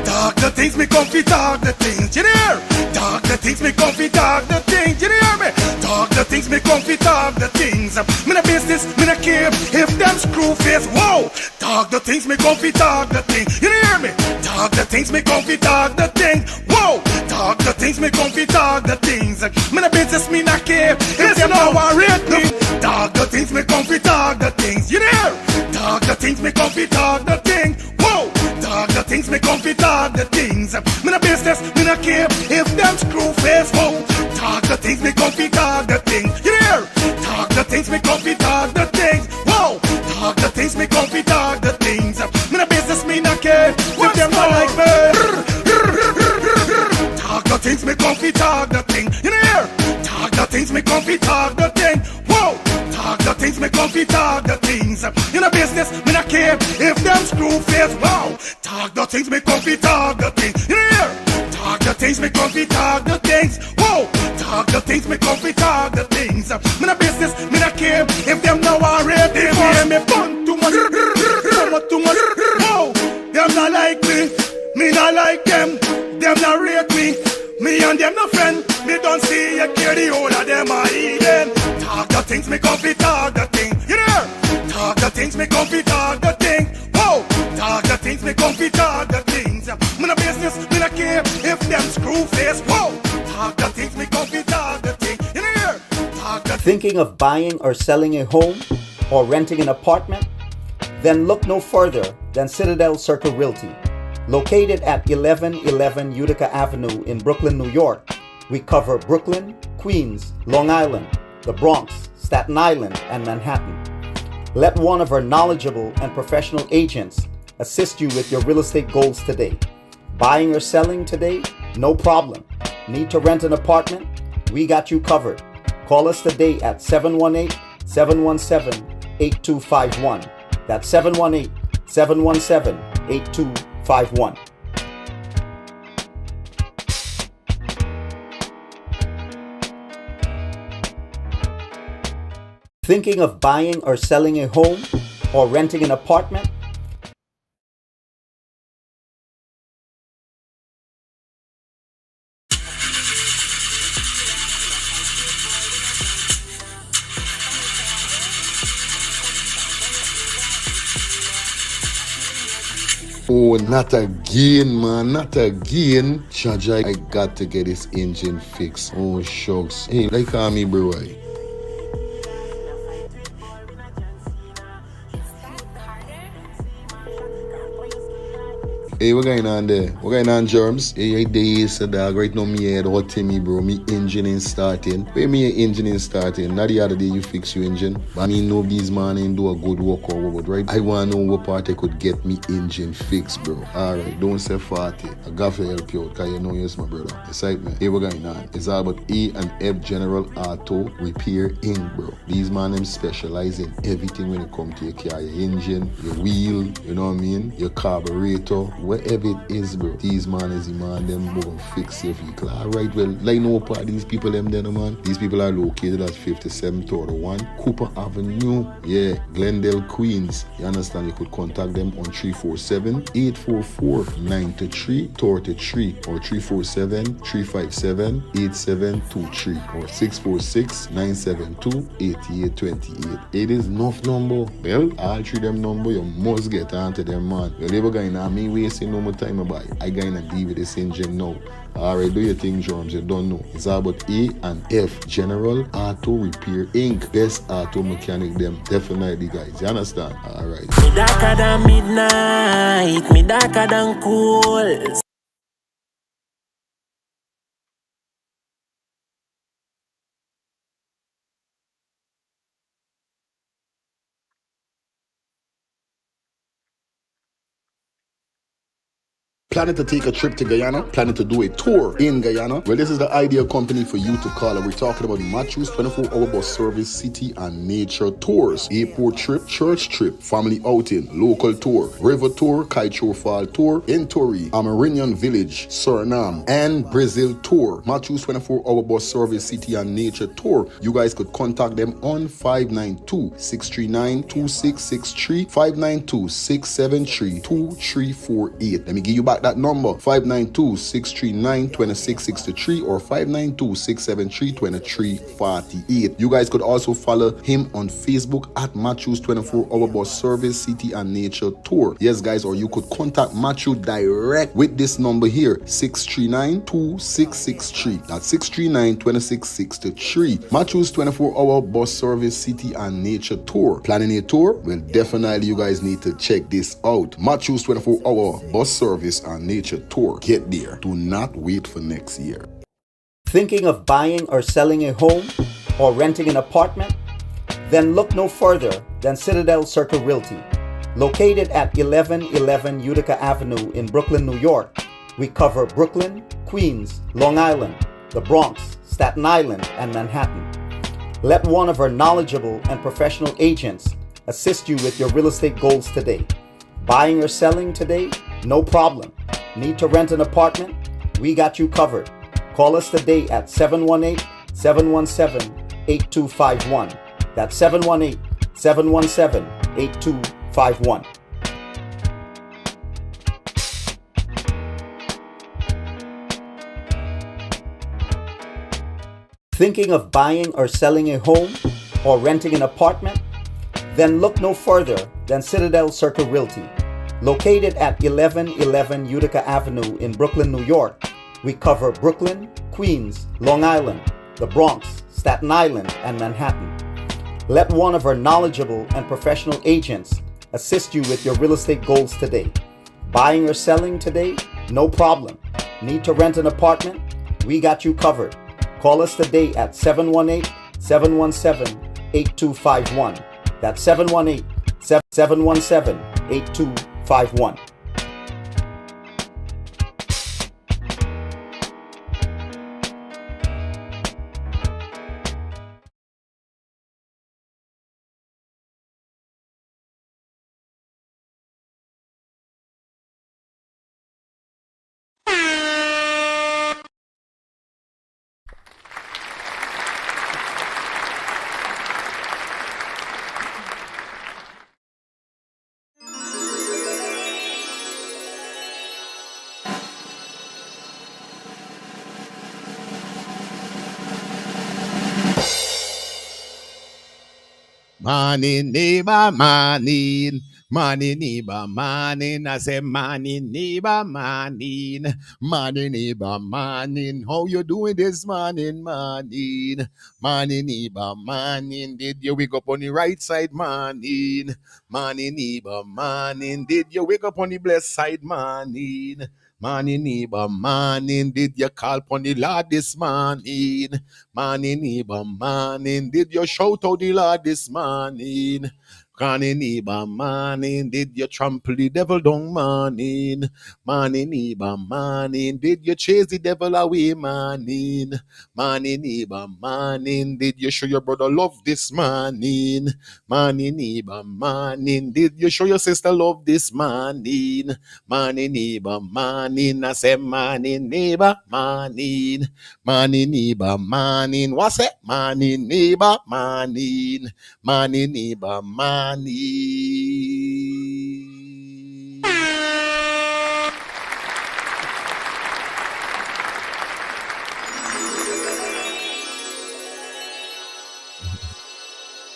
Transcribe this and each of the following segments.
Talk the things me comfy, talk the things, you hear? Talk the things me comfy, talk the things, you hear me? Talk the things me comfy, talk the things. Me no business, me no care if them screw face. Whoa! Talk the things me comfy, talk the things, you hear me? Talk the things me comfy, talk the things. Whoa! Talk the things me comfy, talk the things. Me no business, me no care if them no worried me. Talk the things me comfy, talk the things, you hear? Talk the things me comfy, talk the things. Whoa! Talk the things me comfy, talk the things. Me no business, me no care if them screw face. Whoa! Talk the things me comfy, talk the things. You hear? Talk the things me comfy, talk the things. Whoa! Talk the things me comfy, talk the things. Me no business, me no care if them not like me. Talk the things me comfy, talk the thing. You hear? Talk the things me comfy, talk the thing. Whoa! Talk the things me comfy, talk the things. You know business, me no care if them screw face. Wow! Talk the things me comfy, talk the thing. You hear? Talk the things me comfy, talk the things. Whoa! Talk the things me comfy, talk the things. Me no business, me no care if them no worried. They hear me fun too much, too much. Whoa! Them not like me not like them. Them not rate me. Me and them no friend. Me don't see you care the whole of them are eating. Talk the things me comfy, talk the thing. You hear? Talk the things me comfy, talk the thing. Whoa! Talk the things me comfy, talk the things. Me no business, me no care if them screw face. Whoa! Talk the things me comfy, talk the thing. You hear? Talk the Thinking of buying or selling a home or renting an apartment? Then look no further than Citadel Circle Realty. Located at 1111 Utica Avenue in Brooklyn, New York, we cover Brooklyn, Queens, Long Island, the Bronx, Staten Island, and Manhattan. Let one of our knowledgeable and professional agents assist you with your real estate goals today. Buying or selling today? No problem. Need to rent an apartment? We got you covered. Call us today at 718-717-8251. That's 718-717-8251. Thinking of buying or selling a home or renting an apartment? Oh, not again, man, not again. Jaja, I got to get this engine fixed. Oh, shucks. Hey, like call me, bro. Hey, what going on there? What going on, Germs? Hey, days, dog. Right now, me head hot to me, bro. Me engine ain't starting. Where me engine ain't starting? Not the other day you fix your engine. But I mean, nobody's man ain't do a good work or what, right? I want to know what part I could get me engine fixed, bro. Alright, don't say 40. I got to help you out, because you know you're my brother. Excitement. Hey, what going on? It's all about E&F General Auto Repair Inc., bro. These man, them specialize in everything when it comes to your car, your engine, your wheel, you know what I mean? Your carburetor, whatever it is, bro. These man is the man, them go and fix your vehicle. Alright, well, like no part these people, them there, man. These people are located at 5731 Cooper Avenue. Yeah, Glendale, Queens. You understand? You could contact them on 347-844-9333 or 347-357-8723 or 646-972-8828. It is enough number. Well, all three them number, you must get onto them, man. Well, never going on me wasting no more time about it. I gonna deal with this engine now. Alright, do your thing, Germs. You don't know. It's all about E&F General Auto Repair Inc. Best auto mechanic them. Definitely, guys. You understand? Alright. Me darker than midnight. Me darker than cool. Planning to take a trip to Guyana? Planning to do a tour in Guyana? Well, this is the ideal company for you to call. And we're talking about Matthews 24-hour bus service, city and nature tours, airport trip, church trip, family outing, local tour, river tour, Kaicho Fall tour, Entori, Amarinian Village, Suriname, and Brazil tour. Matthews 24-hour bus service, city and nature tour. You guys could contact them on 592-639-2663, 592-673-2348. Let me give you back that That number 592-639-2663 or 592-673-2348. You guys could also follow him on Facebook at Matthews 24 Hour Bus Service City and Nature Tour. Yes, guys, or you could contact Matthew direct with this number here, 639-2663. That's 639-2663. Matthews 24 Hour Bus Service City and Nature Tour. Planning a tour? Well, definitely you guys need to check this out. Matthews 24 Hour Bus Service and Nature Tour. Get there. Do not wait for next year. Thinking of buying or selling a home or renting an apartment? Then look no further than Citadel Circle Realty. Located at 1111 Utica Avenue in Brooklyn, New York, we cover Brooklyn, Queens, Long Island, the Bronx, Staten Island, and Manhattan. Let one of our knowledgeable and professional agents assist you with your real estate goals today. Buying or selling today? No problem. Need to rent an apartment? We got you covered. Call us today at 718-717-8251. That's 718-717-8251. Thinking of buying or selling a home or renting an apartment? Then look no further than Citadel Circle Realty. Located at 1111 Utica Avenue in Brooklyn, New York, we cover Brooklyn, Queens, Long Island, the Bronx, Staten Island, and Manhattan. Let one of our knowledgeable and professional agents assist you with your real estate goals today. Buying or selling today? No problem. Need to rent an apartment? We got you covered. Call us today at 718-717-8251. That's 718-717-8251. Morning, neighbor, morning. Morning, neighbor, morning. I say, morning, neighbor, morning. Morning, neighbor, morning. How you doing this morning, morning? Morning, neighbor, morning. Did you wake up on the right side, morning? Morning, neighbor, morning. Did you wake up on the blessed side, morning? Morning, neighbor, morning. Did you call upon the Lord this morning? Morning, neighbor, morning. Did you shout out the Lord this morning? Morning, neighbor, morning. Did you trample the devil down, morning? Morning, neighbor, morning. Did you chase the devil away, morning? Morning, neighbor, morning. Did you show your brother love this morning? Morning, neighbor, morning. Did you show your sister love this morning? Morning, neighbor, morning. I say, morning, neighbor, morning. Morning, neighbor, morning. What's it? Morning, neighbor, morning. Morning, neighbor, morning.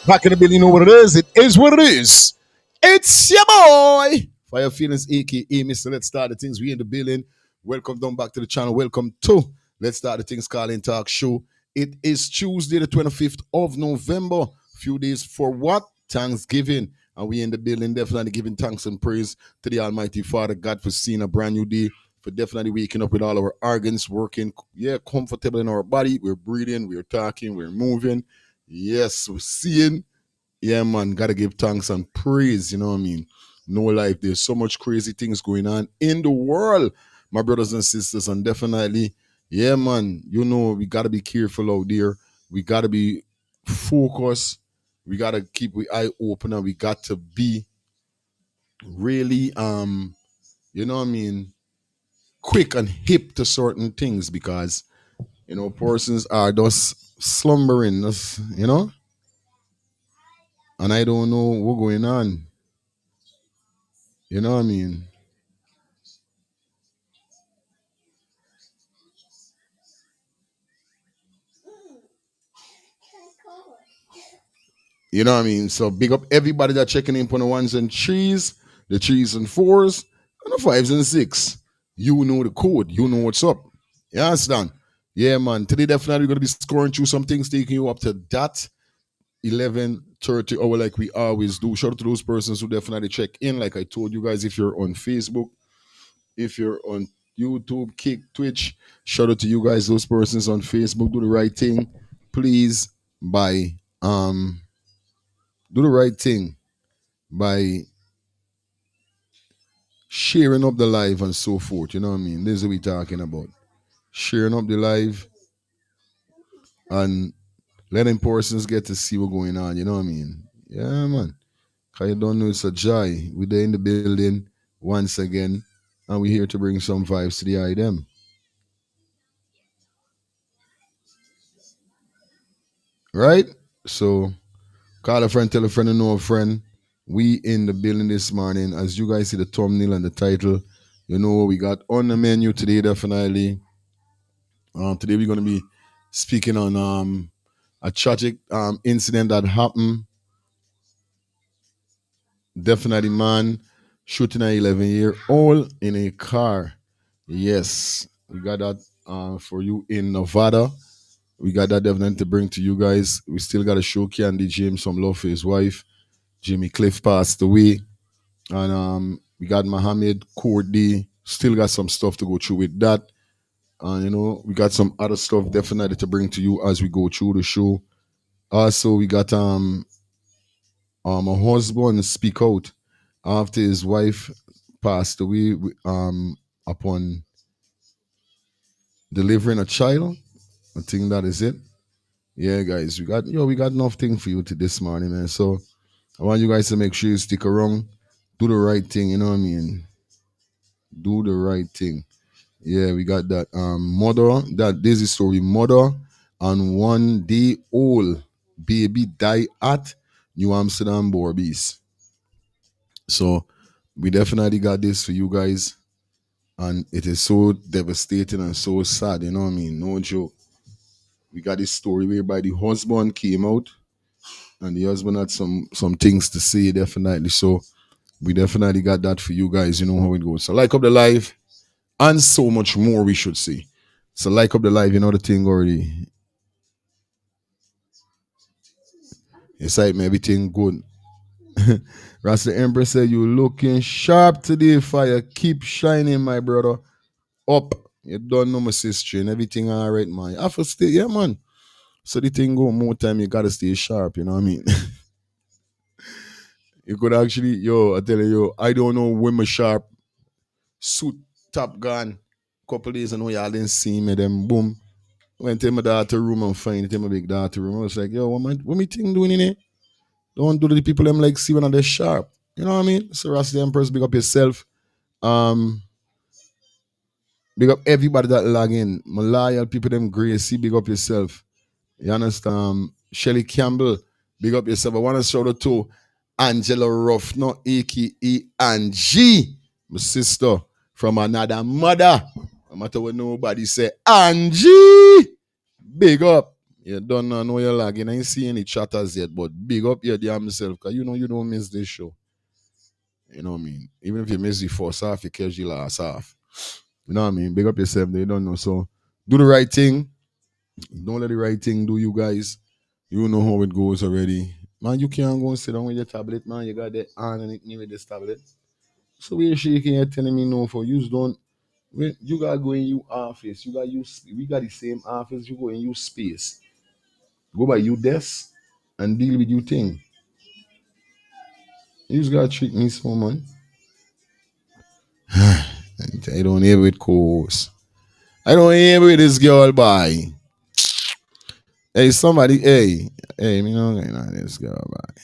Back in the building, you know what it is? It is what it is. It's your boy. Fire Feelings, aka Mr. Let's Start the Things. We in the building. Welcome down back to the channel. Welcome to Let's Start the Things Call and Talk Show. It is Tuesday, the 25th of November. Few days for what? Thanksgiving. And we in the building, definitely giving thanks and praise to the Almighty Father God for seeing a brand new day, for definitely waking up with all our organs working, comfortable in our body. We're breathing, we're talking, we're moving. Yes, we're seeing. Yeah, man, gotta give thanks and praise, you know what I mean? No life. There's so much crazy things going on in the world, my brothers and sisters, and definitely, yeah, man, you know, we gotta be careful out there. We gotta be focused. We gotta keep our eye open, and we got to be really, you know what I mean, quick and hip to certain things, because you know persons are just slumbering, just, you know, and I don't know what's going on. You know what I mean? You know what I mean? So big up everybody that checking in on the ones and threes, the threes and fours, and the fives and six. You know the code. You know what's up. You understand? Yeah, man. Today definitely gonna be scoring through some things, taking you up to that 11:30 hour like we always do. Shout out to those persons who definitely check in. Like I told you guys, if you're on Facebook, if you're on YouTube, Kick, Twitch, shout out to you guys, those persons on Facebook. Do the right thing, please. By do the right thing by sharing up the live and so forth. You know what I mean? This is what we're talking about. Sharing up the live and letting persons get to see what's going on. You know what I mean? Yeah, man. Cause you don't know it's a joy. We're there in the building once again, and we're here to bring some vibes to the item. Right? So call a friend, tell a friend, and know a friend. We in the building this morning. As you guys see the thumbnail and the title, you know what we got on the menu today, definitely. Today we're gonna be speaking on a tragic incident that happened. Definitely, man, shooting an 11-year-old in a car. Yes, we got that for you in Nevada. We got that definitely to bring to you guys. We still got to show Candy James some love for his wife. Jimmy Cliff passed away. And we got Mohammed Kordi. Still got some stuff to go through with that. And you know, we got some other stuff definitely to bring to you as we go through the show. Also, we got a husband speak out after his wife passed away upon delivering a child. I think that is it. Yeah, guys, we got enough thing for you to this morning, man. So I want you guys to make sure you stick around, do the right thing. You know what I mean? Do the right thing. Yeah, we got that mother. That this is story. Mother and 1 day old baby die at New Amsterdam Borbies. So we definitely got this for you guys, and it is so devastating and so sad. You know what I mean? No joke. We got this story whereby the husband came out, and the husband had some things to say. Definitely. So we definitely got that for you guys. You know how it goes. So like up the live, and so much more we should say. So like up the live, you know the thing already. It's like everything good. Rasta Empress said you looking sharp today, fire. Keep shining, my brother. Up. You don't know my sister and everything all right, man. You have to stay, yeah, man. So the thing go more time, you gotta stay sharp, you know what I mean? You could actually, yo, I tell you, yo, I don't know when my sharp suit top gun. Couple days I know y'all didn't see me, then boom. Went to my daughter room and find it in my big daughter room. I was like, yo, what me thing doing in it? Don't do the people them like see when they're sharp. You know what I mean? So Rasta Empress, big up yourself. Um, big up everybody that log in. My loyal people them Gracie, big up yourself. You understand? Shelly Campbell, big up yourself. I want to shout out to Angela Ruffno, aka Angie, my sister from another mother. No matter what nobody say, Angie, big up. You don't know you're lagging. I ain't see any chatters yet, but big up your damn self, because you know you don't miss this show. You know what I mean? Even if you miss the first half, you catch the last half. You know what I mean? Big up yourself. They don't know. So do the right thing. Don't let the right thing do you guys. You know how it goes already. Man, you can't go and sit down with your tablet, man. You got the hand and it with this tablet. So we're shaking here telling me no for you don't you gotta go in your office. You gotta use we got the same office, you go in your space. Go by your desk and deal with your thing. You just gotta treat me so man. I don't hear with course. I don't hear with this girl by. Hey, somebody, hey, me know this girl by.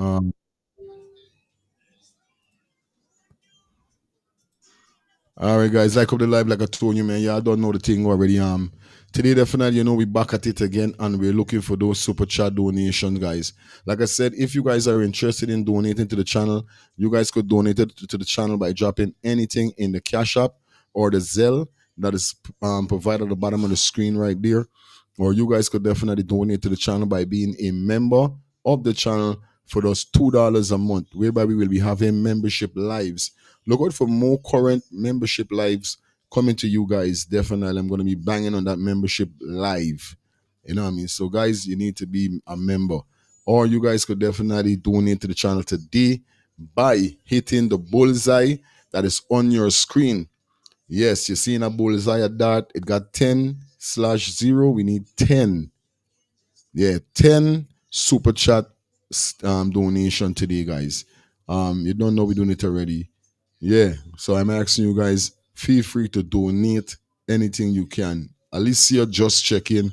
Um, all right, guys, like up the live, like I told you, man. Y'all don't know the thing already. Today definitely, you know, we back at it again, and we're looking for those super chat donations, guys. Like I said, if you guys are interested in donating to the channel, you guys could donate it to the channel by dropping anything in the Cash App or the Zelle that is provided at the bottom of the screen right there. Or you guys could definitely donate to the channel by being a member of the channel for those $2 a month, whereby we will be having membership lives. Look out for more current membership lives coming to you guys. Definitely, I'm going to be banging on that membership live. You know what I mean? So, guys, you need to be a member. Or you guys could definitely donate to the channel today by hitting the bullseye that is on your screen. Yes, you're seeing a bullseye at that. It got 10/0. We need 10. Yeah, 10 super chat donation today, guys. You don't know we're doing it already. Yeah, so I'm asking you guys, feel free to donate anything you can. Alicia, just check in.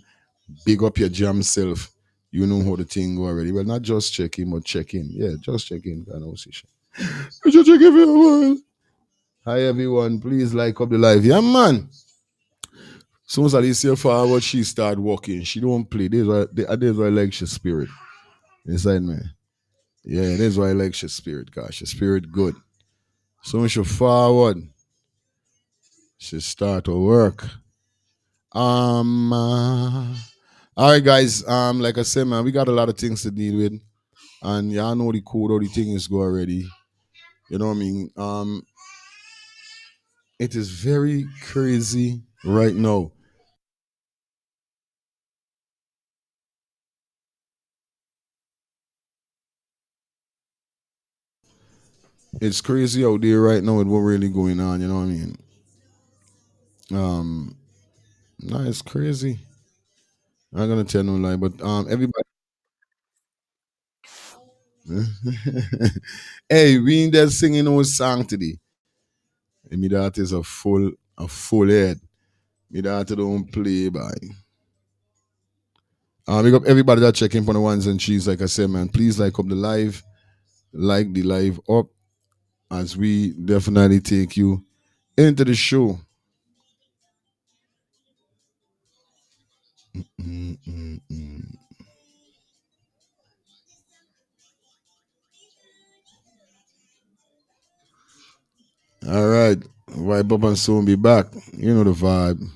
Big up your jam self. You know how the thing go already. Well, not just check in, but check in. Yeah, just check in. I know, just check in for a while. Hi, everyone. Please like up the live. Yeah, man. Soon as Alicia forward, she start walking. She don't play. This is why I like she spirit. Inside me. Yeah, this is why I like she spirit. Gosh, she spirit good. Soon as she forward, she start to work. All right, guys. Like I said, man, we got a lot of things to deal with. And y'all know the code, all the things go already. You know what I mean? It is very crazy right now. It's crazy out there right now with what really going on, you know what I mean? No, it's crazy. I'm not gonna tell no lie, but everybody hey, we ain't there singing no song today. And me that is a full head. Me that don't play by. Big up everybody that checking for the ones and cheese, like I said, man. Please like up the live, like the live up as we definitely take you into the show. All right. Vibe up and soon be back. You know the vibe.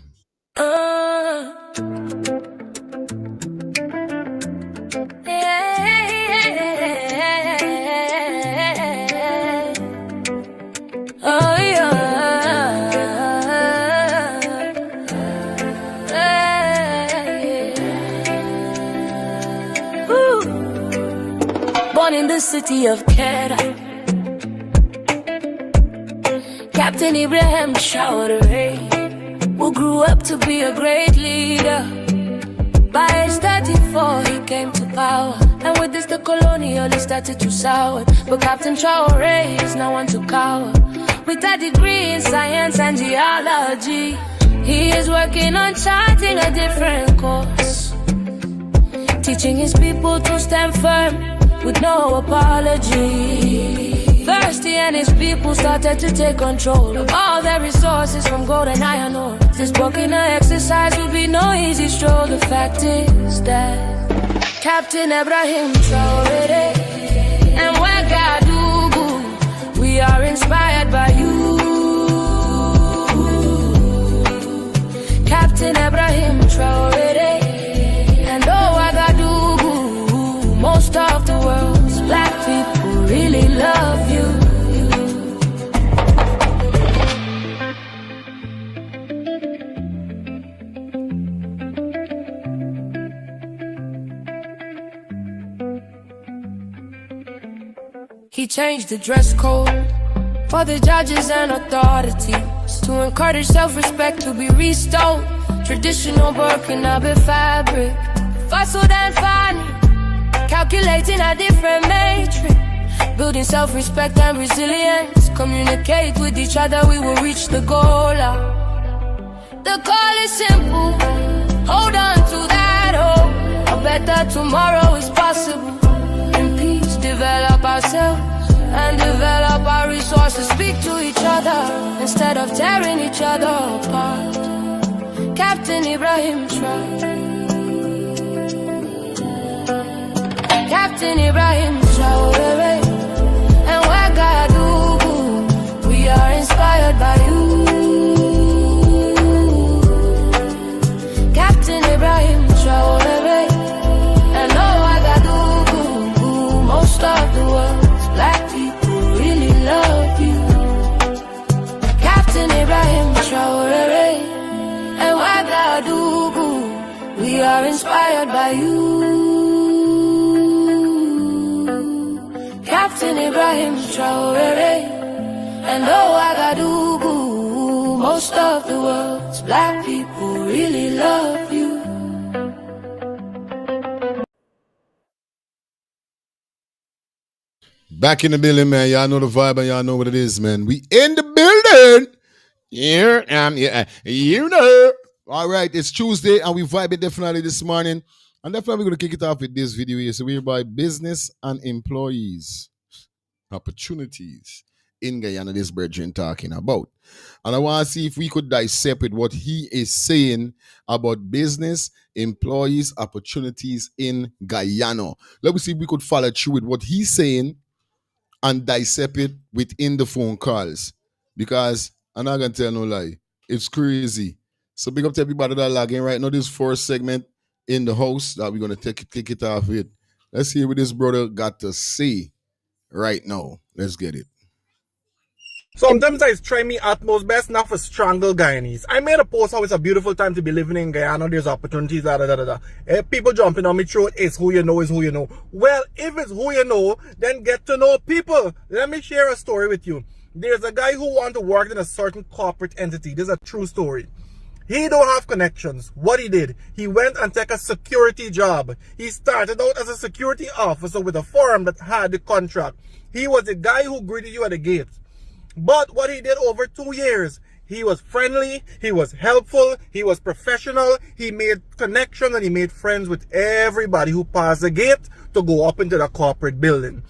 Born in the city of Candes, Captain Ibrahim Traoré, who grew up to be a great leader. By age 34 he came to power, and with this the colonialists started to sour. But Captain Traoré is no one to cower. With a degree in science and geology, he is working on charting a different course, teaching his people to stand firm with no apology. First he and his people started to take control of all their resources from gold and iron ore. This Burkina exercise will be no easy stroll. The fact is that Captain Ibrahim Traoré and Ouagadougou, we are inspired by you. Captain Ibrahim Traoré and Ouagadougou, most of the world's black people really love you. He changed the dress code for the judges and authorities to encourage self-respect to be restored. Traditional Burkinabe fabric, fossiled and fine, calculating a different matrix, building self-respect and resilience. Communicate with each other, we will reach the goal. The call is simple, hold on to that hope. A better tomorrow is possible. In peace, develop ourselves and develop our resources. Speak to each other instead of tearing each other apart. Captain Ibrahim Traoré, Captain Ibrahim Traoré and Ouagadougou, we are inspired by you. are inspired by you. Captain Ibrahim Traore and Ouagadougou. Most of the world's black people really love you. Back in the building, man. Y'all know the vibe and y'all know what it is, man. We in the building. Yeah, you know. All right, it's Tuesday and we vibing definitely this morning. And definitely we're going to kick it off with this video here. So we're by business and employees. Opportunities in Guyana, this brethren talking about. And I want to see if we could dissect with what he is saying about business, employees, opportunities in Guyana. Let me see if we could follow through with what he's saying and dissect it within the phone calls. Because I'm not going to tell no lie. It's crazy. So big up to everybody that logging right now. This first segment in the house that we're going to kick it off with. Let's hear what this brother got to say right now. Let's get it. Sometimes I try me utmost best not for strangle Guyanese. I made a post how it's a beautiful time to be living in Guyana. There's opportunities, da da da da da. People jumping on me throat. It's who you know, is who you know. Well, if it's who you know, then get to know people. Let me share a story with you. There's a guy who wanted to work in a certain corporate entity. This is a true story. He don't have connections. What he did, he went and took a security job. He started out as a security officer with a firm that had the contract. He was the guy who greeted you at the gate. But what he did over 2 years, he was friendly, he was helpful, he was professional, he made connections and he made friends with everybody who passed the gate to go up into the corporate building.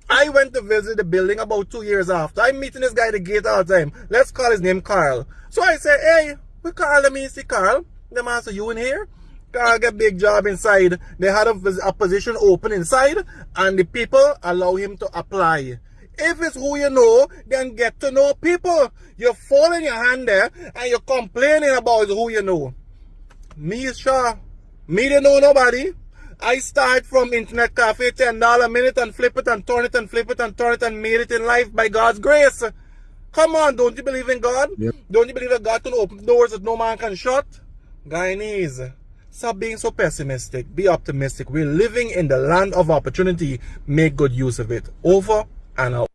I went to visit the building about 2 years after. I'm meeting this guy at the gate all the time. Let's call his name Carl. So I said, hey, we call him, see Carl. The man said, you in here? Carl get big job inside. They had a position open inside and the people allow him to apply. If it's who you know, then get to know people. You're folding your hand there and you're complaining about who you know. Me is sure. Me didn't know nobody. I start from internet cafe, $10 a minute and flip it and turn it and flip it and turn it and made it in life by God's grace. Come on, don't you believe in God? Yep. Don't you believe that God can open doors that no man can shut? Guyanese, stop being so pessimistic. Be optimistic. We're living in the land of opportunity. Make good use of it. Over and out.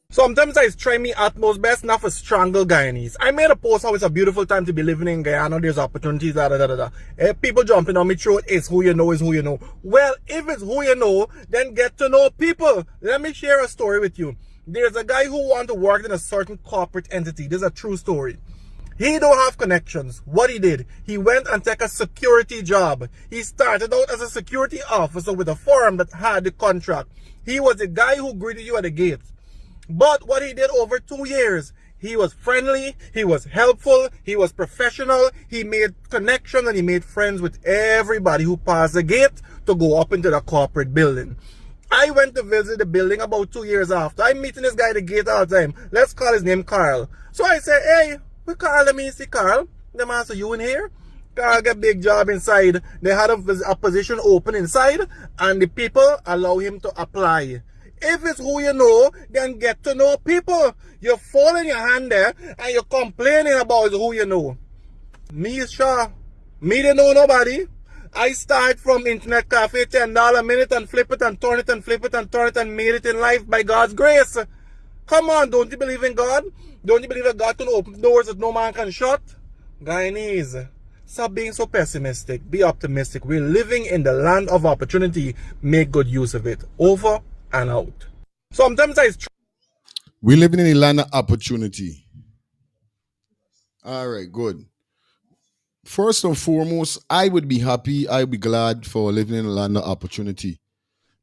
Sometimes I try me utmost best not for strangle Guyanese. I made a post how it's a beautiful time to be living in Guyana. There's opportunities, da da da da da. People jumping on me throat. It's who you know, is who you know. Well, if it's who you know, then get to know people. Let me share a story with you. There's a guy who wanted to work in a certain corporate entity. This is a true story. He don't have connections. What he did, he went and took a security job. He started out as a security officer with a firm that had the contract. He was the guy who greeted you at the gate. But what he did over 2 years, he was friendly, he was helpful, he was professional, he made connections and he made friends with everybody who passed the gate to go up into the corporate building. I went to visit the building about 2 years after. I'm meeting this guy at the gate all the time. Let's call his name Carl. So I said, hey, we call him, see Carl. The man said, you in here? Carl get big job inside. They had a position open inside and the people allow him to apply. If it's who you know, then get to know people. You're folding your hand there and you're complaining about who you know. Me is sure. Me didn't know nobody. I start from internet cafe, $10 a minute and flip it and turn it and flip it and turn it and made it in life by God's grace. Come on, don't you believe in God? Don't you believe that God can open doors that no man can shut? Guyanese, stop being so pessimistic. Be optimistic. We're living in the land of opportunity. Make good use of it. Over and out. Sometimes we're living in a land of opportunity. All right, good. First and foremost, I would be happy, I'd be glad for living in a land of opportunity.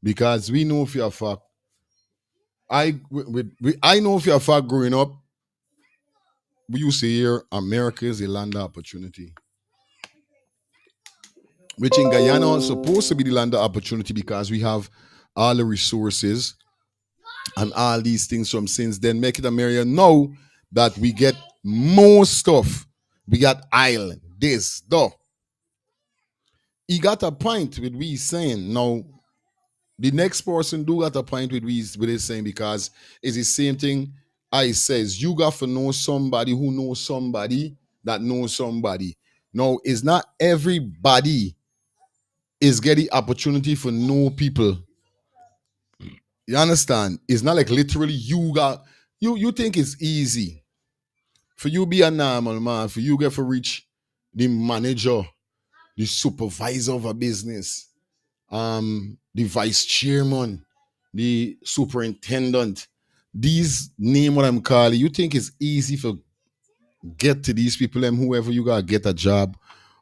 Because we know for a fact, I know for a fact growing up, we used to hear America is a land of opportunity. Which in Guyana is supposed to be the land of opportunity because we have all the resources and all these things from since then. Make it America know that we get more stuff. We got island, this, though. He got a point with we saying. Now, the next person do got a point with his saying because it's the same thing I says you got to know somebody who knows somebody that knows somebody. No, it's not everybody is getting opportunity for know people. You understand? It's not like literally you think it's easy for you be a normal man, for you get to reach the manager, the supervisor of a business, the vice chairman, the superintendent. These name what I'm calling. You think it's easy for get to these people, them whoever you gotta get a job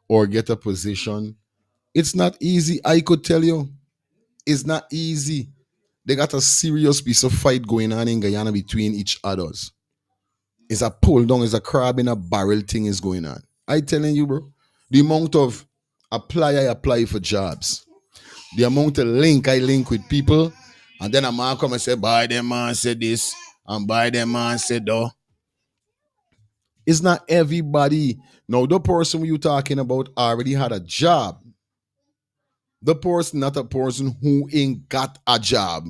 or get a position. It's not easy. I could tell you, it's not easy. They got a serious piece of fight going on in Guyana between each others. It's a pull down, it's a crab in a barrel thing is going on. I telling you, bro. The amount of I apply for jobs. The amount of link I link with people, and then a man come and say, buy them man said this, and buy them man said that. It's not everybody. Now, the person you talking about already had a job. The person, not a person who ain't got a job.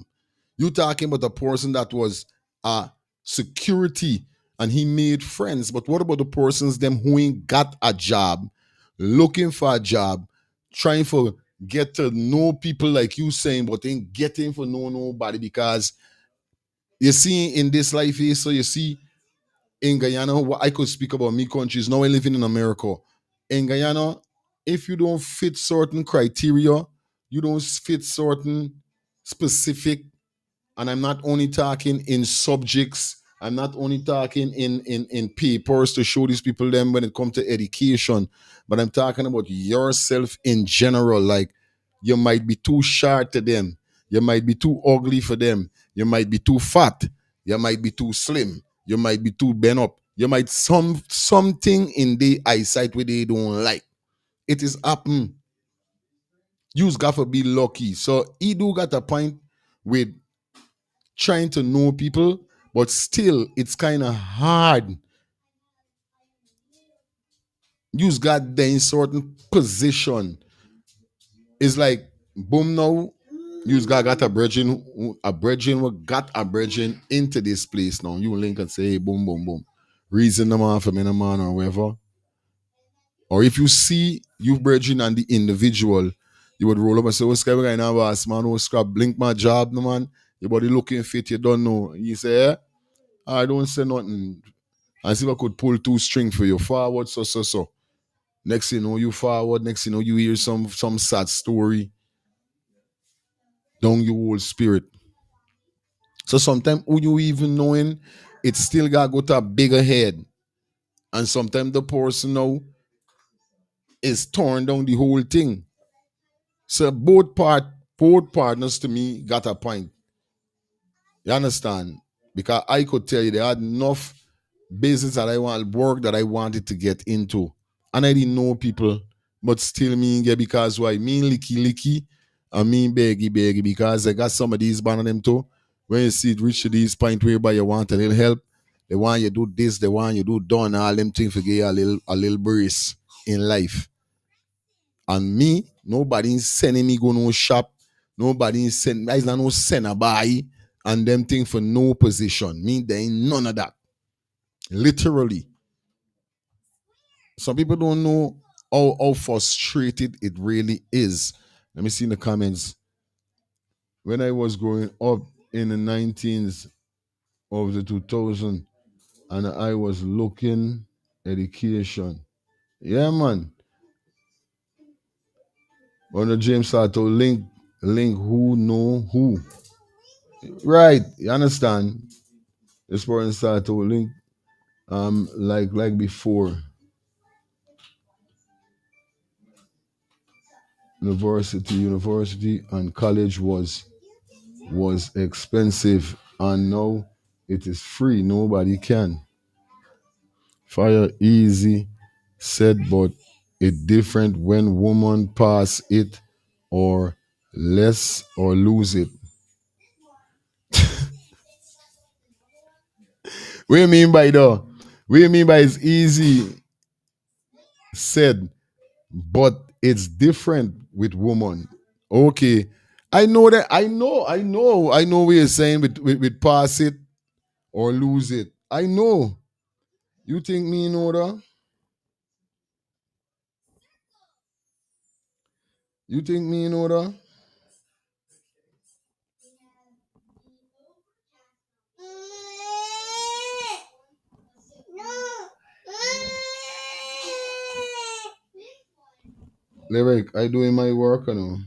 You talking about a person that was a security and he made friends. But what about the persons them who ain't got a job, looking for a job, trying to get to know people like you saying, but ain't getting for know nobody because you see in this life here, so you see in Guyana, what I could speak about me countries, now I living in America. In Guyana, if you don't fit certain criteria, you don't fit certain specific, and I'm not only talking in subjects, I'm not only talking in papers to show these people them when it comes to education, but I'm talking about yourself in general. Like you might be too short to them, you might be too ugly for them, you might be too fat, you might be too slim, you might be too bent up, you might something in the eyesight where they don't like. It is happen. You's got to be lucky. So he do got a point with trying to know people, but still it's kind of hard. You's got there in certain position. It's like boom now. You's got a bridging what got a bridging into this place now. You link and say hey, boom, boom, boom. Reason the man for me the man or whatever. Or if you see you bridging and the individual, you would roll up and say, what's going right now, boss man? What's scrap blink my job, no man. Your body looking fit, you don't know. You say, eh? I don't say nothing. And see if I could pull two string for you. Forward, so. Next thing you know, you forward. Next thing you know, you hear some sad story. Down your whole spirit. So sometimes who you even knowing, it still got to go to a bigger head. And sometimes the person now is torn down the whole thing. So both partners to me got a point. You understand? Because I could tell you they had enough business that I want, work that I wanted to get into. And I didn't know people, but still me get because why? Me licky and me beggy because I got some of these banner them too. When you see it reach to this point whereby you want a little help, they want you do this, they want you do done all them things for get a little brace in life. And me, nobody sending me go no shop. Nobody send I not no send a buy and them thing for no position. Me, there ain't none of that. Literally. Some people don't know how frustrated it really is. Let me see in the comments. When I was growing up in the 19s of the 2000 and I was looking education. Yeah, man. When the James started to link who know who. Right, you understand? This person started to link like before. University and college was expensive and now it is free. Nobody can. Fire easy said, but it different when woman pass it or less or lose it. What do you mean by that? What do you mean by it's easy said, but it's different with woman? Okay. I know that. I know what you're saying with pass it or lose it. I know. You think me know that? You think me know that? Lyric, I doing my work, you know.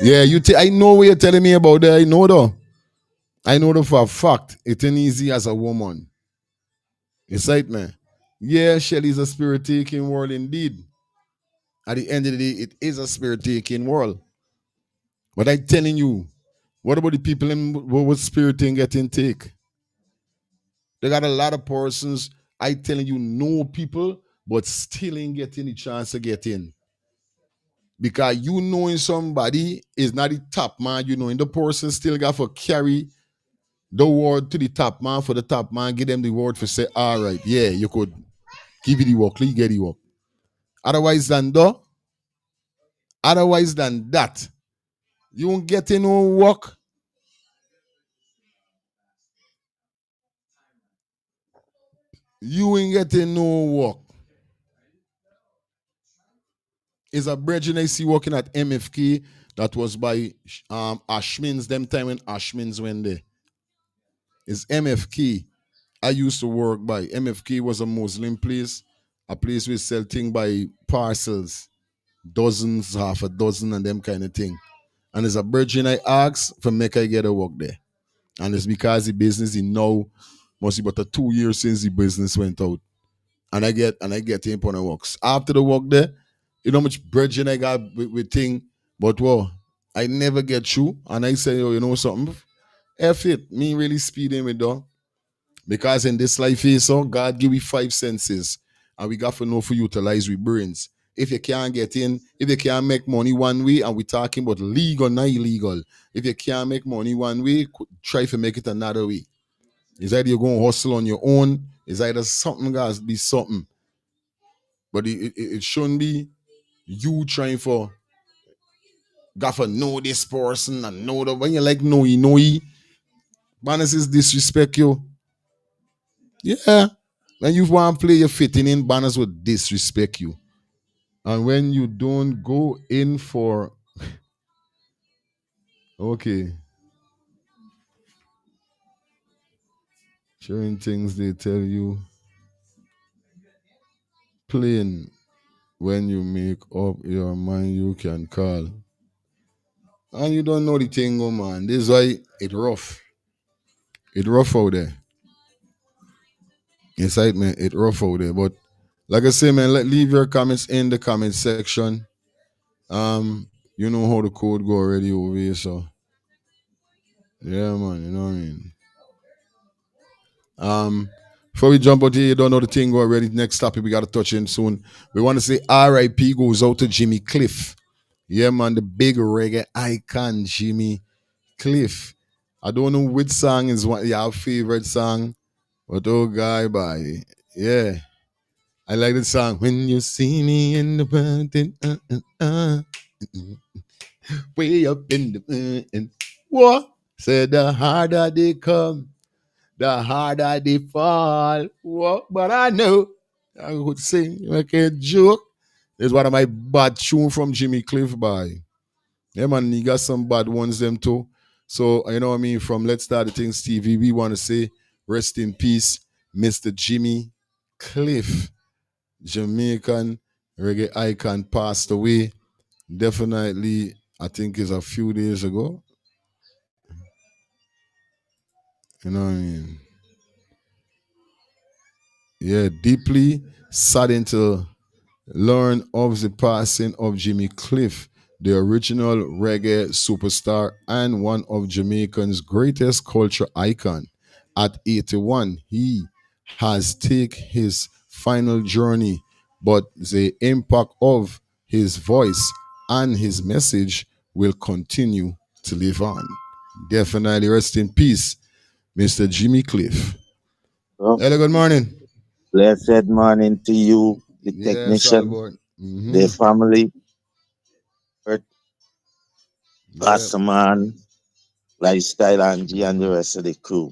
Yeah, I know what you're telling me about that. I know though. I know that for a fact. It ain't easy as a woman. It's right, man. Yeah, Shelly's a spirit taking world indeed. At the end of the day, it is a spirit taking world. But I telling you, what about the people in what spirit thing getting take? They got a lot of persons. I telling you, know people, but still ain't getting the chance to get in. Because you knowing somebody is not the top man, you knowing the person still got to carry the word to the top man for the top man, give them the word for say, all right, yeah, you could give you the work, you get the work. Otherwise than that, otherwise than that, you won't get no work. You ain't getting no work. Is a brethren I see working at MFK that was by Ashmins, them time when Ashmins went there. It's MFK. I used to work by. MFK was a Muslim place, a place we sell things by parcels, dozens, half a dozen, and them kind of thing. And as a brethren I asked for make I get a work there. And it's because the business in now must be about 2 years since the business went out. And I get him on the works. After the work there, you know how much bridging I got with thing, but well, I never get through. And I say, oh, you know something? F it, me really speeding with dog. Because in this life here, so God give we 5 senses. And we got to know for utilize we brains. If you can't get in, if you can't make money one way, and we're talking about legal, not illegal. If you can't make money one way, try to make it another way. It's either you're going to hustle on your own, it's either something got to be something. But it shouldn't be you trying for got to know this person and know that when you like know he. Banners is disrespect you. Yeah. When you want to play your fitting in, banners will disrespect you. And when you don't go in for okay, sharing things they tell you plain when you make up your mind you can call. And you don't know the thing, oh man. This is why it rough. It rough out there. Incitement, it rough out there. But like I say, man, leave your comments in the comment section. You know how the code go already over here, so yeah, man, you know what I mean. Before we jump out here, you don't know the thing go already. Next topic we gotta touch in soon. We want to say R.I.P. goes out to Jimmy Cliff. Yeah, man, the big reggae icon, Jimmy Cliff. I don't know which song is one your favorite song, but oh guy, bye. Yeah. I like the song. When you see me in the mountain, way up in the mountain. What? Said the harder they come, the harder they fall. What? But I know I would sing like a joke. It's one of my bad tune from Jimmy Cliff by. Yeah, man, he got some bad ones them too. So you know what I mean. From Let's Start the Things TV, we want to say rest in peace, Mr. Jimmy Cliff. Jamaican reggae icon passed away. Definitely, I think it's a few days ago. You know what I mean? Yeah, deeply saddened to learn of the passing of Jimmy Cliff, the original reggae superstar and one of Jamaican's greatest culture icon. At 81, he has taken his final journey, but the impact of his voice and his message will continue to live on. Definitely rest in peace, Mr. Jimmy Cliff. Well, Hello, good morning. blessed morning to you, the Yes, all technician, aboard. the family. But Yeah. Passaman, Lifestyle Angie, and the rest of the crew.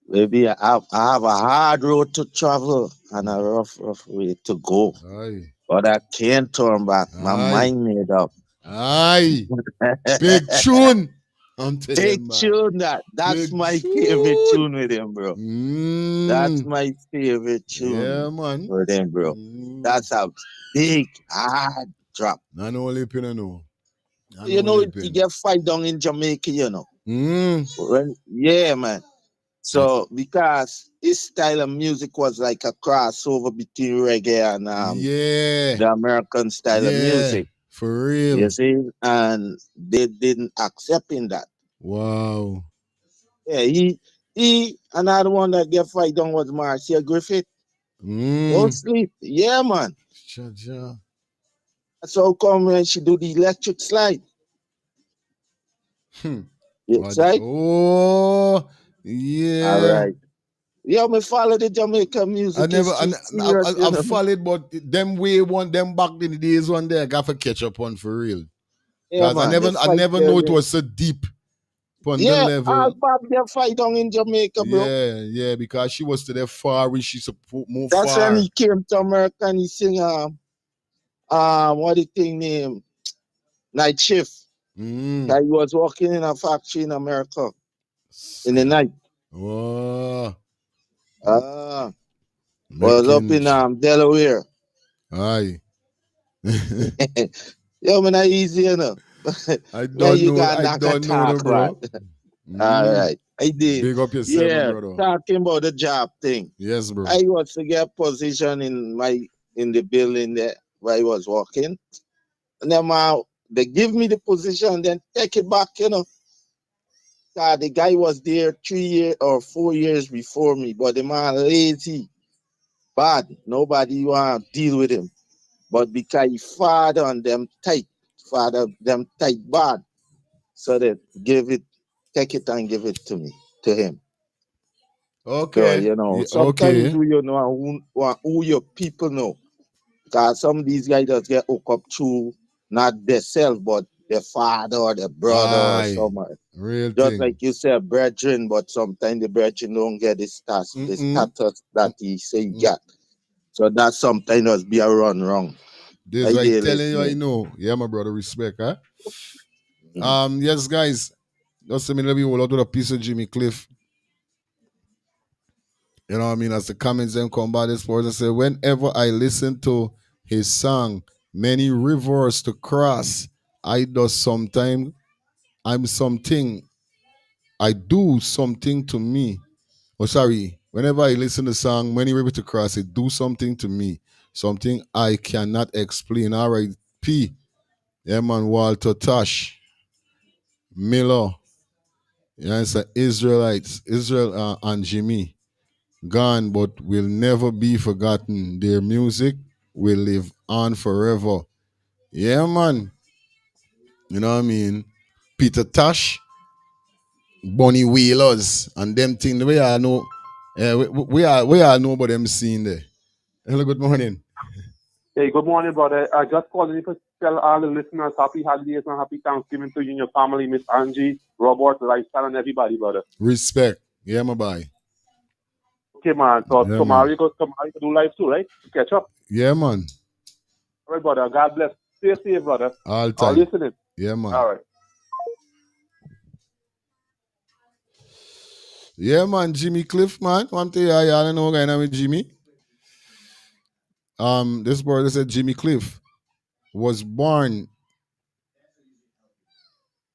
Maybe I have a hard road to travel and a rough way to go. Aye. But I can't turn back. My Aye. mind made up. Aye. Big tune. I'm telling you, Big man. tune that. That's Big my favorite tune. tune with him, bro. That's Mm. my favorite Yeah, tune man. with him, bro. Mm. That's a big hard drop. I know Lipin, I know. I You know know, it Lipin. get fight down in Jamaica, you know. Mm. Yeah, man. Eh, So because his style of music was like a crossover between reggae and Yeah. the American style of Yeah. music. For real. You see? And they didn't accept in that. Wow. Yeah, he another one that get fight down was Marcia Griffith. Don't Mm. sleep. Yeah, man. Cha cha. That's how come when she do the electric slide. Hmm. Yes, What? right? Oh, All yeah. right. Yeah, me follow the Jamaican I music never, history serious, you I know. followed, but them way one, them back in the days one day, I got to catch up on for real. Yeah, Cause man. They I fight never know there. it was so deep on the Yeah, all level. Bob they fight down in Jamaica, bro. Yeah, yeah, because she was to the far, where she support move That's when far. he came to America and he sing what the thing name? Night shift. Mm. That he was working in a factory in America in the night. Oh, Ah, was up making, in Delaware. aye. Yo, man, not easy, you know. Man, you got I knock a don't know, no, talk, man. bro. All Mm. right. I did. Big up yourself, my Yeah, brother. talking about the job thing. Yes, bro. I was to get position in the building there where I was working. And then they give me the position, then take it back, you know. The guy was there 3 years or 4 years before me, but the man lazy, bad. Nobody want to deal with him. But because he father on them tight, father them tight bad. So they take it and give it to me, to him. So, Okay. you know, Yeah, sometimes okay. you know who your people know. Because some of these guys just get hooked up to not themselves, but their father or their brother or Aye. someone. Real Just thing. like you said, brethren, but sometimes the brethren don't get the Mm-mm. status that he say he got. So that sometimes be a run wrong. This I I did telling you, I listening. know. Yeah, my brother, respect, huh? Mm. Yes, guys. Just a minute, let me hold out with a piece of Jimmy Cliff. You know what I mean? As the comments then come by this person say, whenever I listen to his song, Many Rivers to Cross, I do sometime, I'm something, I do something to me. Oh, sorry. Whenever I listen to the song, Many Rivers to Cross, it do something to me. Something I cannot explain. All right, P. Yeah, man, Walter Tosh, Miller, yeah, it's the Israelites, Israel and Jimmy. Gone, but will never be forgotten. Their music will live on forever. Yeah, man. You know what I mean? Peter Tosh, Bonnie Wheelers, and them thing. The way I know, we all know about them scene there. Hello, good morning. Hey, good morning, brother. I just calling to tell all the listeners happy holidays and happy Thanksgiving to you and your family, Miss Angie, Robert, Lifestyle, and everybody, brother. Respect. Yeah, my boy. Okay, man. So Yeah, man. tomorrow you go do live too, right? To catch up. Yeah, man. All right, brother. God bless. Stay safe, brother. All I'll time. listening. Yeah, man. All right. Yeah, man. Jimmy Cliff, man. One thing I don't know going on with Jimmy. This brother said Jimmy Cliff was born.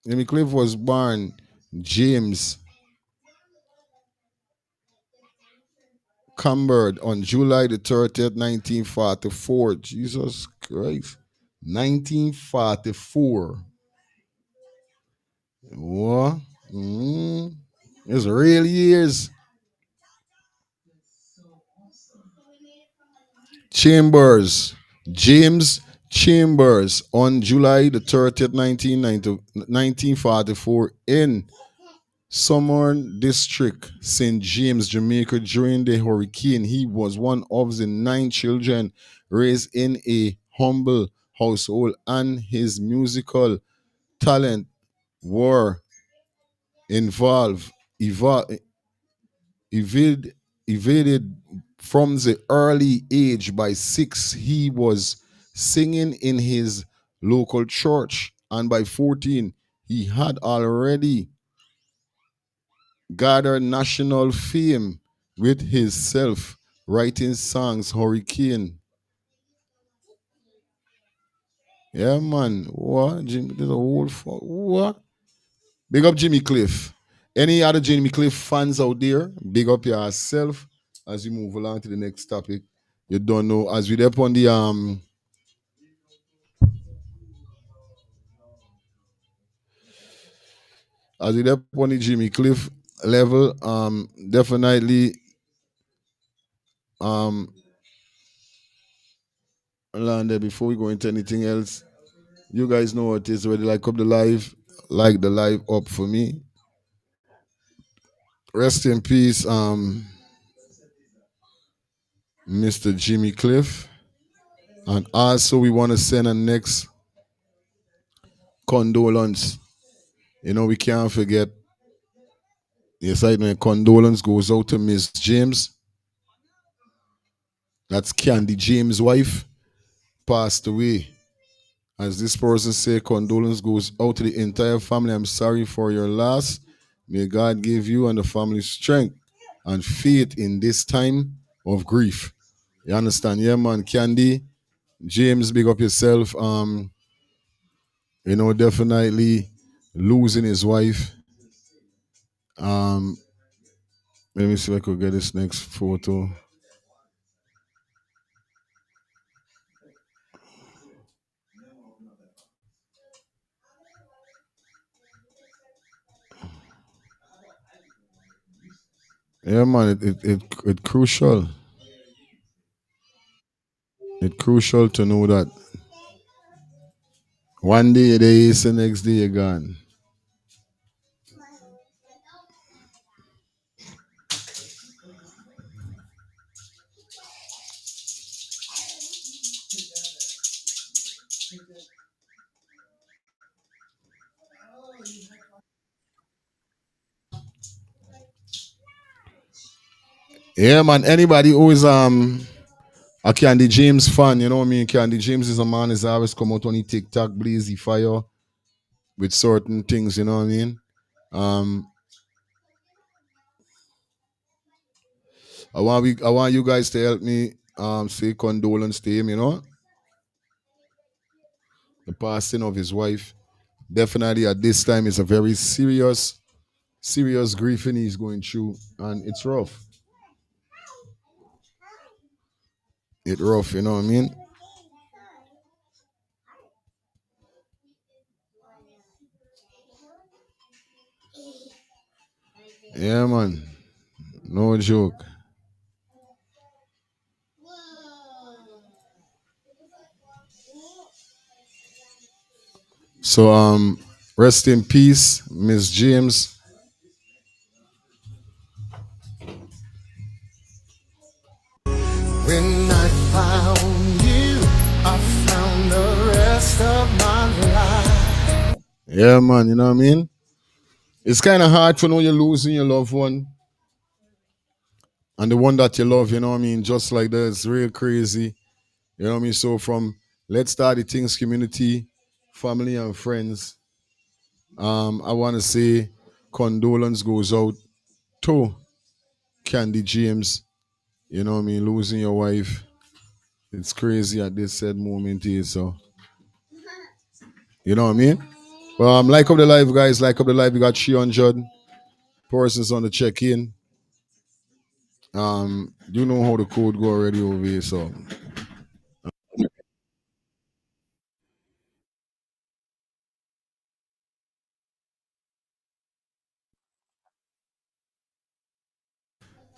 Jimmy Cliff was born James Cumberd on July the 30th, 1944. Jesus Christ. 1944. What? It's real years. Chambers. James Chambers on July the 30th, 1944 in Summern District, St. James, Jamaica during the hurricane. He was one of the 9 children raised in a humble household, and his musical talent were involved, evade, evaded from the early age. By 6, he was singing in his local church, and by 14, he had already gathered national fame with his self-writing songs, Hurricane. Yeah, man. What? Jimmy, there's a whole what? Big up Jimmy Cliff. Any other Jimmy Cliff fans out there? Big up yourself as we move along to the next topic. You don't know as we there on the as we there on the Jimmy Cliff level, definitely land there before we go into anything else. You guys know what it is already. Like the live up for me. Rest in peace, Mr. Jimmy Cliff. And also we want to send a next condolence. You know, we can't forget. Yes, I know. Condolence goes out to Miss James. That's Candy James' wife. Passed away. As this person say, condolence goes out to the entire family. I'm sorry for your loss. May God give you and the family strength and faith in this time of grief. You understand? Yeah, man. Candy, James, big up yourself. You know, definitely losing his wife. Let me see if I could get this next photo. Yeah, man, it crucial. It's crucial to know that one day there is the next day you're gone. Yeah, man. Anybody who is a Candy James fan, you know what I mean? Candy James is a man who's always come out on the TikTok blazy fire with certain things, you know what I mean? Um, I want you guys to help me say condolence to him, you know? The passing of his wife. Definitely at this time is a very serious grieving he's going through, and it's rough. It's rough, you know what I mean? Yeah, man. No joke. So rest in peace, Miss James. When I found you, I found the rest of my life. Yeah, man, you know what I mean? It's kind of hard to know you're losing your loved one. And the one that you love, you know what I mean? Just like that, it's real crazy. You know what I mean? So from Let's Start the Things community, family and friends, I want to say condolence goes out to Candy James. You know what I mean? Losing your wife. It's crazy at this said moment here. So, you know what I mean? Well, like up the live, guys. Like up the live. We got 300 persons on the check-in. You know how the code go already over here. So,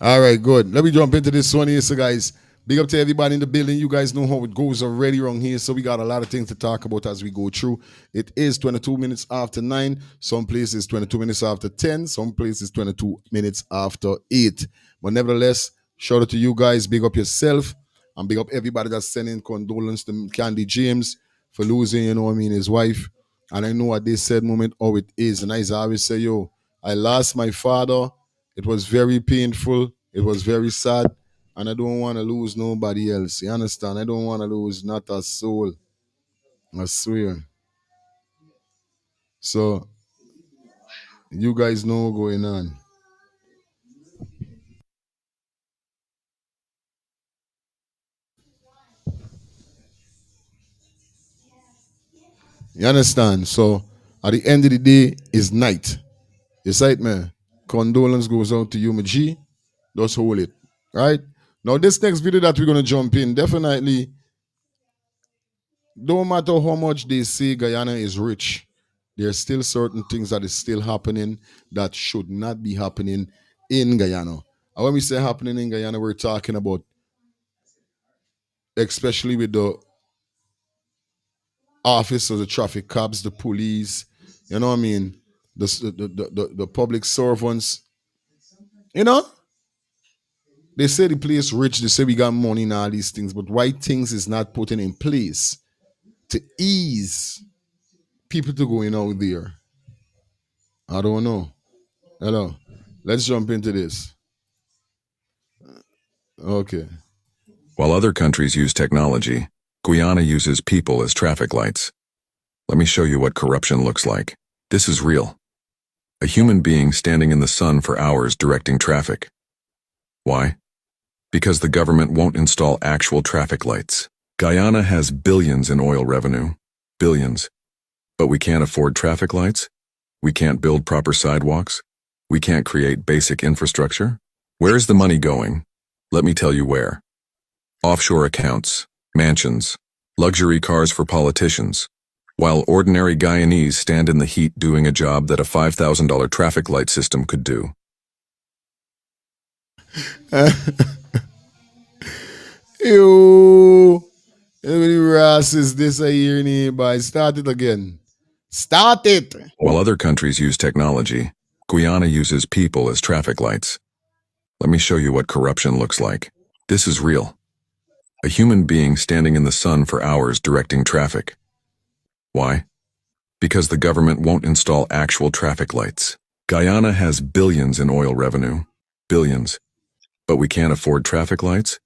all right, good. Let me jump into this one here. So, guys, big up to everybody in the building. You guys know how it goes already around here. So, we got a lot of things to talk about as we go through. It is 22 minutes after 9. Some places 22 minutes after 10. Some places 22 minutes after 8. But nevertheless, shout out to you guys. Big up yourself. And big up everybody that's sending condolence to Candy James for losing, you know what I mean, his wife. And I know at this said moment how it is. And I always say, yo, I lost my father. It was very painful. It was very sad. And I don't want to lose nobody else. You understand? I don't want to lose not a soul. I swear. So you guys know what's going on. You understand? So at the end of the day, it's night. You see it, man? Condolence goes out to you, my G. Just hold it. Right? Now, this next video that we're going to jump in, definitely, don't matter how much they say Guyana is rich, there's still certain things that is still happening that should not be happening in Guyana. And when we say happening in Guyana, we're talking about, especially with the officers, the traffic cops, the police, you know what I mean? The public servants, you know? They say the place rich, they say we got money and all these things, but why things is not putting in place to ease people to going out there? I don't know. Hello. Let's jump into this. Okay. While other countries use technology, Guyana uses people as traffic lights. Let me show you what corruption looks like. This is real. A human being standing in the sun for hours directing traffic. Why? Because the government won't install actual traffic lights. Guyana has billions in oil revenue. Billions. But we can't afford traffic lights? We can't build proper sidewalks? We can't create basic infrastructure? Where's the money going? Let me tell you where. Offshore accounts, mansions, luxury cars for politicians, while ordinary Guyanese stand in the heat doing a job that a $5,000 traffic light system could do. Yo, everybody Ross is this a year nearby. Start it again. Start it. While other countries use technology, Guyana uses people as traffic lights. Let me show you what corruption looks like. This is real. A human being standing in the sun for hours directing traffic. Why? Because the government won't install actual traffic lights. Guyana has billions in oil revenue. Billions. But we can't afford traffic lights?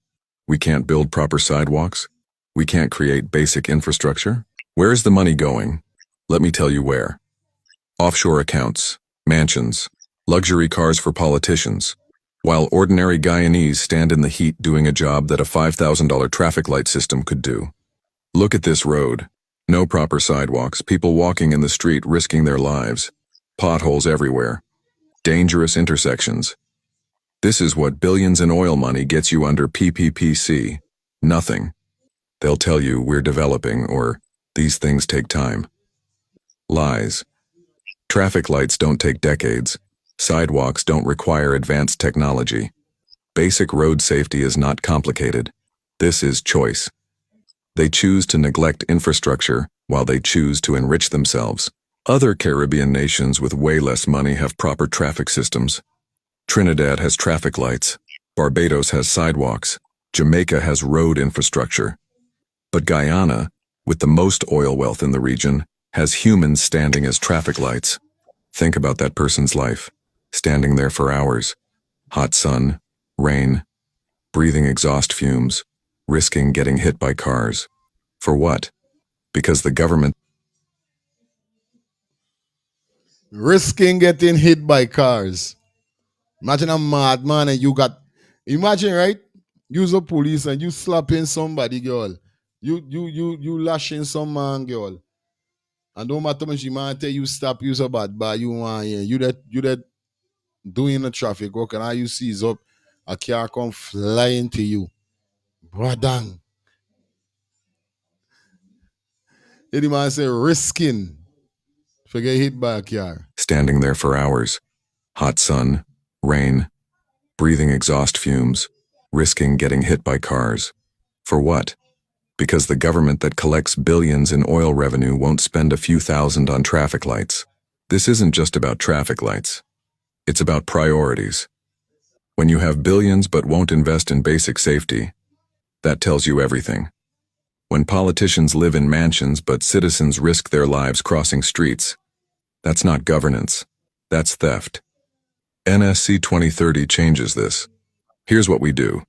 We can't build proper sidewalks? We can't create basic infrastructure? Where's the money going? Let me tell you where. Offshore accounts, mansions, luxury cars for politicians, while ordinary Guyanese stand in the heat doing a job that a $5,000 traffic light system could do. Look at this road. No proper sidewalks, people walking in the street risking their lives, potholes everywhere, dangerous intersections. This is what billions in oil money gets you under PPPC. Nothing. They'll tell you we're developing or these things take time. Lies. Traffic lights don't take decades. Sidewalks don't require advanced technology. Basic road safety is not complicated. This is choice. They choose to neglect infrastructure while they choose to enrich themselves. Other Caribbean nations with way less money have proper traffic systems. Trinidad has traffic lights. Barbados has sidewalks. Jamaica has road infrastructure. But Guyana, with the most oil wealth in the region, has humans standing as traffic lights. Think about that person's life, standing there for hours. Hot sun, rain, breathing exhaust fumes, risking getting hit by cars. For what? Because the government... Risking getting hit by cars. Imagine a madman and you got... Imagine, right? You's a police and you slapping somebody, girl. You lashing some man, girl. And don't matter much, you man tell you stop, you's a bad boy, you want here. You that doing the traffic work and all you see is up, a car come flying to you. Bradang. The man say risking to get hit by a car. Standing there for hours. Hot sun, rain, breathing exhaust fumes, risking getting hit by cars. For what? Because the government that collects billions in oil revenue won't spend a few thousand on traffic lights. This isn't just about traffic lights. It's about priorities. When you have billions but won't invest in basic safety, that tells you everything. When politicians live in mansions but citizens risk their lives crossing streets, that's not governance. That's theft. NSC 2030 changes this. Here's what we do.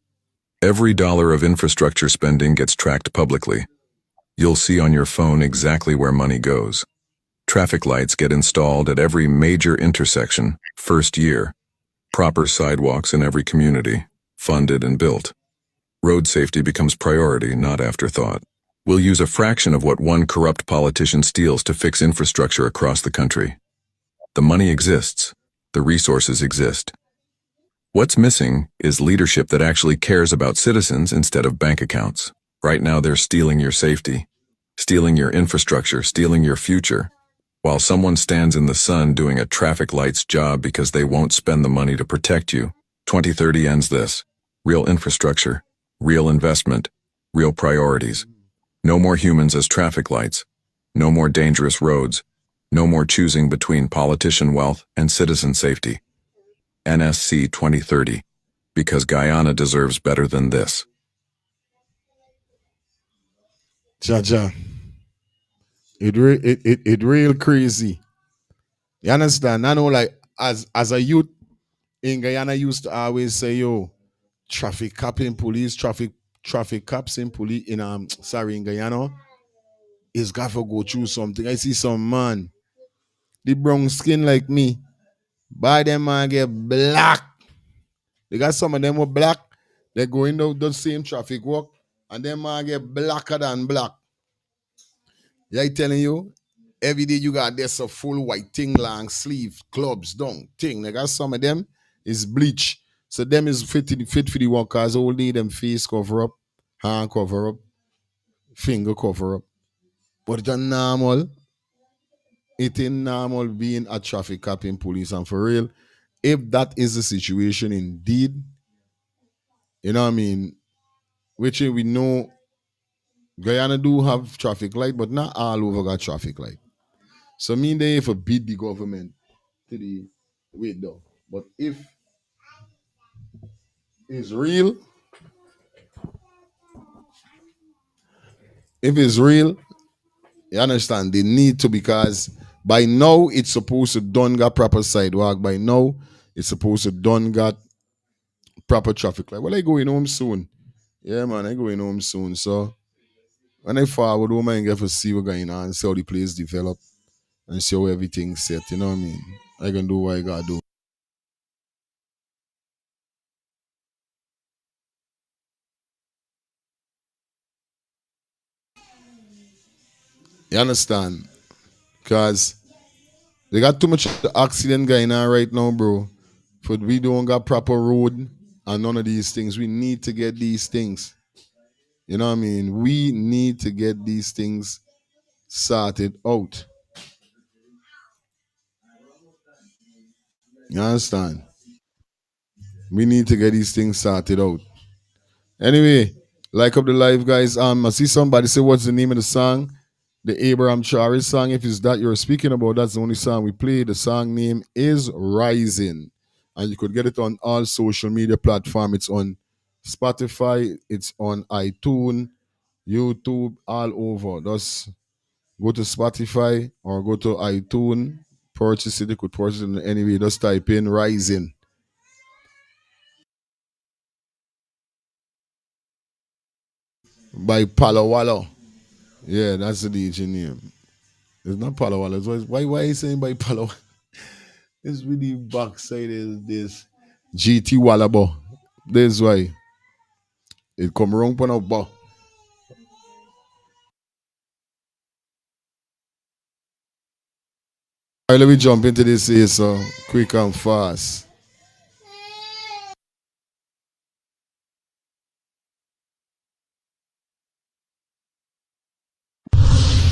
Every dollar of infrastructure spending gets tracked publicly. You'll see on your phone exactly where money goes. Traffic lights get installed at every major intersection, first year. Proper sidewalks in every community, funded and built. Road safety becomes priority, not afterthought. We'll use a fraction of what one corrupt politician steals to fix infrastructure across the country. The money exists. The resources exist. What's missing is leadership that actually cares about citizens instead of bank accounts. Right now they're stealing your safety, stealing your infrastructure, stealing your future, while someone stands in the sun doing a traffic light's job because they won't spend the money to protect you. 2030 ends this. Real infrastructure, real investment, real priorities. No more humans as traffic lights. No more dangerous roads. No more choosing between politician wealth and citizen safety. NSC 2030. Because Guyana deserves better than this. Jaja. It real crazy. You understand? I know, like, as a youth in Guyana used to always say, yo, traffic cop in police, traffic cops in police in Guyana is got to go through something. I see some man, the brown skin like me, by them man get black. They got some of them were black, they go in the same traffic walk, and them man get blacker than black. Yeah, I telling you, every day you got this a full white thing, long sleeve, clubs, down, thing. They got some of them is bleach. So them is fit for the workers. All day them face cover up, hand cover up, finger cover up. But it's normal. It ain't normal being a traffic cop in police. And for real, if that is the situation indeed, you know what I mean, which we know Guyana do have traffic light, but not all over got traffic light. So mean they if beat the government to the wait though. But if it's real, you understand, they need to, because by now it's supposed to done got proper sidewalk. By now it's supposed to done got proper traffic light. Well, I going home soon. Yeah, man, I going home soon. So when I forward home, I get to see what's going on and see how the place develop and see how everything's set. You know what I mean? I can do what I gotta do. You understand? Because they got too much accident going on right now, bro. But we don't got proper road and none of these things. We need to get these things. You know what I mean? We need to get these things sorted out. You understand? We need to get these things sorted out. Anyway, like up the live, guys. I see somebody say, what's the name of the song? The Abraham Chari song. If it's that you're speaking about, that's the only song we play. The song name is Rising. And you could get it on all social media platforms. It's on Spotify, it's on iTunes, YouTube, all over. Just go to Spotify or go to iTunes, purchase it. You could purchase it anyway. Just type in Rising. By Palo Alto. Yeah, that's the DJ name. It's not Palo Alto. Why are you saying by Palo? It's really backside is this GT Wallabo. That's why it come wrong for no bar. All right, let me jump into this here, so quick and fast.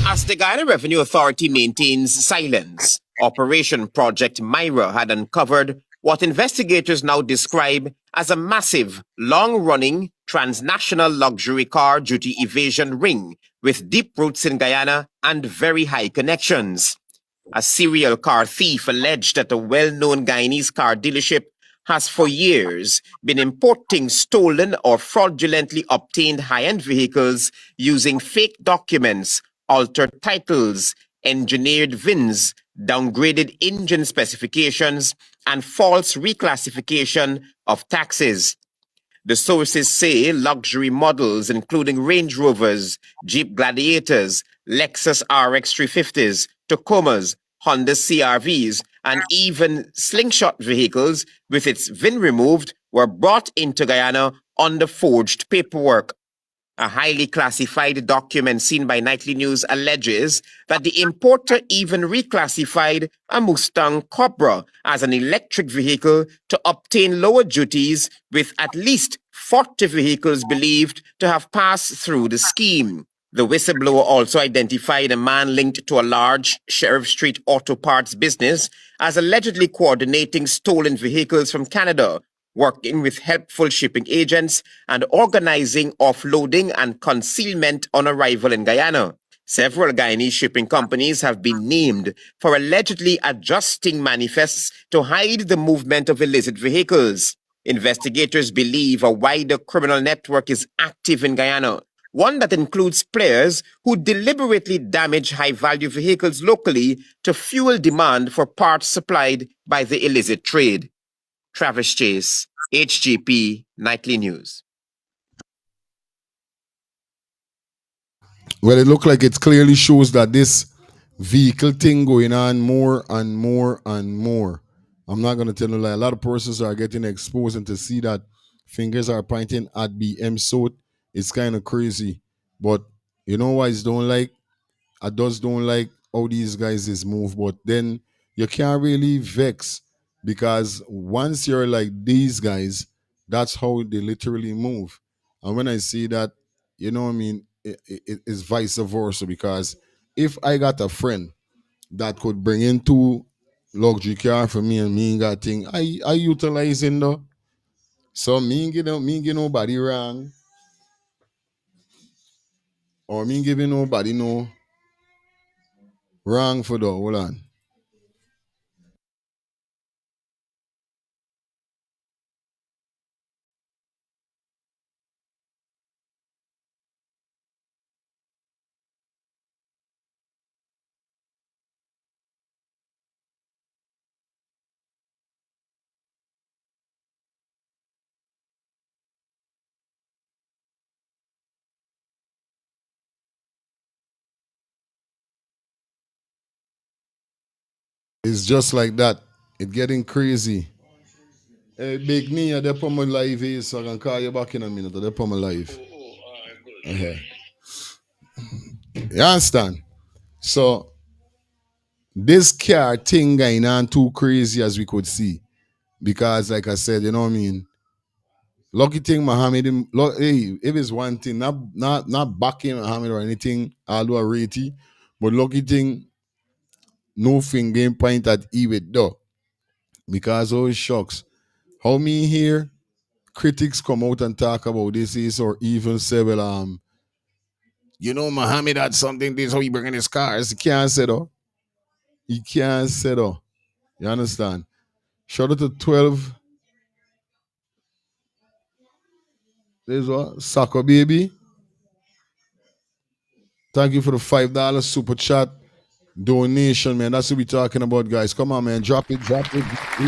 As the Guyana Revenue Authority maintains silence, Operation Project Myra had uncovered what investigators now describe as a massive, long-running, transnational luxury car duty evasion ring with deep roots in Guyana and very high connections. A serial car thief alleged that a well-known Guyanese car dealership has for years been importing stolen or fraudulently obtained high-end vehicles using fake documents, altered titles, engineered VINs, downgraded engine specifications, and false reclassification of taxes. The sources say luxury models, including Range Rovers, Jeep Gladiators, Lexus RX 350s, Tacomas, Honda CRVs, and even slingshot vehicles with its VIN removed were brought into Guyana under forged paperwork. A highly classified document seen by Nightly News alleges that the importer even reclassified a Mustang Cobra as an electric vehicle to obtain lower duties, with at least 40 vehicles believed to have passed through the scheme. The whistleblower also identified a man linked to a large Sheriff Street auto parts business as allegedly coordinating stolen vehicles from Canada, working with helpful shipping agents, and organizing offloading and concealment on arrival in Guyana. Several Guyanese shipping companies have been named for allegedly adjusting manifests to hide the movement of illicit vehicles. Investigators believe a wider criminal network is active in Guyana, one that includes players who deliberately damage high-value vehicles locally to fuel demand for parts supplied by the illicit trade. Travis Chase, HGP Nightly News. Well, it looked like it clearly shows that this vehicle thing going on more and more and more. I'm not going to tell you lie. A lot of persons are getting exposed, and to see that fingers are pointing at BM suit, it's kind of crazy. But you know what I don't like? I just don't like how these guys is move. But then you can't really vex, because once you're like these guys, that's how they literally move. And when I see that, you know what I mean, it's vice versa. Because if I got a friend that could bring in two luxury car for me and me ain't got thing, I utilizing though. So me ain't get nobody wrong, or me ain't giving nobody no wrong for the hold on. It's just like that. It's getting crazy. Hey, Big Me, you're there on my live here, so I can call you back in a minute. They're on my live. Uh-huh. You understand? So, this car thing going on too crazy as we could see. Because, like I said, you know what I mean? Lucky thing, Muhammad, hey, if it's one thing, not backing Muhammad or anything, although I rate it, but lucky thing, no finger point at E with though. Because all shucks. How me here? Critics come out and talk about this or even say, well, you know, Muhammad had something this, how he bringing his cars. He can't say though. He can't say though. You understand? Shout out to 12. There's what? Soccer baby. Thank you for the $5 super chat donation, man. That's what we're talking about, guys. Come on, man. Drop it, drop it. We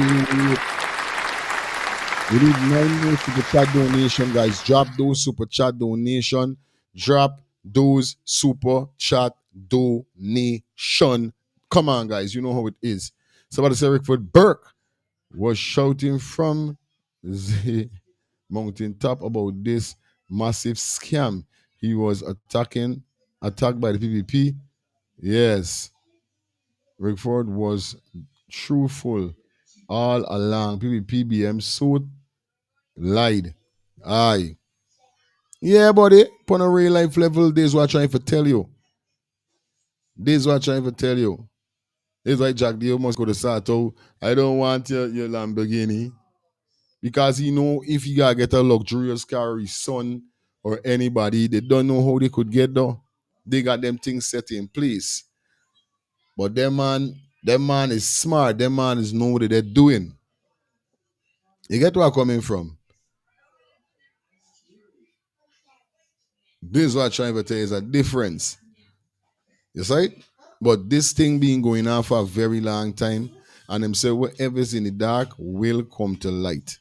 need 9 more super chat donation, guys. Drop those super chat donation. Drop those super chat donation. Come on, guys. You know how it is. Somebody said Rickford Burke was shouting from the mountaintop about this massive scam. He was attacked by the PPP. Yes, Rickford was truthful all along. PPPBM suit lied. Aye. Yeah, buddy. On a real life level, this is what I'm trying to tell you. This is what I'm trying to tell you. This is why Jack Dio must go to Sato. I don't want your Lamborghini. Because he know if he gotta get a luxurious car, his son or anybody, they don't know how they could get though. They got them things set in place. But them man is smart. Them man is know what they're doing. You get where I'm coming from? This is what I'm trying to tell you is a difference. You see it? But this thing been going on for a very long time. And them say whatever's in the dark will come to light.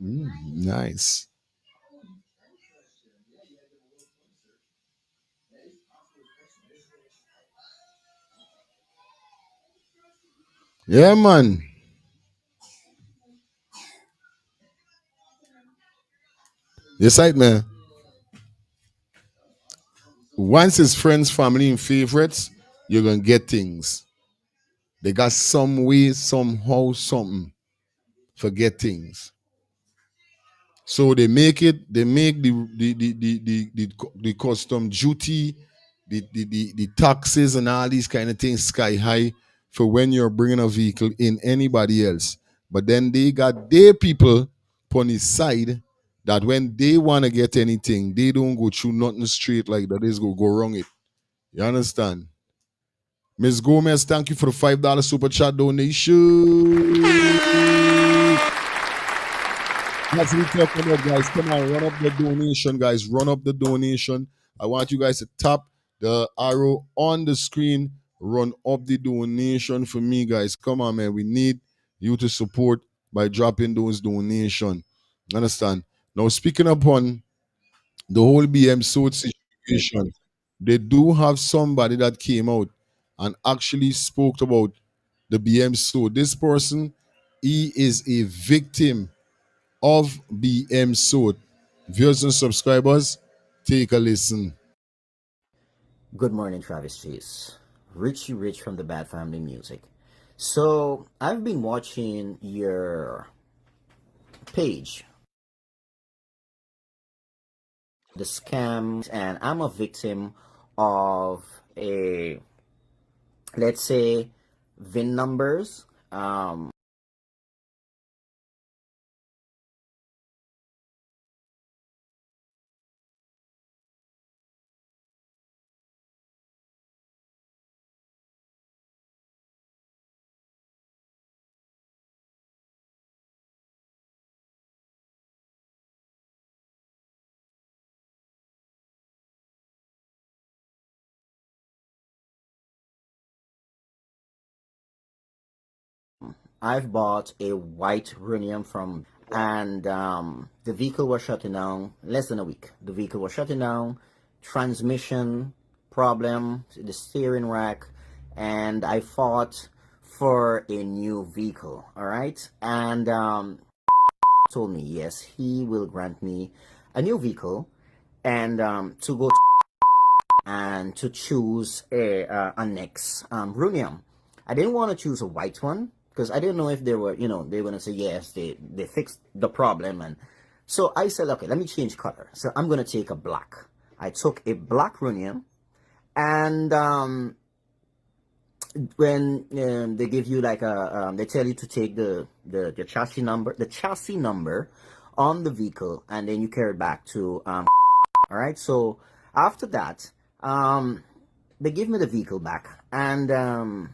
Nice. Yeah, man. You see it, man? Once it's friends, family, and favorites, you're gonna get things. They got some way, somehow, something. Forget things. So they make it, they make the custom duty, the taxes and all these kind of things sky high for when you're bringing a vehicle in anybody else. But then they got their people on the side that when they want to get anything, they don't go through nothing straight like that. They just go wrong it. You understand? Miss Gomez, thank you for the $5 super chat donation. That's what we're talking about, guys. Come on, run up the donation, guys. Run up the donation. I want you guys to tap the arrow on the screen. Run up the donation for me, guys. Come on, man. We need you to support by dropping those donations. Understand? Now, speaking upon the whole BM Sword situation, they do have somebody that came out and actually spoke about the BM Sword. This person, he is a victim of BM Sword. Viewers and subscribers, take a listen. Good morning, Travis Chase. Richie Rich from the Bad Family Music. So, I've been watching your page, the scams, and I'm a victim of a, let's say, VIN numbers. I've bought a white Runium from, and the vehicle was shutting down less than a week. The vehicle was shutting down, transmission problem, the steering rack, and I fought for a new vehicle. All right, and told me yes, he will grant me a new vehicle, and to go and to choose a next Runium. I didn't want to choose a white one because I didn't know if they were, they were going to say yes, they fixed the problem. And so I said, okay, let me change color. So I'm going to take a black. I took a black Runium, and when they give you like they tell you to take the chassis number on the vehicle, and then you carry it back to all right. So after that, they give me the vehicle back, and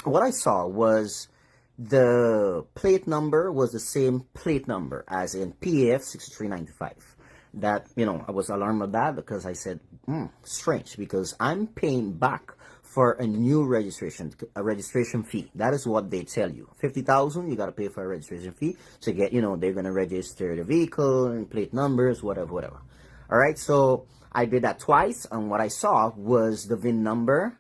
what I saw was the plate number was the same plate number as in PAF 6395. That, I was alarmed at that because I said, strange, because I'm paying back for a new a registration fee. That is what they tell you. 50,000, you got to pay for a registration fee to get, they're going to register the vehicle and plate numbers, whatever. All right, so I did that twice, and what I saw was the VIN number.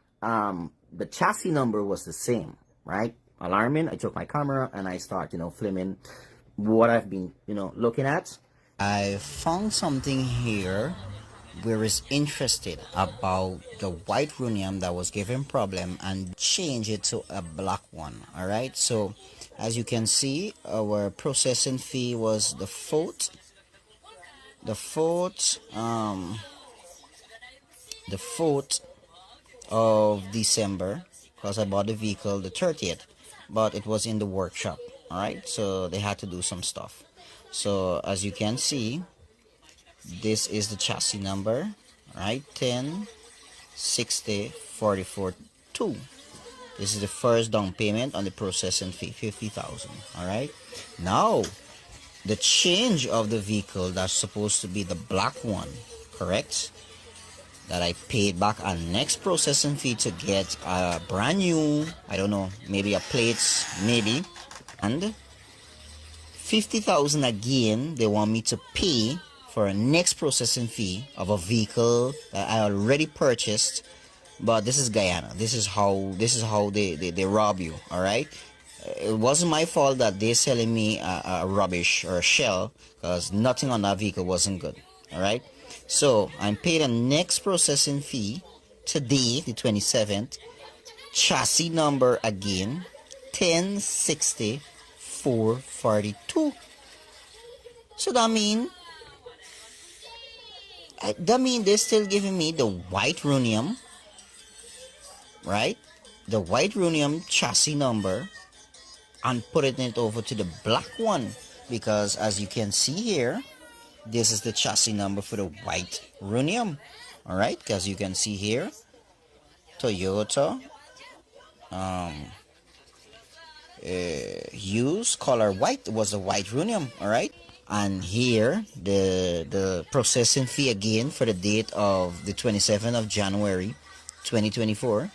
The chassis number was the same, right? Alarming. I took my camera and I start, filming what I've been, looking at. I found something here where is interested about the white Runium that was giving problem and change it to a black one. All right. So as you can see, our processing fee was the 4th, the 4th of December, because I bought the vehicle the 30th, but it was in the workshop. All right, so they had to do some stuff. So as you can see, this is the chassis number, right? 10 60 44 2. This is the first down payment on the processing fee, 50,000. All right. Now, the change of the vehicle that's supposed to be the black one, correct? That I paid back a next processing fee to get a brand new, I don't know, maybe a plates, maybe, and 50,000 again. They want me to pay for a next processing fee of a vehicle that I already purchased. But this is Guyana. This is how they rob you. All right. It wasn't my fault that they're selling me a rubbish or a shell, because nothing on that vehicle wasn't good. All right. So I'm paid a next processing fee today, the 27th. Chassis number again, 1060-442. So that mean they're still giving me the white rhenium, right? The white rhenium chassis number, and putting it over to the black one, because as you can see here, this is the chassis number for the white rhenium. All right, as you can see here, Toyota use color white was a white rhenium. All right, and here the processing fee again for the date of the 27th of January 2024,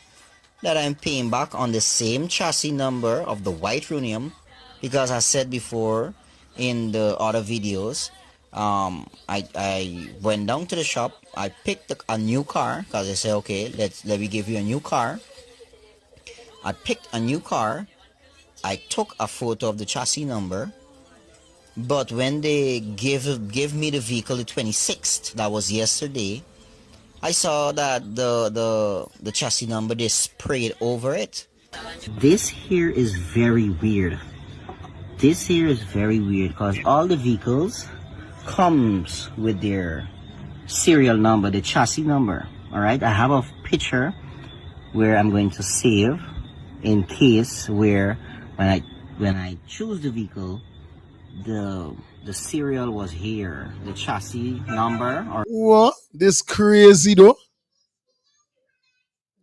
that I'm paying back on the same chassis number of the white rhenium, because I said before in the other videos, I went down to the shop, I picked a new car, because I said, okay, let me give you a new car. I picked a new car, I took a photo of the chassis number, but when they give me the vehicle the 26th, that was yesterday, I saw that the chassis number, they sprayed over it. This here is very weird. This here is very weird, because all the vehicles comes with their serial number, the chassis number. All right, I have a picture where I'm going to save in case where when I choose the vehicle, the serial was here, the chassis number. Or What? This crazy though.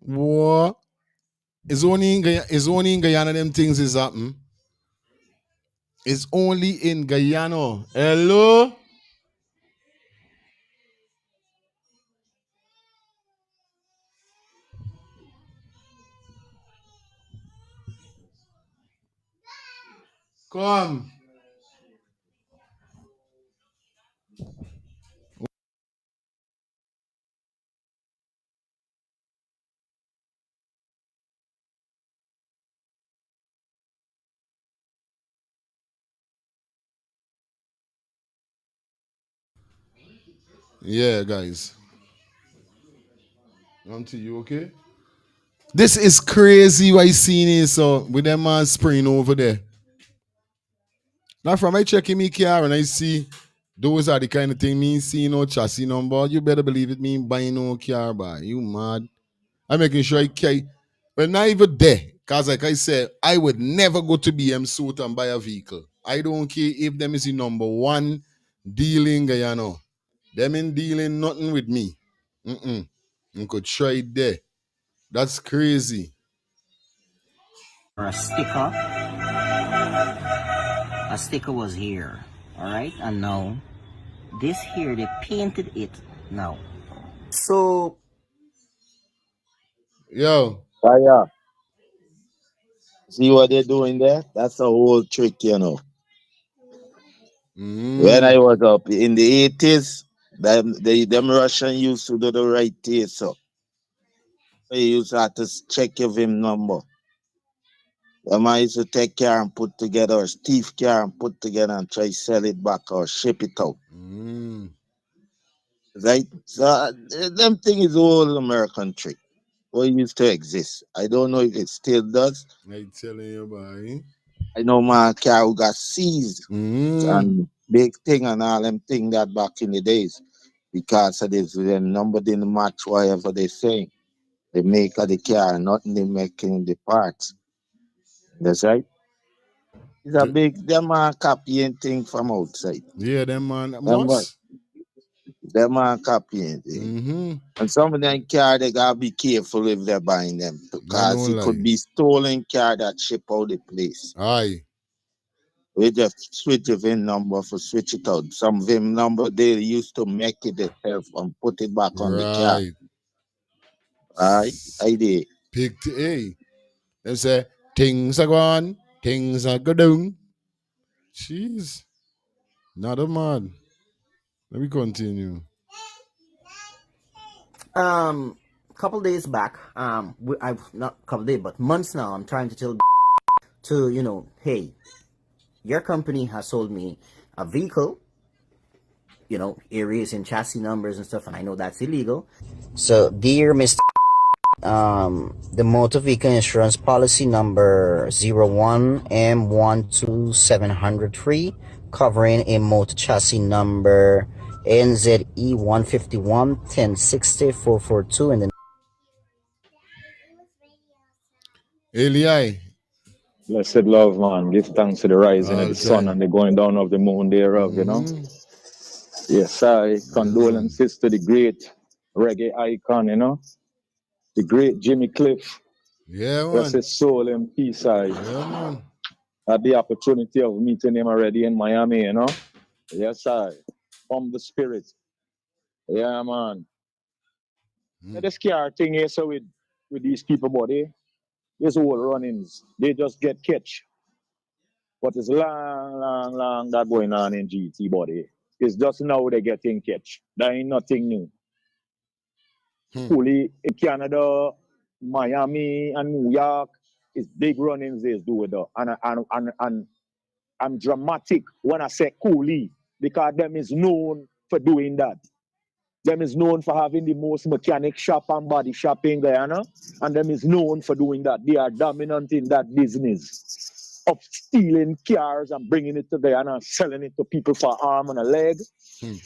What? It's only in Guyana them things is happen. It's only in Guyana. Hello? Come. Yeah, guys. On to you, okay? This is crazy what I seen is so with them man spraying over there. Now from I checking me car and I see those are the kind of thing me see no chassis number. You better believe it, me buying no car, boy. You mad? I'm making sure I carry, but not even there. Cause like I said, I would never go to BM suit and buy a vehicle. I don't care if them is the number one dealing, you know. Them in dealing nothing with me. You could try it there. That's crazy. a sticker was here. All right, and now this here, they painted it now. So Yo. Yeah. See what they're doing there? That's a whole trick, you know. When I was up in the 80s, them Russian used to do the right thing, so they used to have to check your VIN number. Them I used to take care and put together, or Steve care and put together and try sell it back or ship it out. Right? So them thing is all American trick. What used to exist. I don't know if it still does. I telling you, boy. I know my car who got seized and big thing and all them thing that back in the days because of this the number didn't match whatever they saying. They make of the car, nothing they making the parts. That's right. It's a big them copying thing from outside. Yeah, them man Them what? must. Them are copying it. And some of them car, they gotta be careful if they're buying them I know because it could lie. be stolen car that ship out the place. Aye. We just switch the VIN number for switch it out. Some VIN number they used to make it themselves and put it back on the car. Right. Right? I did. Pick the A. They say things are gone, things are going. Jeez. Not a man. Let me continue. Couple days back, I've not couple days, but months now, I'm trying to tell to, hey, your company has sold me a vehicle, areas and chassis numbers and stuff, and I know that's illegal. So, dear Mr. The motor vehicle insurance policy number 01M12703, covering a motor chassis number NZE151 1060 442 and the Eli. Blessed love, man. Give thanks to the rising of All the sun time. and the going down of the moon thereof. Yes, I condolences to the great reggae icon, the great Jimmy Cliff. Yeah, Rest man. his soul in peace, I Yeah, man. had the opportunity of meeting him already in Miami. Yes, I. From the spirit. Yeah, man. The scare thing is so with these people, buddy. These old runnings, they just get catch. But it's long that going on in GT, buddy. It's just now they getting catch. That ain't nothing new. Fully in Canada, Miami, and New York, it's big runnings they do with that. And I'm dramatic when I say Cooley, because them is known for doing that. Them is known for having the most mechanic shop and body shop in Guyana, and them is known for doing that. They are dominant in that business of stealing cars and bringing it to Guyana and selling it to people for arm and a leg.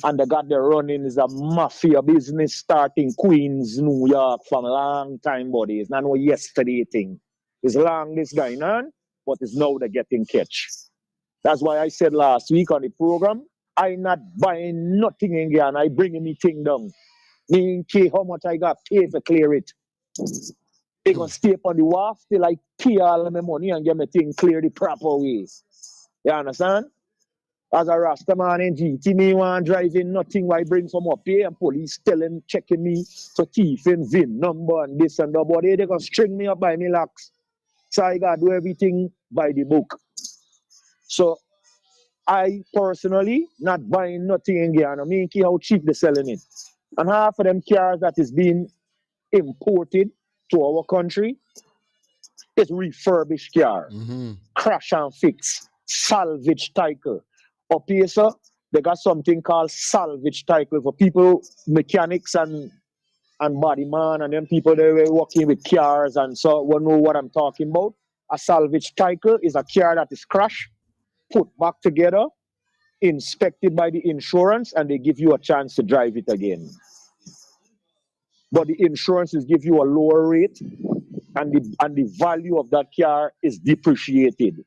And they got their running is a mafia business starting Queens, New York from a long time, buddy. It's not no yesterday thing. It's long this going on, but it's now they're getting catch. That's why I said last week on the program, I not buying nothing in Guyana. I bringing me thing down. Me ain't care how much I got paid to clear it. They gonna stay up on the wharf till I pay all of my money and get my thing clear the proper way. You understand? As a Rasta man in GT, me want driving nothing. Why bring some up here and police telling, checking me for thief and VIN number and this and that. But they gonna string me up by me locks. So I gotta do everything by the book. So I personally not buying nothing in Guyana. Me care how cheap they're selling it. And half of them cars that is being imported to our country is refurbished car. Crash and fix, salvage title. Up here, sir, they got something called salvage title for people, mechanics and body man, and them people they were working with cars and so will know what I'm talking about. A salvage title is a car that is crashed, put back together, inspected by the insurance, and they give you a chance to drive it again. But the insurance is give you a lower rate, and the value of that car is depreciated.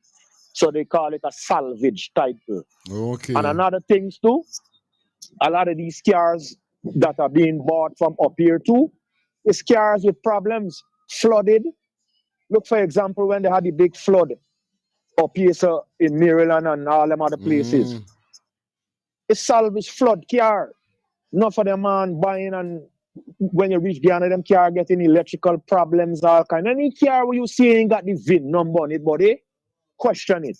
So they call it a salvage title. Okay. And another thing too, a lot of these cars that are being bought from up here too, is cars with problems, flooded. Look, for example, when they had the big flood up here so in Maryland and all them other places. It's salvage flood car. Not for the man buying and when you reach Guyana, them car getting electrical problems, all kind. Any car where you see ain't got the VIN number on it, buddy, question it.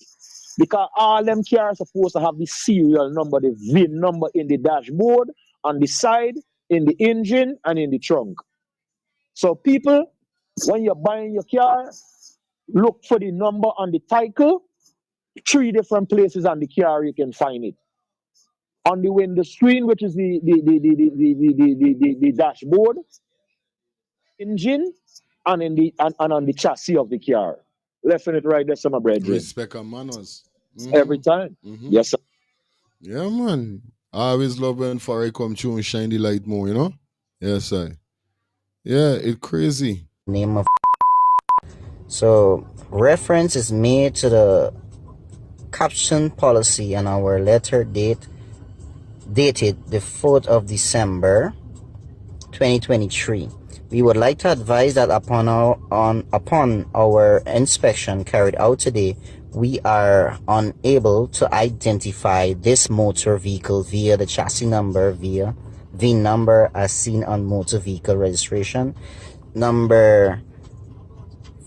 Because all them cars are supposed to have the serial number, the VIN number in the dashboard, on the side, in the engine, and in the trunk. So people, when you're buying your car, look for the number on the title. 3 different places on the car you can find it. On the window screen, which is the dashboard, engine, and on the chassis of the car. Left in it right there, my brethren. Respect and manners. Every time. Yes, sir. Yeah, man. I always love when Farai come through and shine the light more. Yes, I. Yeah, it's crazy. name of. So reference is made to the caption policy and our letter date dated the 4th of December 2023. We would like to advise that upon our inspection carried out today, we are unable to identify this motor vehicle via the chassis number, via VIN number as seen on motor vehicle registration number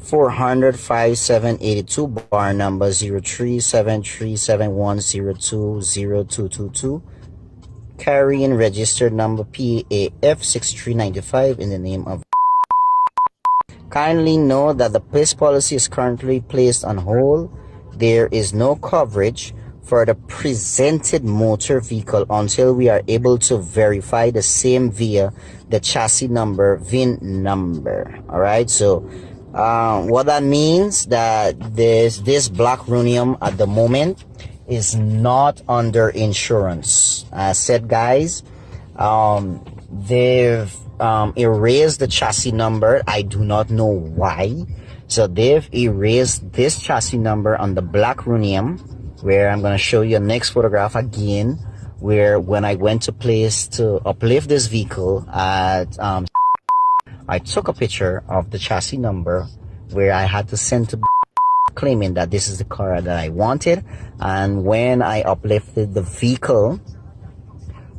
4005782, bar number 037371020222, carrying registered number PAF 6395 in the name of. Kindly note that the police policy is currently placed on hold. There is no coverage for the presented motor vehicle until we are able to verify the same via the chassis number, VIN number. All right, so what that means that this black rhodium at the moment is not under insurance. As said, guys, they've erased the chassis number. I do not know why. So they've erased this chassis number on the black rhodium, where I'm going to show you a next photograph again, where when I went to place to uplift this vehicle at I took a picture of the chassis number where I had to send to claiming that this is the car that I wanted. And when I uplifted the vehicle,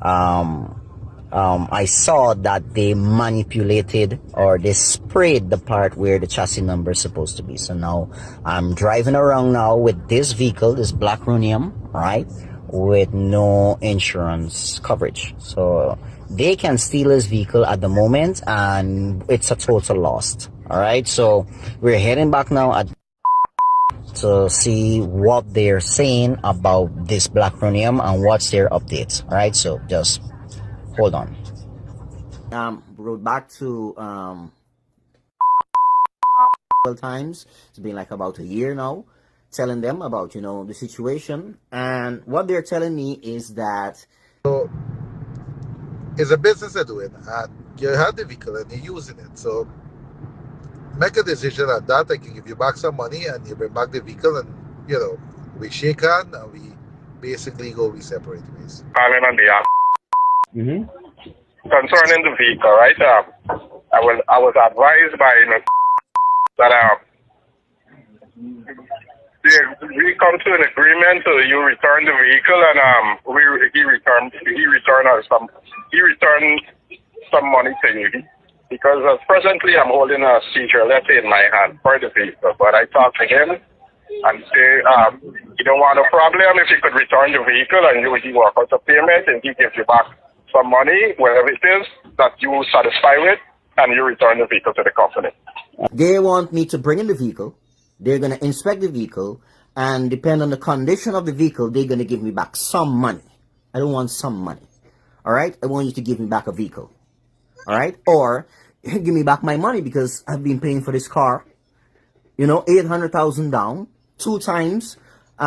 I saw that they manipulated or they sprayed the part where the chassis number is supposed to be. So now I'm driving around now with this vehicle, this black rhodium, right, with no insurance coverage. So they can steal this vehicle at the moment and it's a total loss. All right, so we're heading back now to see what they're saying about this black rhodium and what's their updates. All right, so just hold on. We're back to times. It's been like about a year now, telling them about, you know, the situation, and what they're telling me is that it's a business they're doing, and you have the vehicle and you're using it. So make a decision at that. I can give you back some money and you bring back the vehicle, and you know, we shake hands and we basically we separate ways. Calling on behalf. Concerning the vehicle, right? I was advised by that we come to an agreement so you return the vehicle, and he returned some money to you, because presently I'm holding a seizure letter in my hand for the vehicle. But I talked to him and say you don't want a problem if you could return the vehicle and you work out a payment and he gives you back some money, whatever it is that you satisfy with, and you return the vehicle to the company. They want me to bring in the vehicle. They're going to inspect the vehicle, and depending on the condition of the vehicle, they're going to give me back some money. I don't want some money. All right? I want you to give me back a vehicle. All right? Or give me back my money, because I've been paying for this car, you know, $800,000 down, 2 times, we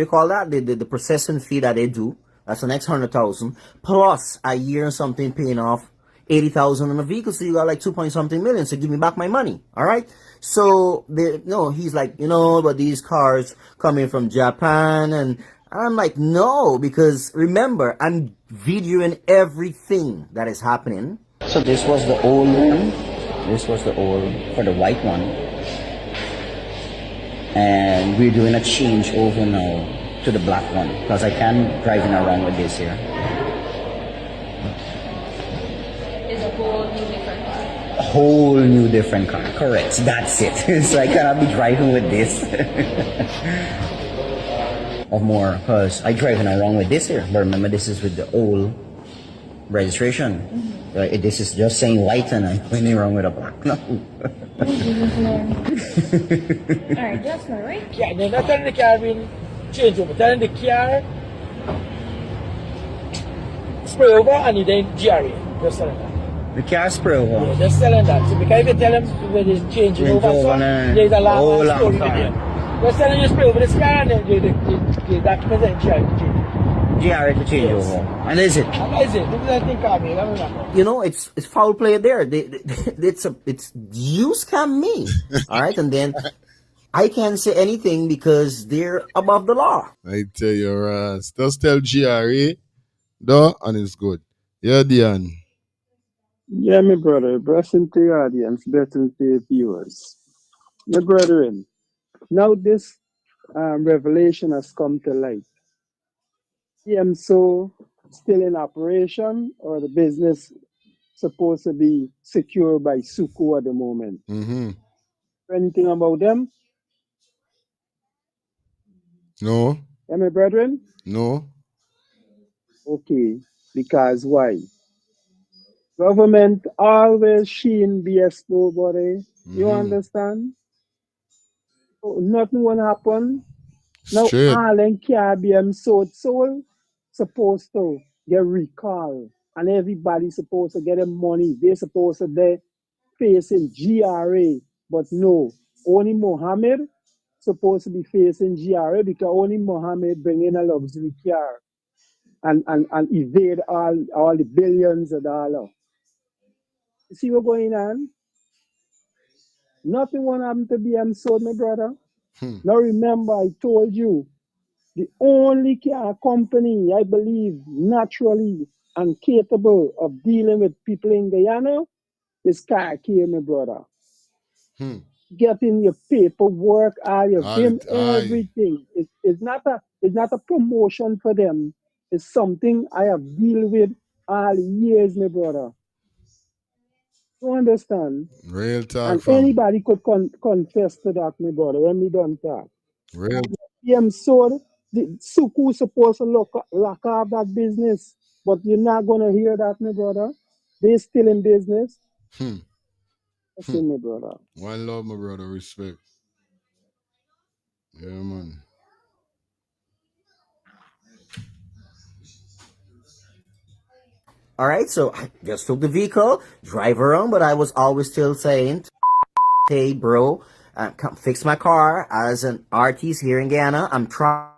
call that the processing fee that they do. That's the next 100,000 plus a year and something paying off 80,000 on a vehicle. So you got like 2-point-something million. So give me back my money. All right. So he's like, you know, but these cars coming from Japan, and I'm like, no, because remember, I'm videoing everything that is happening. So this was the old one. This was the old for the white one. And we're doing a change over now to the black one, because I can't driving around with this here. It's a whole new different car. A whole new different car, correct. That's it. So I cannot be driving with this. Or more, because I driving around with this here. But remember, this is with the old registration. Right? This is just saying white, and I'm going around with a black. No. Alright, that's not right. Yeah, they're not telling the car being change over. Telling the car spray over and you then GRA. Just telling that. The car spray over? Yeah, just telling that. So because if you tell them when it's changing over, so there's a long story video. Just telling you spray over this car and then the documents and GRA to change. GRA to change over. And is it? And is it? You know, it's foul play there. You scam me. All right, and then I can't say anything because they're above the law. I tell you, Ras. Just tell GRA, though, and it's good. Yeah, Dion. Yeah, my brother, blessing to your audience, blessing to your viewers. My brethren, now this revelation has come to light. EMSO still in operation, or the business supposed to be secured by Suku at the moment? Mm-hmm. Anything about them? No. Yeah, my brethren? No. Okay, because why? Government always sheen BS4, buddy. You Mm-hmm. understand? So nothing will happen. Now, Straight. Allen Caribbean soul supposed to get recalled, and everybody supposed to get their money. They supposed to be facing GRA, but no, only Mohammed supposed to be facing GRA because only Mohammed bring in a luxury car and evade all the billions of dollars. You see what's going on? Nothing will happen to BM Soul, my brother. Hmm. Now remember, I told you, the only car company, I believe, naturally and capable of dealing with people in Guyana is Car Care, my brother. Hmm. Getting your paperwork, all your All him, it, aye. everything. It's not a promotion for them. It's something I have dealt with all years, my brother. You understand? Real talk, And fam. anybody could confess to that, my brother, when we done talk. Real. PM sword, the Suku supposed to lock off that business, but you're not gonna hear that, my brother. They still in business. Hmm. That's it, my brother. One love, my brother. Respect. Yeah, man. All right, so I just took the vehicle, drive around, but I was always still saying, hey, bro, come fix my car as an artist here in Guyana. I'm traveling,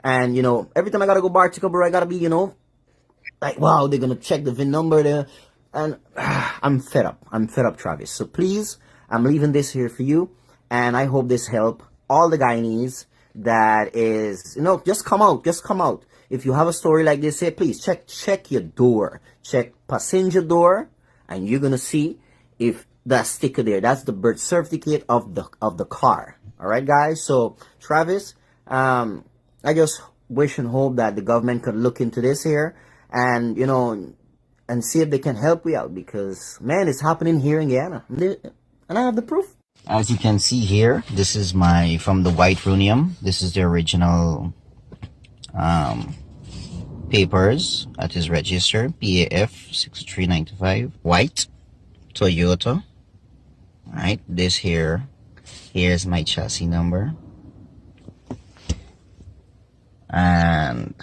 and every time I gotta go bar ticket, bro, I gotta be, like, wow, they're gonna check the VIN number there, and I'm fed up. I'm fed up, Travis. So please, I'm leaving this here for you, and I hope this help all the Guyanese. That is, just come out, If you have a story like this here, please check your door, check passenger door, and you're gonna see if that sticker there, that's the birth certificate of the car. All right, guys. So Travis, I just wish and hope that the government could look into this here and and see if they can help you out, because man, it's happening here in Guyana, and I have the proof. As you can see here, this is my from the white rhenium. This is the original papers that is registered PAF 6395 white Toyota. All right, this here's my chassis number. And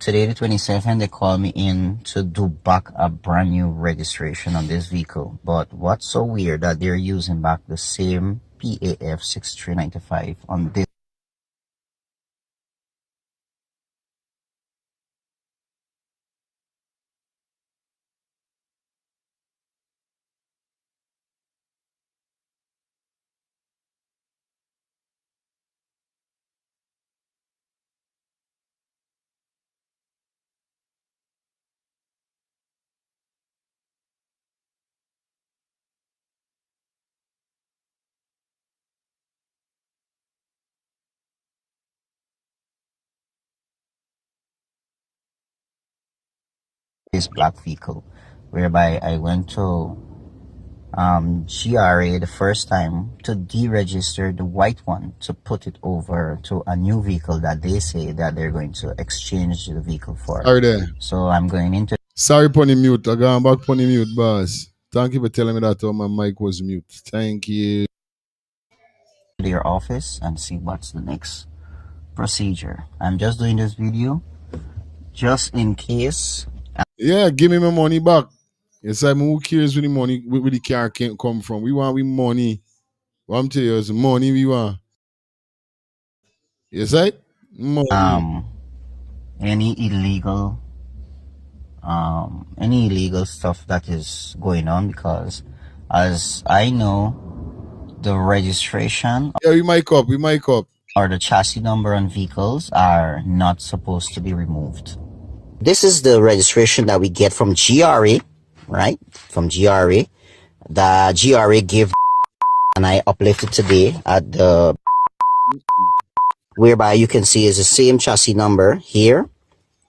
today the 27th, they called me in to do back a brand new registration on this vehicle. But what's so weird that they're using back the same PAF 6395 on this black vehicle, whereby I went to GRA the first time to deregister the white one to put it over to a new vehicle that they say that they're going to exchange the vehicle for. Sorry there. So I'm going into Sorry, pony mute. I gone back pony mute, boss. Thank you for telling me that my mic was mute. Thank you. their office and see what's the next procedure. I'm just doing this video just in case. Yeah, give me my money back. Yes, I'm who cares where the money where the car can't come from. We want we money. What I'm telling you is money we want. Yes, right? Money. Any illegal stuff that is going on, because as I know, The registration Yeah, we mic up. We mic up. or the chassis number on vehicles are not supposed to be removed. This is the registration that we get from GRA, right? From GRA. The GRA gave and I uplifted today at the whereby you can see is the same chassis number here.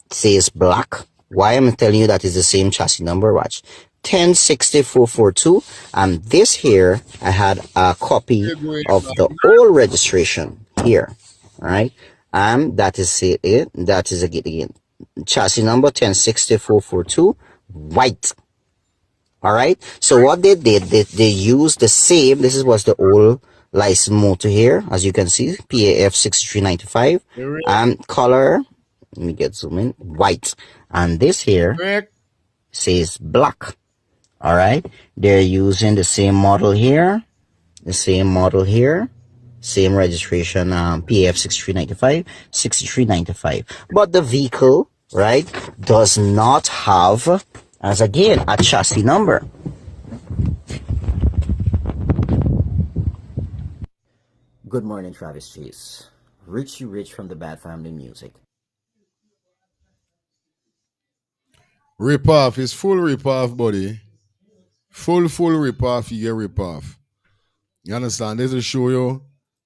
It says black. Why I'm telling you that is the same chassis number? Watch. 106442. And this here, I had a copy of the old registration here. Alright. And that is it. That is again. Chassis number 106442. White. All right. So what they did, they used the same. This is was the old license motor here, as you can see, PAF 6395, and color. Let me get zoom in. White, and this here says black. All right. They're using the same model here, the same model here. Same registration, PF 6395, 6395. But the vehicle, right, does not have, as again, a chassis number. Good morning, Travis Chase. Richie Rich from the Bad Family Music. Rip off. It's full rip off, buddy. Full rip off. You get rip off. You understand? There's a show you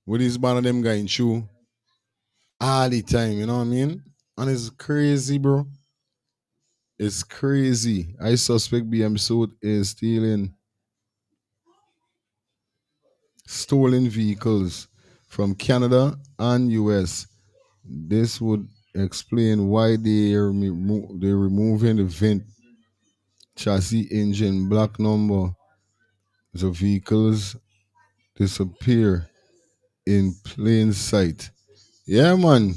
with this band of them guy in shoe all the time. You know what I mean? And it's crazy, bro. It's crazy. I suspect BM Suit is stealing stolen vehicles from Canada and US. This would explain why they're removing the vent chassis engine black number. The vehicles disappear in plain sight. Yeah, man.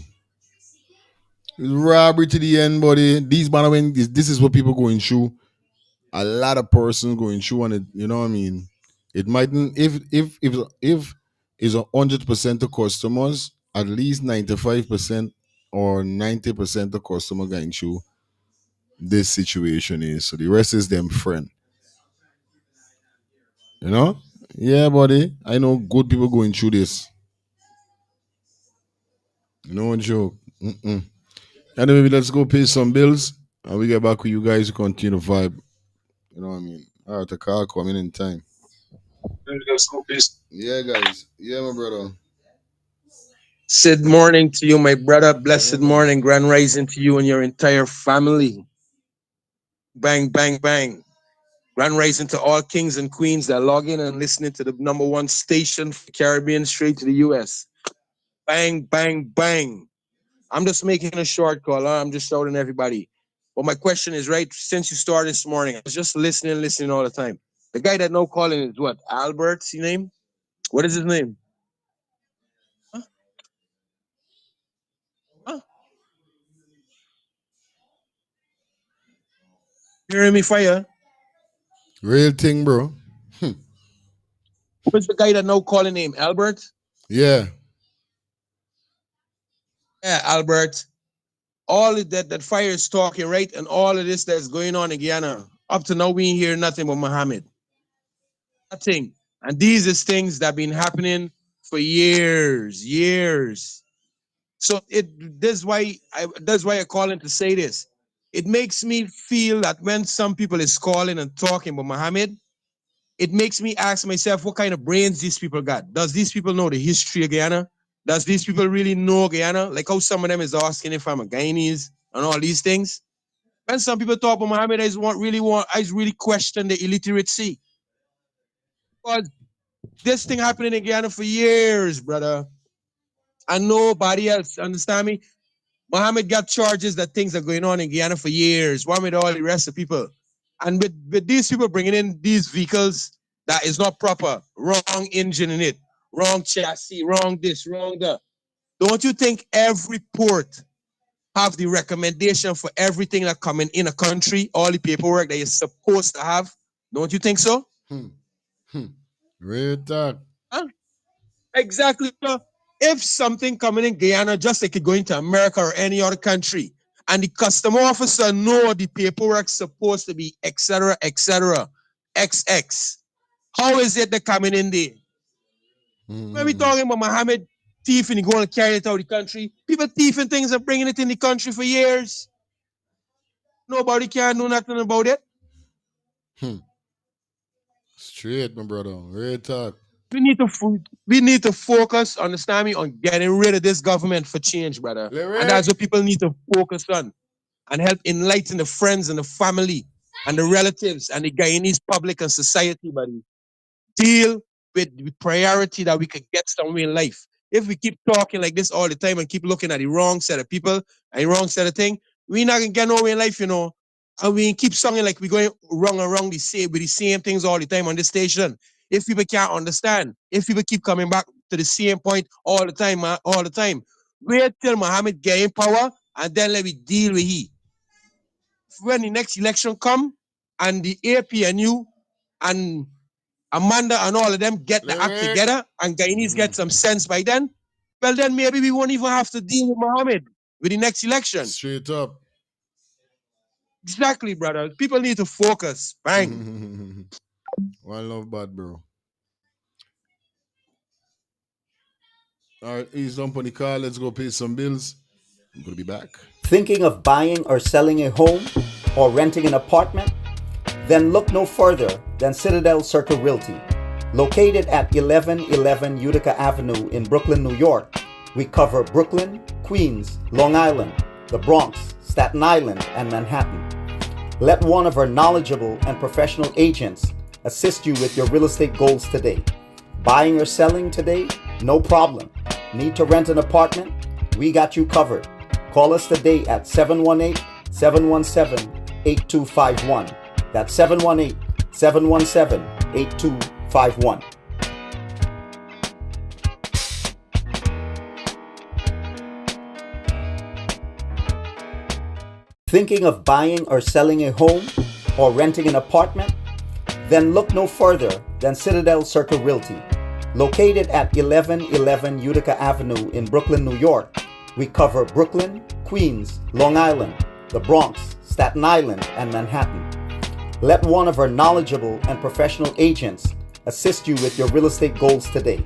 It's robbery to the end, buddy. These man, when this is what people going through. A lot of persons going through on it. You know what I mean? It mightn't if it's 100% of customers, at least 95% or 90% of customer going through this situation is. So the rest is them friend. You know? Yeah, buddy. I know good people going through this. No joke. Mm-mm. And maybe let's go pay some bills and we get back with you guys to continue the vibe. You know what I mean? All right, the car coming in time. Yeah, guys. Yeah, my brother. Good morning to you, my brother. Blessed morning, grand rising to you and your entire family. Bang, bang, bang. Grand rising to all kings and queens that log in and listening to the number one station for Caribbean straight to the US. Bang, bang, bang. I'm just making a short call. I'm just shouting everybody. But my question is, right, since you started this morning, I was just listening all the time. The guy that no calling is what? Albert's name? What is his name? Huh? Huh? Hearing me fire? Real thing, bro. What's the guy that no calling name? Albert? Yeah. Yeah, Albert. All of that fire is talking, right? And all of this that's going on in Guyana. Up to now, we ain't hear nothing but Muhammad. Nothing. And these is things that have been happening for years. So that's why I call in to say this. It makes me feel that when some people is calling and talking about Muhammad, it makes me ask myself what kind of brains these people got. Does these people know the history of Guyana? Does these people really know Guyana? Like how some of them is asking if I'm a Guyanese and all these things. When some people talk about Muhammad, I really question the illiteracy. Because this thing happening in Guyana for years, brother. And nobody else, understand me? Muhammad got charges that things are going on in Guyana for years. One with all the rest of people. And with these people bringing in these vehicles that is not proper, wrong engine in it, wrong chassis, wrong this, wrong that. Don't you think every port have the recommendation for everything that coming in a country, all the paperwork that you're supposed to have? Don't you think so? Real talk. Huh? Exactly. If something coming in Guyana, just like it going to America or any other country, and the customer officer know the paperwork supposed to be, etc., XX. How is it they're coming in there? When we talking about Muhammad thieving, he going to carry it out of the country. People thieving things and bringing it in the country for years. Nobody can do nothing about it. Straight, my brother. Real talk. We need to focus, understand me, on getting rid of this government for change, brother. And that's what people need to focus on and help enlighten the friends and the family and the relatives and the Guyanese public and society, buddy. Deal with the priority that we could get somewhere in life. If we keep talking like this all the time and keep looking at the wrong set of people and the wrong set of things, we not gonna get nowhere in life, And we keep singing like we're going wrong and wrong with the same things all the time on this station. If people can't understand, if people keep coming back to the same point all the time, all the time, wait till Muhammad get in power and then let me deal with he. When the next election come and the APNU and Amanda and all of them get the act together and Guyanese get some sense by then, well, then maybe we won't even have to deal with Muhammad with the next election. Straight up. Exactly, brother. People need to focus. Bang. One love bad, bro. All right, ease up on the car. Let's go pay some bills. I'm going to be back. Thinking of buying or selling a home or renting an apartment? Then look no further than Citadel Circle Realty. Located at 1111 Utica Avenue in Brooklyn, New York, we cover Brooklyn, Queens, Long Island, the Bronx, Staten Island, and Manhattan. Let one of our knowledgeable and professional agents assist you with your real estate goals today. Buying or selling today? No problem. Need to rent an apartment? We got you covered. Call us today at 718-717-8251. That's 718-717-8251. Thinking of buying or selling a home or renting an apartment? Then look no further than Citadel Circle Realty. Located at 1111 Utica Avenue in Brooklyn, New York, we cover Brooklyn, Queens, Long Island, the Bronx, Staten Island, and Manhattan. Let one of our knowledgeable and professional agents assist you with your real estate goals today.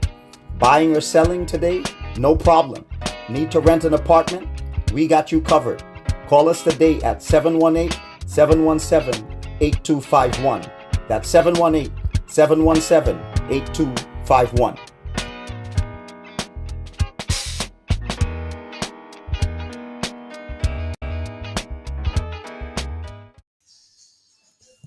Buying or selling today? No problem. Need to rent an apartment? We got you covered. Call us today at 718-717-8251. That's 718-717-8251.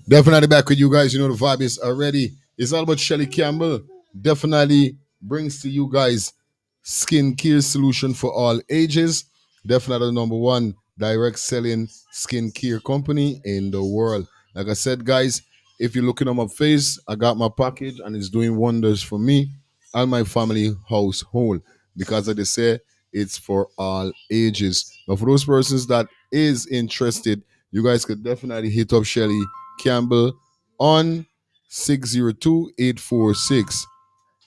Definitely back with you guys. You know the vibe is already. It's all about Shelly Campbell. Definitely brings to you guys skincare solution for all ages. Definitely the number one direct selling skincare company in the world. Like I said, guys, if you're looking on my face, I got my package and it's doing wonders for me and my family household. Because like they say, it's for all ages. But for those persons that is interested, you guys could definitely hit up Shelly Campbell on 602-846.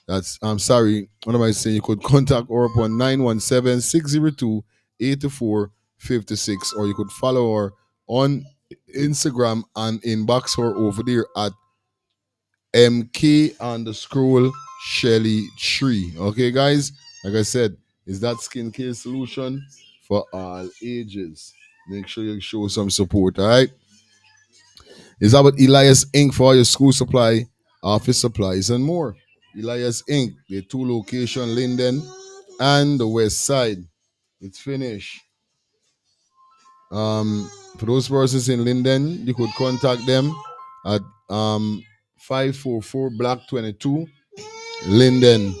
That's, I'm sorry, what am I saying? You could contact her upon 917-602-8456, or you could follow her on Instagram and inbox her over there at MK underscore Shelly Tree. Okay, guys? Like I said, is that skincare solution for all ages. Make sure you show some support, all right? It's about Elias Inc. for all your school supply, office supplies, and more. Elias Inc., the two location, Linden and the West Side. It's finished. For those persons in Linden, you could contact them at 544 Black 22, Linden,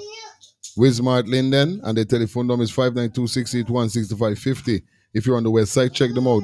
Wismart Linden, and the telephone number is 592-681-6550. If you're on the website, check them out.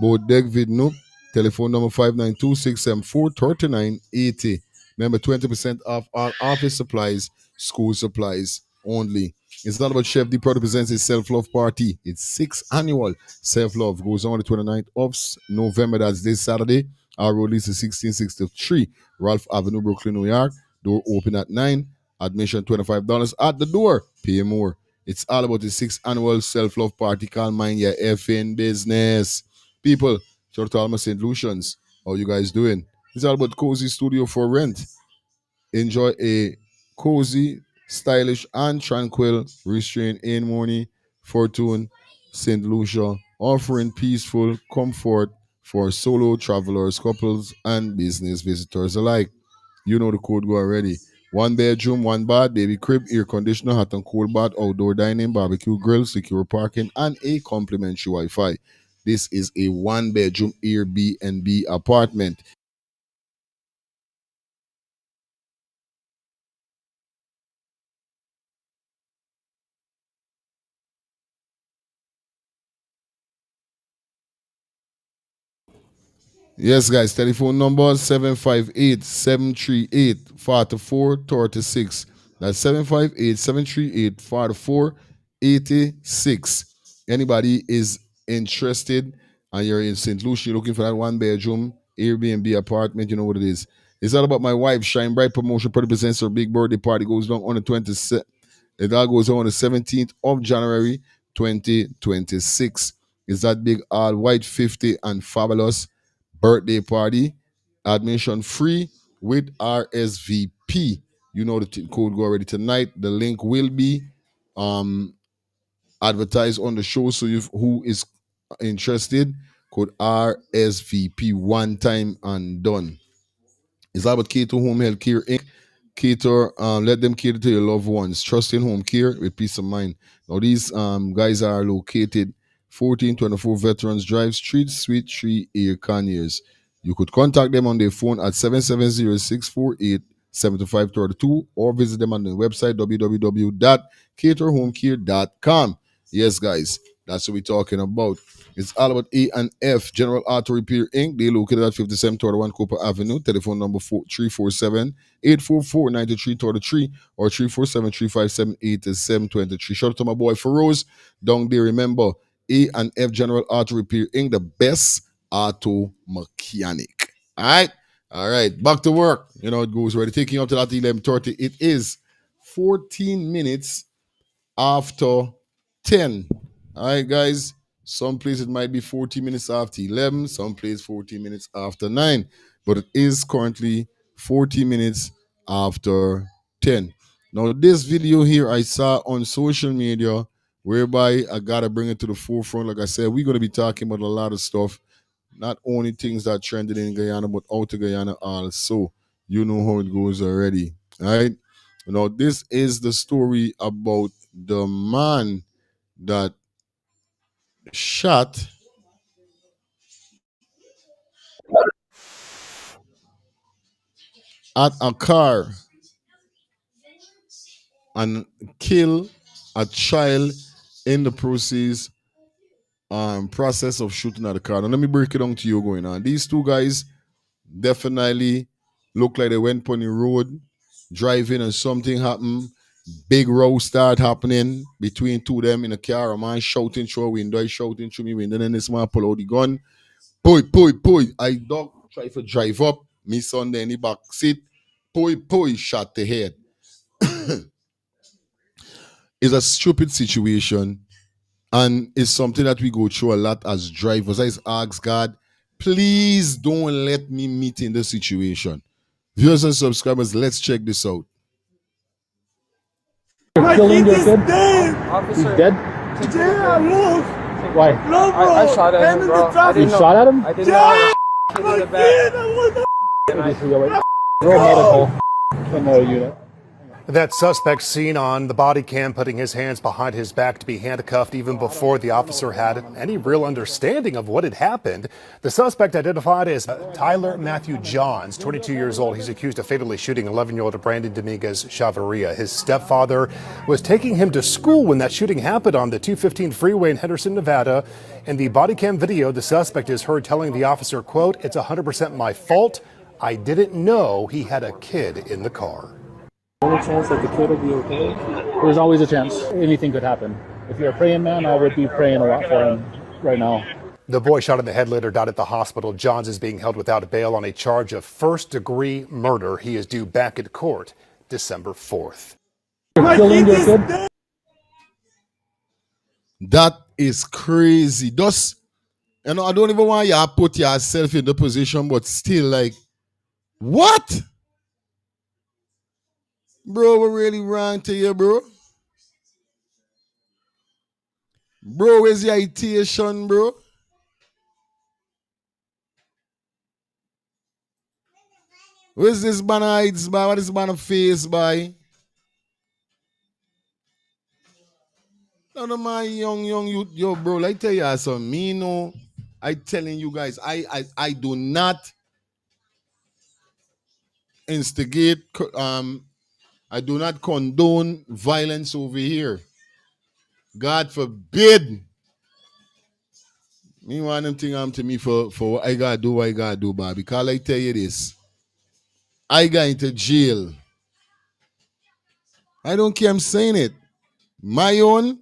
Bodeg Vidnup, telephone number 592-674-3980. Remember, 20% off all office supplies, school supplies only. It's not about Chef D. Product presents his self-love party. It's 6th annual self-love. Goes on the 29th of November. That's this Saturday. Our road is 1663 Ralph Avenue, Brooklyn, New York. Door open at 9. Admission $25 at the door. Pay more. It's all about the 6th annual self-love party called Mind Your effing Business. People, shout out to all my St. Lucians. How you guys doing? It's all about cozy studio for rent. Enjoy a cozy stylish and tranquil restraint in Morny, Fortune, St. Lucia, offering peaceful comfort for solo travelers, couples, and business visitors alike. You know the code go already. One bedroom, one bath, baby crib, air conditioner, hot and cold bath, outdoor dining, barbecue grill, secure parking, and a complimentary Wi-Fi. This is a one bedroom Airbnb apartment. Yes, guys, telephone number 758-738-4436. That's 758-738-4486. Anybody is interested and you're in St. Lucia looking for that one bedroom Airbnb apartment, you know what it is. It's all about my wife, Shine Bright Promotion presents her big birthday party. Goes down on the 27th. It all goes on the 17th of January 2026. It's that big all white 50 and fabulous birthday party, admission free with RSVP. You know the code go already tonight. The link will be um advertised on the show. So if who is interested, code RSVP one time and done. It's all about Cato Home Health Care Inc. Cater, let them cater to your loved ones. Trust in home care with peace of mind. Now, these guys are located 1424 Veterans Drive, Street, Suite 3, Air Cannes. You could contact them on their phone at 770-648-7532 or visit them on their website www.caterhomecare.com. Yes, guys, that's what we're talking about. It's all about A and F General Auto Repair Inc. They located at 5731 Cooper Avenue. Telephone number 347-844-9333 or 347-357-8723. Shout out to my boy Feroz down there. Remember, A and F General Auto Repair Inc. The best auto mechanic. All right. Back to work. You know it goes ready. Taking up to that 11:30. It is 14 minutes after 10. All right, guys. Some places it might be 40 minutes after 11, some places 40 minutes after 9, but it is currently 40 minutes after 10. Now, this video here I saw on social media, whereby I got to bring it to the forefront. Like I said, we're going to be talking about a lot of stuff, not only things that trended in Guyana, but out of Guyana also. You know how it goes already. All right. Now, this is the story about the man that shot at a car and kill a child in the process of shooting at a car. Now let me break it down to you going on. These two guys definitely look like they went on the road driving and something happened. Big row start happening between two of them in a car. A man shouting through a window, I shouting through me window, and then this man pull out the gun. Poi. I dog try to drive up. Me son there in the back seat. Poi shot the head. It's a stupid situation, and it's something that we go through a lot as drivers. I just ask God, please don't let me meet in this situation. Viewers and subscribers, let's check this out. You're killing your kid? He's dead? Yeah, look. Why? No, bro. I shot at him, bro. You shot at him? I didn't know. My kid, I want Roll medical. From the unit. That suspect seen on the body cam putting his hands behind his back to be handcuffed even before the officer had any real understanding of what had happened. The suspect identified as Tyler Matthew Johns, 22 years old. He's accused of fatally shooting 11-year-old Brandon Dominguez Chavarria. His stepfather was taking him to school when that shooting happened on the 215 freeway in Henderson, Nevada. In the body cam video, the suspect is heard telling the officer, quote, "It's 100% my fault. I didn't know he had a kid in the car." Any chance that the kid will be okay? There's always a chance. Anything could happen. If you're a praying man, I would be praying a lot for him right now. The boy shot in the head later died at the hospital. Johns is being held without bail on a charge of first-degree murder. He is due back at court December 4th. You're killing your kid? That is crazy. Thus, you know, I don't even want you to put yourself in the position, but still, like, what? Bro, what really wrong to you, bro? Bro, where's your citation, bro? Where's this man hides, boy? What is man face, boy? No, no, my young youth, yo, bro. Like tell you something. Me, no, I telling you guys, I do not instigate, I do not condone violence over here. God forbid. Me want them thing to me for what I gotta do, boy. Because I tell you this, I got into jail. I don't care, I'm saying it. My own,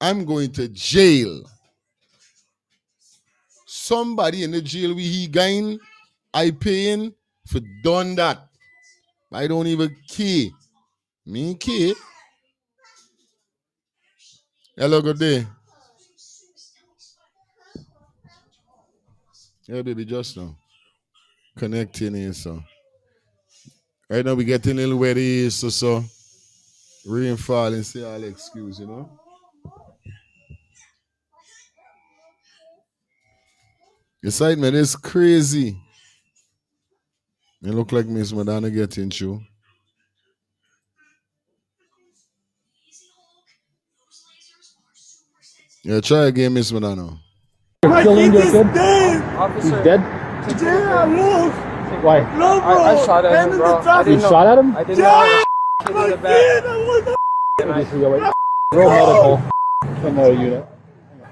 I'm going to jail. Somebody in the jail we he going, I paying for done that. I don't even care. Me care. Hello, good day. Yeah, baby, just now. Connecting here, so. Right now we getting a little wetty, so. Rainfall and say all excuse, you know. Excitement is crazy. It look like Miss Madonna getting through. Yeah, try again, Miss Madonna. You're killing your kid? He's dead? Yeah, look. Why? No, bro. I shot at him, bro. I You didn't know. shot at him? I didn't know I was in the back. Roll medical from the unit.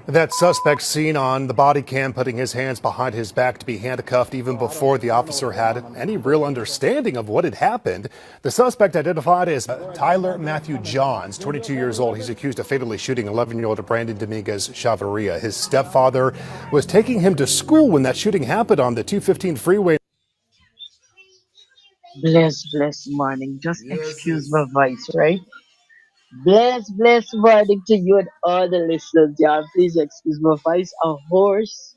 That suspect seen on the body cam putting his hands behind his back to be handcuffed even before the officer had any real understanding of what had happened. The suspect identified as Tyler Matthew Johns, 22 years old. He's accused of fatally shooting 11-year-old Brandon Dominguez Chavarria. His stepfather was taking him to school when that shooting happened on the 215 freeway. Bless morning. Just excuse my voice, right? Bless morning to you and all the listeners. Yeah, please excuse my voice. A horse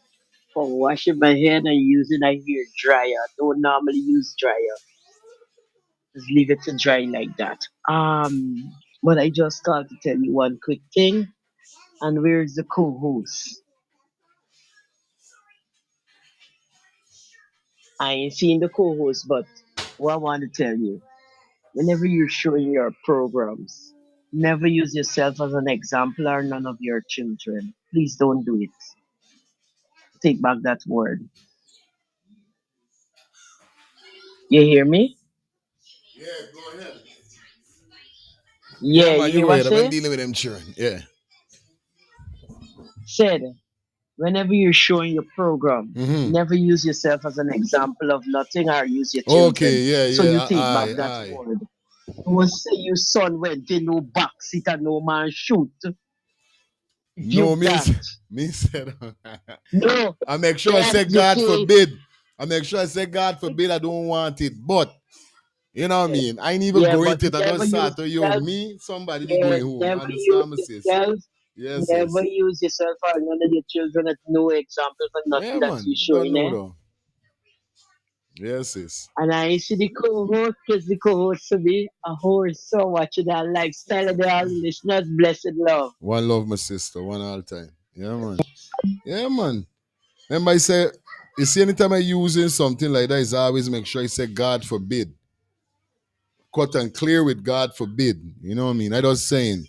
for washing my hair and using a hair dryer. Don't normally use dryer. Just leave it to dry like that. But I just called to tell you one quick thing. And where's the co-host? I ain't seen the co-host, but what I want to tell you. Whenever you're showing your programs, never use yourself as an example or none of your children. Please don't do it. Take back that word. You hear me? Yeah, go ahead. Yeah, Yeah, man, you you hear go what I ahead. I've been say? dealing with them children. Yeah. Said, whenever you're showing your program, Mm-hmm. never use yourself as an example of nothing or use your Okay, children. So yeah, you yeah. take back Aye, that aye. word. Don't say your son went in no backseat and no man shoot. If No, you got me said no, I make sure I that say you God say, forbid. I make sure I say God forbid I don't want it. But you know what I mean? I ain't even yeah, going but to it. I never just use start to yo, yourself. me, somebody be Yeah, going home. never use Understand me, sis? yourself. Yes, Never yes. use yourself or none of your children as no example for nothing Yeah, that man. you're I don't showing know there. though. Yes, sis. And I see the co-host, because the co-host to be a horse, so watching that lifestyle of the listeners, blessed love. One love, my sister, one all time. Yeah, man. Yeah, man. Remember I say, you see, anytime I using something like that, is always make sure I say God forbid. Cut and clear with God forbid. You know what I mean? I just saying.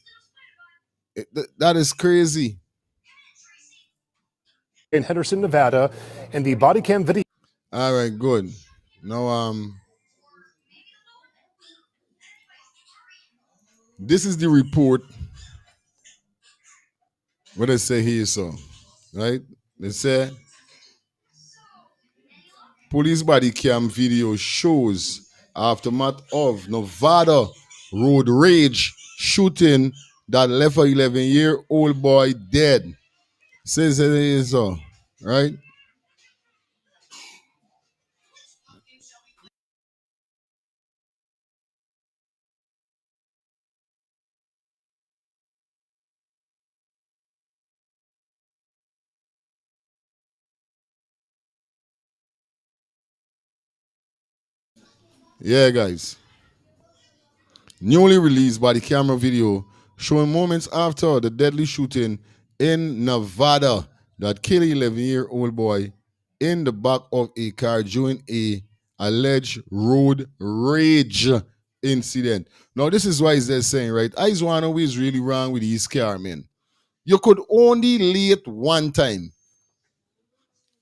That is crazy. In Henderson, Nevada, and the body cam video. All right, good. Now, this is the report. What they say here, so, right? They say police body cam video shows aftermath of Nevada road rage shooting that left a 11-year-old boy dead. Says it is so, right? Yeah, guys. Newly released body camera video showing moments after the deadly shooting in Nevada that killed an 11-year-old boy in the back of a car during a alleged road rage incident. Now, this is why they're saying, right? I just want to know what is really wrong with these car, man. You could only late one time.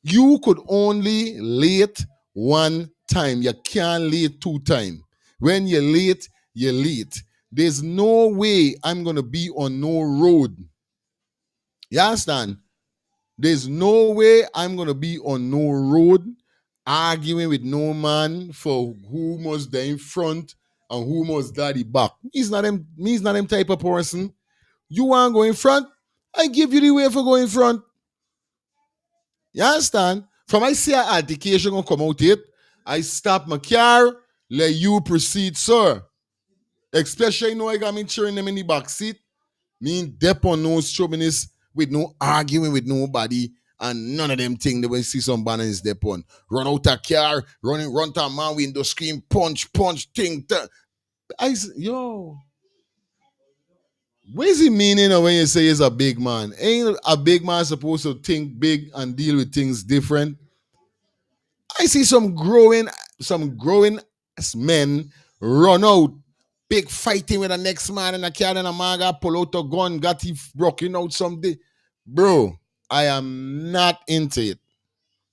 You could only late one time. You can't late two times. When you're late, you're late. There's no way I'm going to be on no road. You understand? There's no way I'm going to be on no road arguing with no man for who must die in front and who must die the back. He's not them type of person. You want to go in front? I give you the way for going in front. You understand? From I see an altercation gonna come out it, I stop my car, let you proceed, sir. Especially you know I got me cheering them in the back seat. Me in dep on no chauvinist with no arguing with nobody and none of them things they will see some banners dep on. Run out a car, run to a man window, scream, punch, thing. Yo. What is the meaning of when you say he's a big man? Ain't a big man supposed to think big and deal with things different? I see some growing men run out, big fighting with the next man in a car and a man got pull out a gun, got he broken out something. Bro, I am not into it.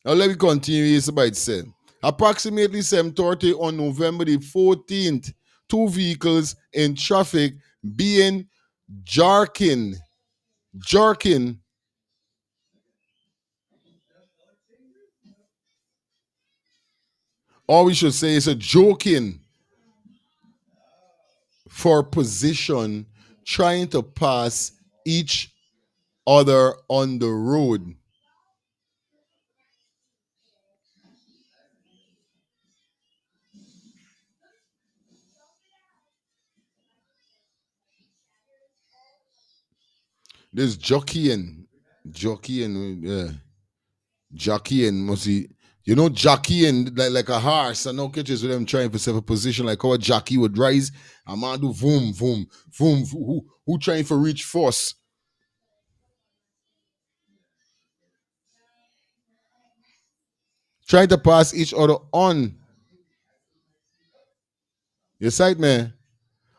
Now let me continue. It's about said. Approximately 7:30 on November the 14th, two vehicles in traffic being jerking, or we should say it's a joking for position, trying to pass each other on the road. There's jockeying, must be, jockeying like a horse. And no catches with them trying for self a position like how a jockey would rise. A man do boom, boom, boom. Who trying for reach first? Trying to pass each other on. Your sight, man,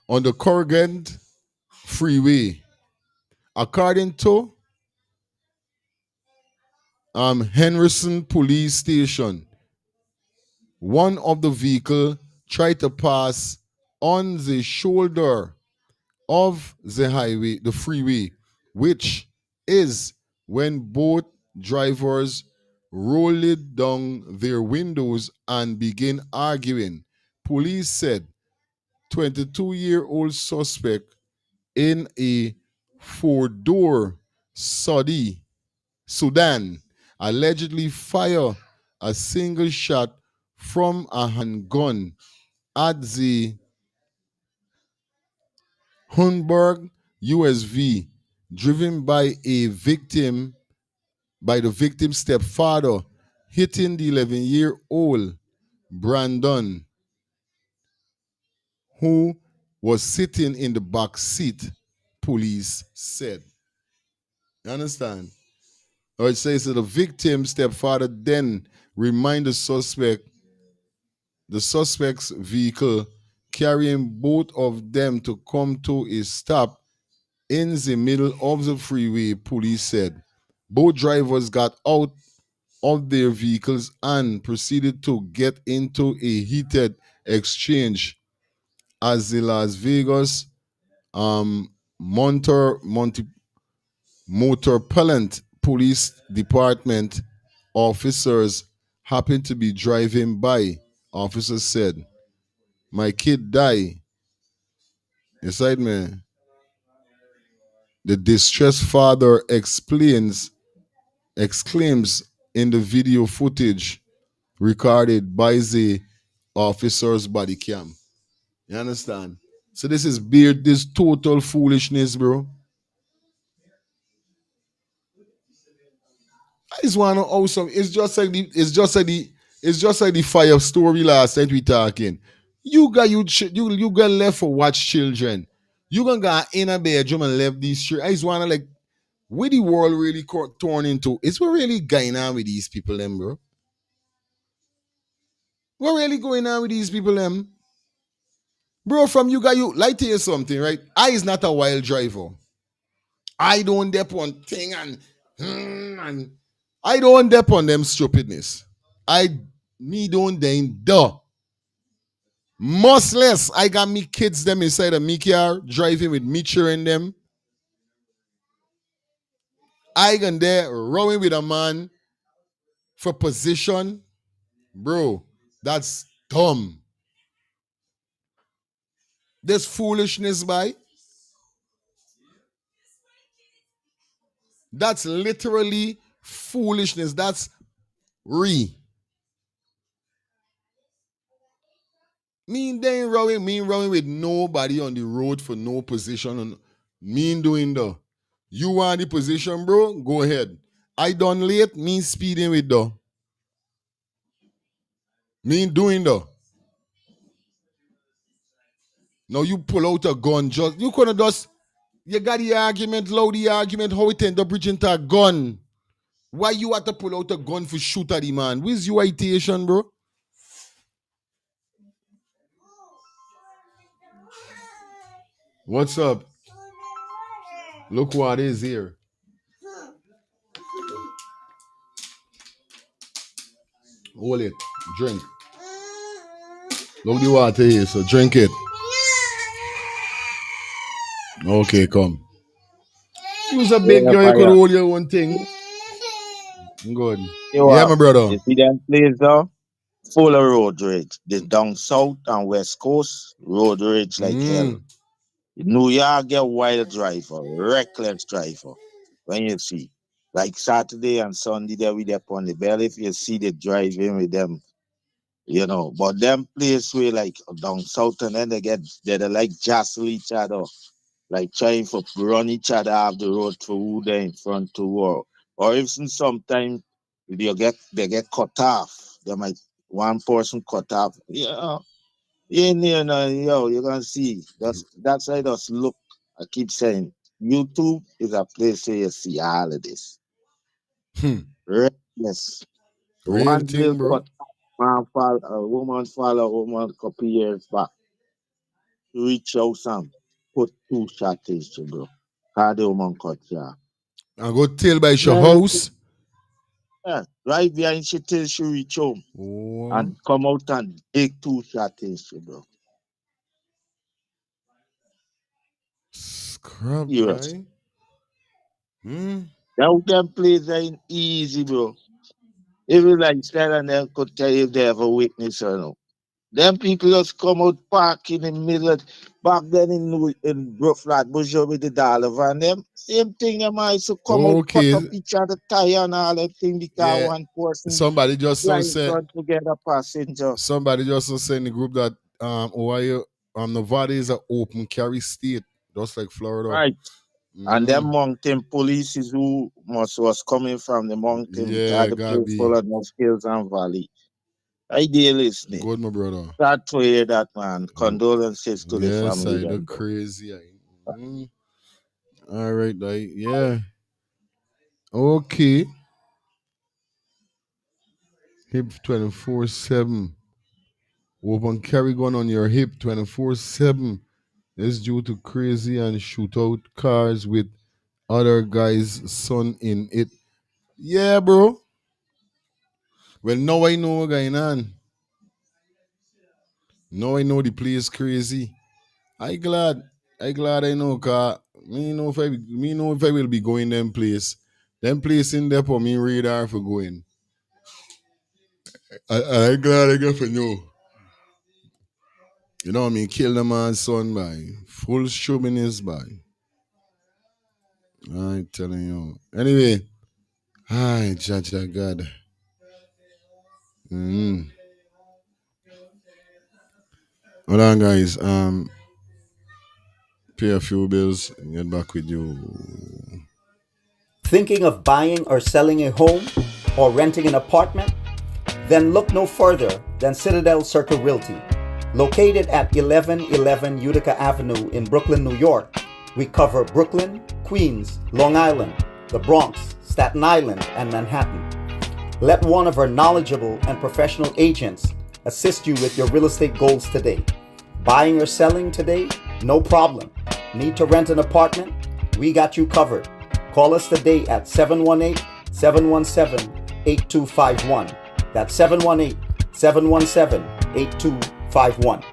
on the Corrigan Freeway. According to Henderson Police Station, one of the vehicle tried to pass on the shoulder of the highway, the freeway, which is when both drivers rolled down their windows and began arguing. Police said 22-year-old suspect in a four-door Sudan allegedly fired a single shot from a handgun at the Hunberg USV, driven by the victim's stepfather, hitting the 11-year-old Brandon, who was sitting in the back seat, police said. You understand? Or it says that the victim's stepfather then reminded the suspect's vehicle carrying both of them to come to a stop in the middle of the freeway, police said. Both drivers got out of their vehicles and proceeded to get into a heated exchange as the Las Vegas Metropolitan Police Department officers happened to be driving by. Officers said, "My kid died." Inside me, the distressed father exclaims in the video footage recorded by the officer's body cam. You understand? So this is this total foolishness, bro. I just want to know some. It's just like the fire story last night we talking. you got left for watch children. You gonna go in a bedroom and left these children. I just wanna like where the world really torn into. Is what really going on with these people, them, bro? What really going on with these people, them? Bro, from you got you like to hear something, right? I is not a wild driver. I don't dep on thing and I don't dep on them stupidness. Me don't then duh. Much less I got me kids them inside of me car driving with me cheering them. I can there rowing with a man for position. Bro, that's dumb. This foolishness by. That's literally foolishness. That's re. Me rowing with nobody on the road for no position. And me doing the. You want the position, bro? Go ahead. I done late, me speeding with the. Me doing the. Now you pull out a gun, just you could have just you got the argument, loud the argument, how it end up reaching to a gun. Why you have to pull out a gun for shoot at the man? Where's your ideation, bro? What's up? Look what is here. Hold it. Drink. Look the water here, so drink it. Okay, come. You was a big Yeah, girl, you could fire. hold your own thing. Good. You Yeah, are. my brother. You see them place though? Full of road rage. The down south and west coast, road rage like hell. New York get wild driver, reckless driver. When you see, like Saturday and Sunday, they with up on the bell. If you see the driving with them, you know. But them place where like down south and then they like jostle each other, like trying to run each other off the road for who they in front to or even sometimes they get cut off. They might one person cut off. Yeah, yo, you're gonna see. That's why I just look. I keep saying YouTube is a place where you see all of this. Reckless. Real One thing, bill bro. cut a woman fall a woman a couple years back. Reach out some, put two shots in she, bro. How the woman cut ya. I go tell by your Man, house. yeah, right behind she till she reach home Oh, and come out and take two shots in she, bro. scrub, Serious. right? Now them plays ain't easy, bro. Even like Stan and them could tell you if they have a witness or no. Them people just come out park in the middle of, back then in Flatbush with the dollar van. Them same thing them used to come out, cut Okay. up each other tire and all that thing because Yeah. one person Somebody just so flying said. front to get a passenger. Somebody just so said in the group that Ohio, Nevada is an open carry state, just like Florida. Right. And them mountain police is who must was coming from the mountain Yeah, because the gotta place be. full of no hills and valley. Ideal listening. Good, my brother. Sad to hear that, man. Condolences to the Yes, family. I look Them, bro. crazy. All right, yeah. Okay. Hip 24/7. Open carry gun on your hip 24/7. Is due to crazy and shootout cars with other guys' son in it. Yeah, bro. Well, now I know what's going on. Now I know the place crazy. I glad. I glad I know, cause me know if I will be going them place. Them place in there for me radar for going. I glad I got for know. You know what I mean? Kill the man's son by full chauvinist by. I telling you. Anyway, I judge that God. Hold on, guys. Pay a few bills and get back with you. Thinking of buying or selling a home or renting an apartment? Then look no further than Citadel Circle Realty. Located at 1111 Utica Avenue in Brooklyn, New York, we cover Brooklyn, Queens, Long Island, the Bronx, Staten Island, and Manhattan. Let one of our knowledgeable and professional agents assist you with your real estate goals today. Buying or selling today? No problem. Need to rent an apartment? We got you covered. Call us today at 718-717-8251. That's 718-717-8251.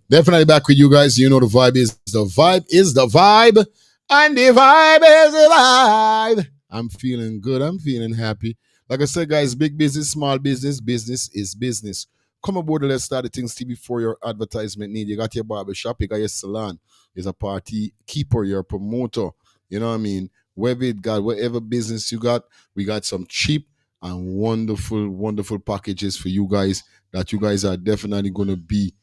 Definitely back with you guys. You know the vibe is the vibe is the vibe. And the vibe is the vibe. I'm feeling good. I'm feeling happy. Like I said, guys, big business, small business, business is business. Come aboard and let's start the things TV for your advertisement need. You got your barber shop, you got your salon. There's a party keeper, your promoter. You know what I mean? Wherever it got, whatever business you got, we got some cheap and wonderful, wonderful packages for you guys that you guys are definitely going to be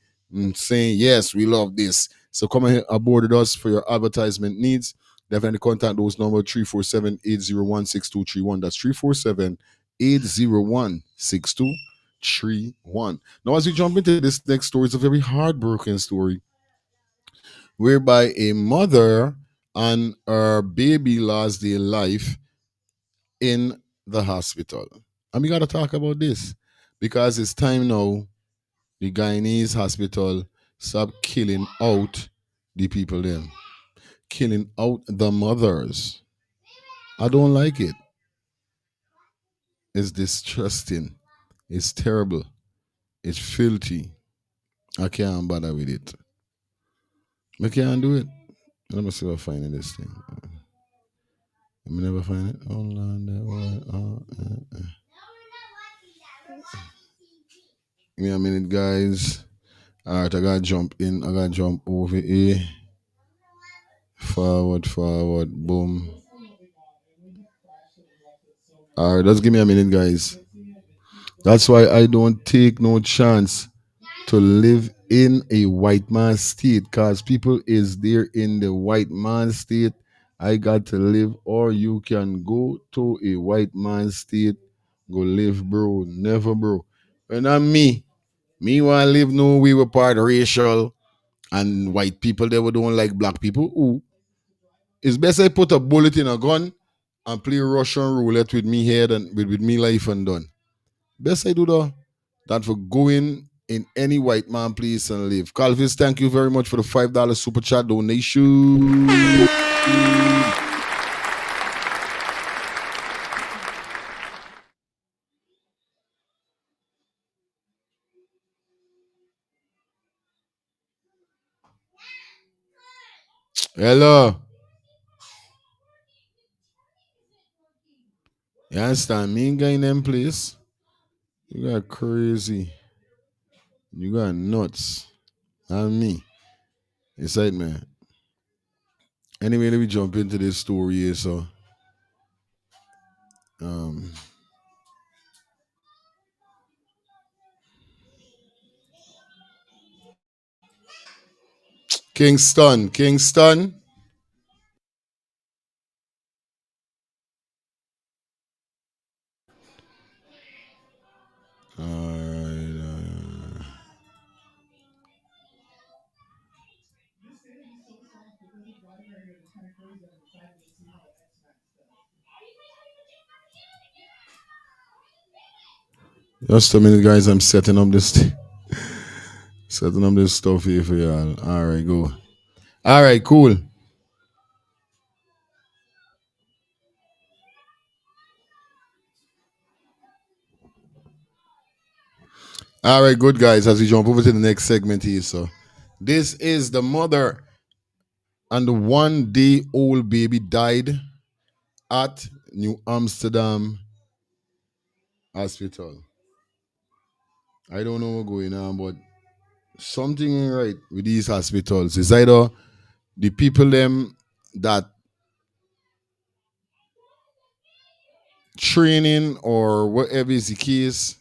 saying, yes, we love this. So come aboard with us for your advertisement needs. Definitely contact those number 347-801-6231. That's 347-801-6231. Now, as we jump into this next story, it's a very heartbroken story whereby a mother and her baby lost their life in the hospital. And we got to talk about this because it's time now the Guyanese hospital stop killing out the people them, killing out the mothers. I don't like it. It's distrusting. It's terrible. It's filthy. I can't bother with it. I can't do it. Let me see if I find this thing. Let me never find it. Hold on there. Give me a minute, guys. All right, I gotta jump in. I gotta jump over here. Forward, boom. All right, just give me a minute, guys. That's why I don't take no chance to live in a white man state, because people is there in the white man state. I got to live, or you can go to a white man state, go live, bro. Never, bro. And I'm me. Me want to live no we were part racial and white people that don't like black people. Ooh. It's best I put a bullet in a gun and play Russian roulette with me head and with me life and done. Best I do that for going in any white man place and live. Calvis, thank you very much for the $5 super chat donation. Hello. You understand? Me and guy in them place. You got crazy. You got nuts. And me. Inside, man. Anyway, let me jump into this story here. So, Kingston. All right. Just a minute, guys. I'm setting up this stuff here for y'all. All right, go. All right, cool. All right, good, guys. As we jump over to the next segment here, so this is the mother and the 1-day-old baby died at New Amsterdam Hospital. I don't know what's going on, but something ain't right with these hospitals. It's either the people them that training or whatever is the case.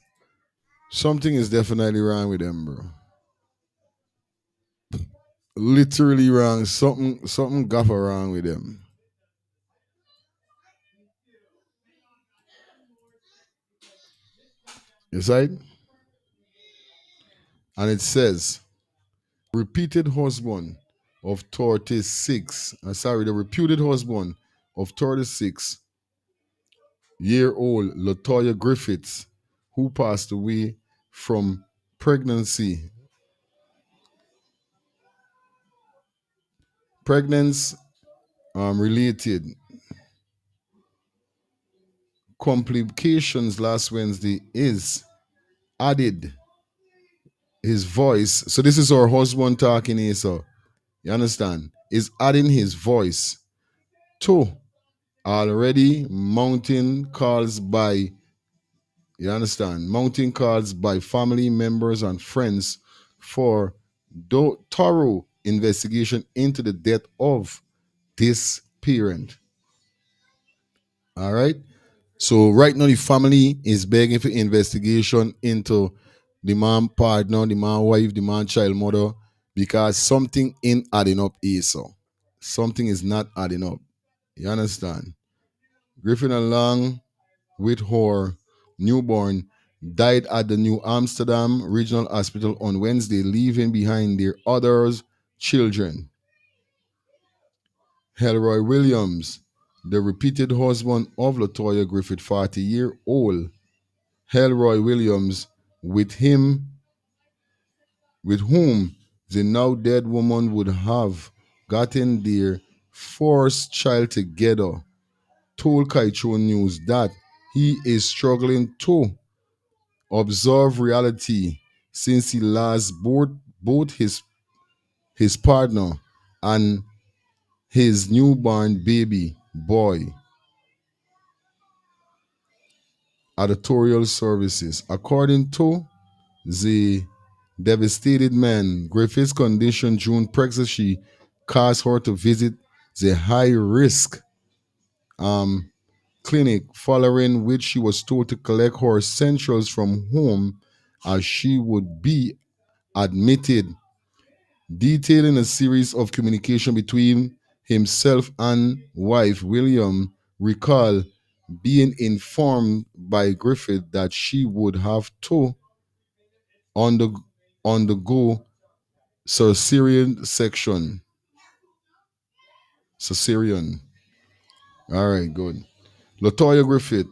Something is definitely wrong with them, bro. Literally wrong. Something got wrong with them. Yes, right? And it says, repeated husband of 36, the reputed husband of 36-year-old Latoya Griffiths, who passed away from pregnancy related complications last Wednesday is added his voice. So this is our husband talking here, so you understand? Is adding his voice to already mounting calls by, you understand, mounting calls by family members and friends for thorough investigation into the death of this parent. All right. So right now the family is begging for investigation into the man partner, the man wife, the man child mother, because something ain't adding up here. So something is not adding up. You understand? Griffin along with her newborn died at the New Amsterdam Regional Hospital on Wednesday, leaving behind their others children. Helroy Williams, the repeated husband of Latoya Griffith, 40-year-old Helroy Williams, with whom the now dead woman would have gotten their first child together, told Kaicho News that he is struggling to observe reality since he lost both his partner and his newborn baby boy. Editorial services. According to the devastated man, Griffith's condition during pregnancy caused her to visit the high risk clinic, following which she was told to collect her essentials from home as she would be admitted, detailing a series of communication between himself and wife. William recalled being informed by Griffith that she would have to undergo cesarean section. Cesarean. All right, good. Latoya Griffith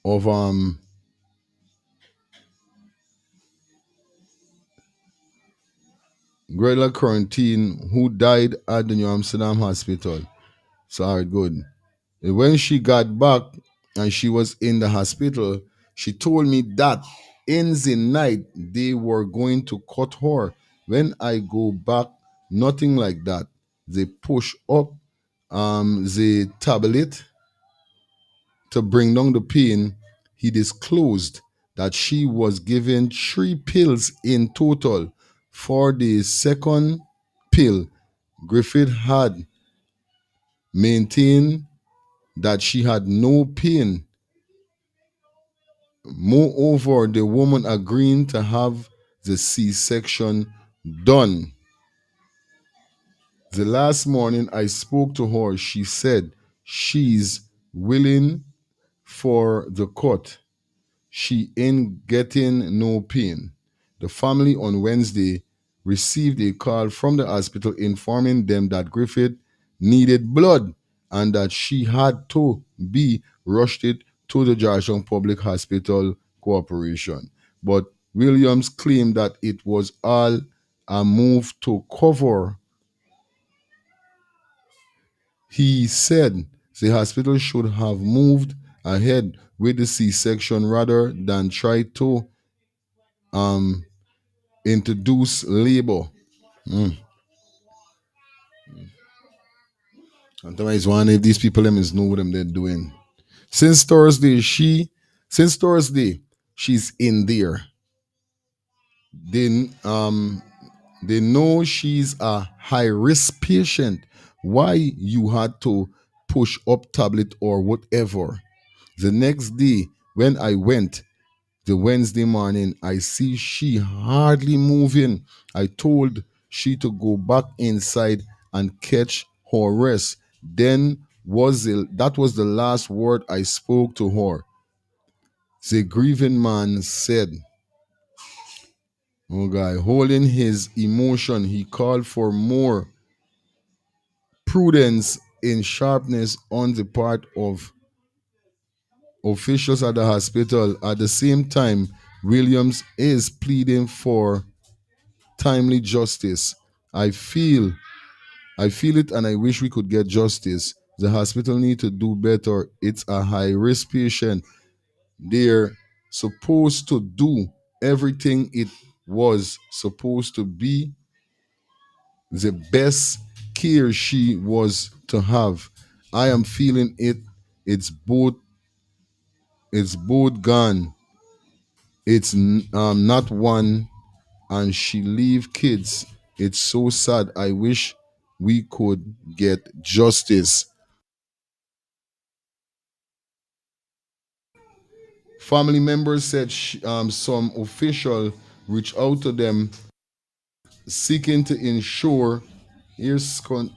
of Greta Quarantine, who died at the New Amsterdam Hospital. So all right, good. And when she got back and she was in the hospital, she told me that in the night they were going to cut her. When I go back, nothing like that. They push up the tablet to bring down the pain. He disclosed that she was given 3 pills in total. For the second pill, Griffith had maintained that she had no pain. Moreover, the woman agreeing to have the C-section done. The last morning I spoke to her, she said she's willing for the cut. She ain't getting no pain. The family on Wednesday received a call from the hospital informing them that Griffith needed blood and that she had to be rushed it to the Georgetown Public Hospital Corporation. But Williams claimed that it was all a move to cover. He said the hospital should have moved ahead with the C-section rather than try to introduce labor. Sometimes one if these people them is know what them they're doing. Since Thursday, she's in there. They know she's a high risk patient. Why you had to push up tablet or whatever. The next day when I went, the Wednesday morning, I see she hardly moving. I told she to go back inside and catch her rest. That was the last word I spoke to her. The grieving man said, oh guy, holding his emotion, he called for more prudence in sharpness on the part of officials at the hospital. At the same time, Williams is pleading for timely justice. I feel it and I wish we could get justice. The hospital need to do better. It's a high risk patient. They're supposed to do everything it was supposed to be, the best care she was to have. I am feeling it. It's both gone. It's not one, and she leave kids. It's so sad. I wish we could get justice. Family members said some official reached out to them seeking to ensure.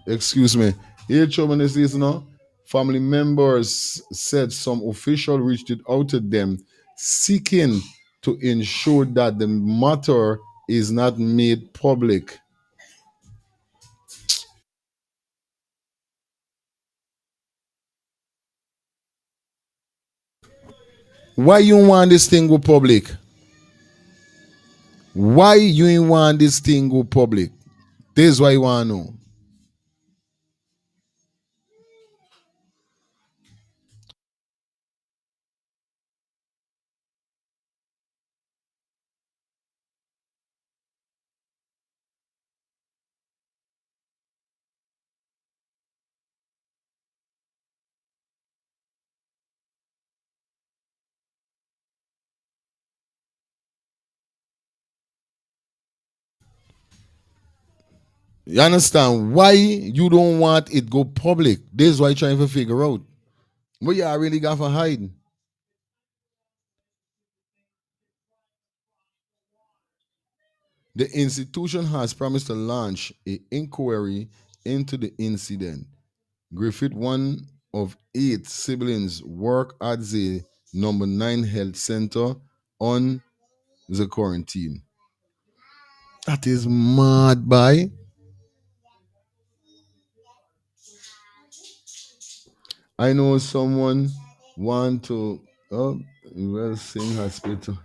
Excuse me. Here, children, is now. Family members said some official reached out to them seeking to ensure that the matter is not made public. Why you want this thing go public? Why you ain't want this thing go public? This is why you want to know. You understand why you don't want it go public? This is why you're trying to figure out. What you really got for hiding? The institution has promised to launch an inquiry into the incident. Griffith, one of 8 siblings, work at the number 9 health center on the quarantine. That is mad, boy. I know someone want to Sing Hospital.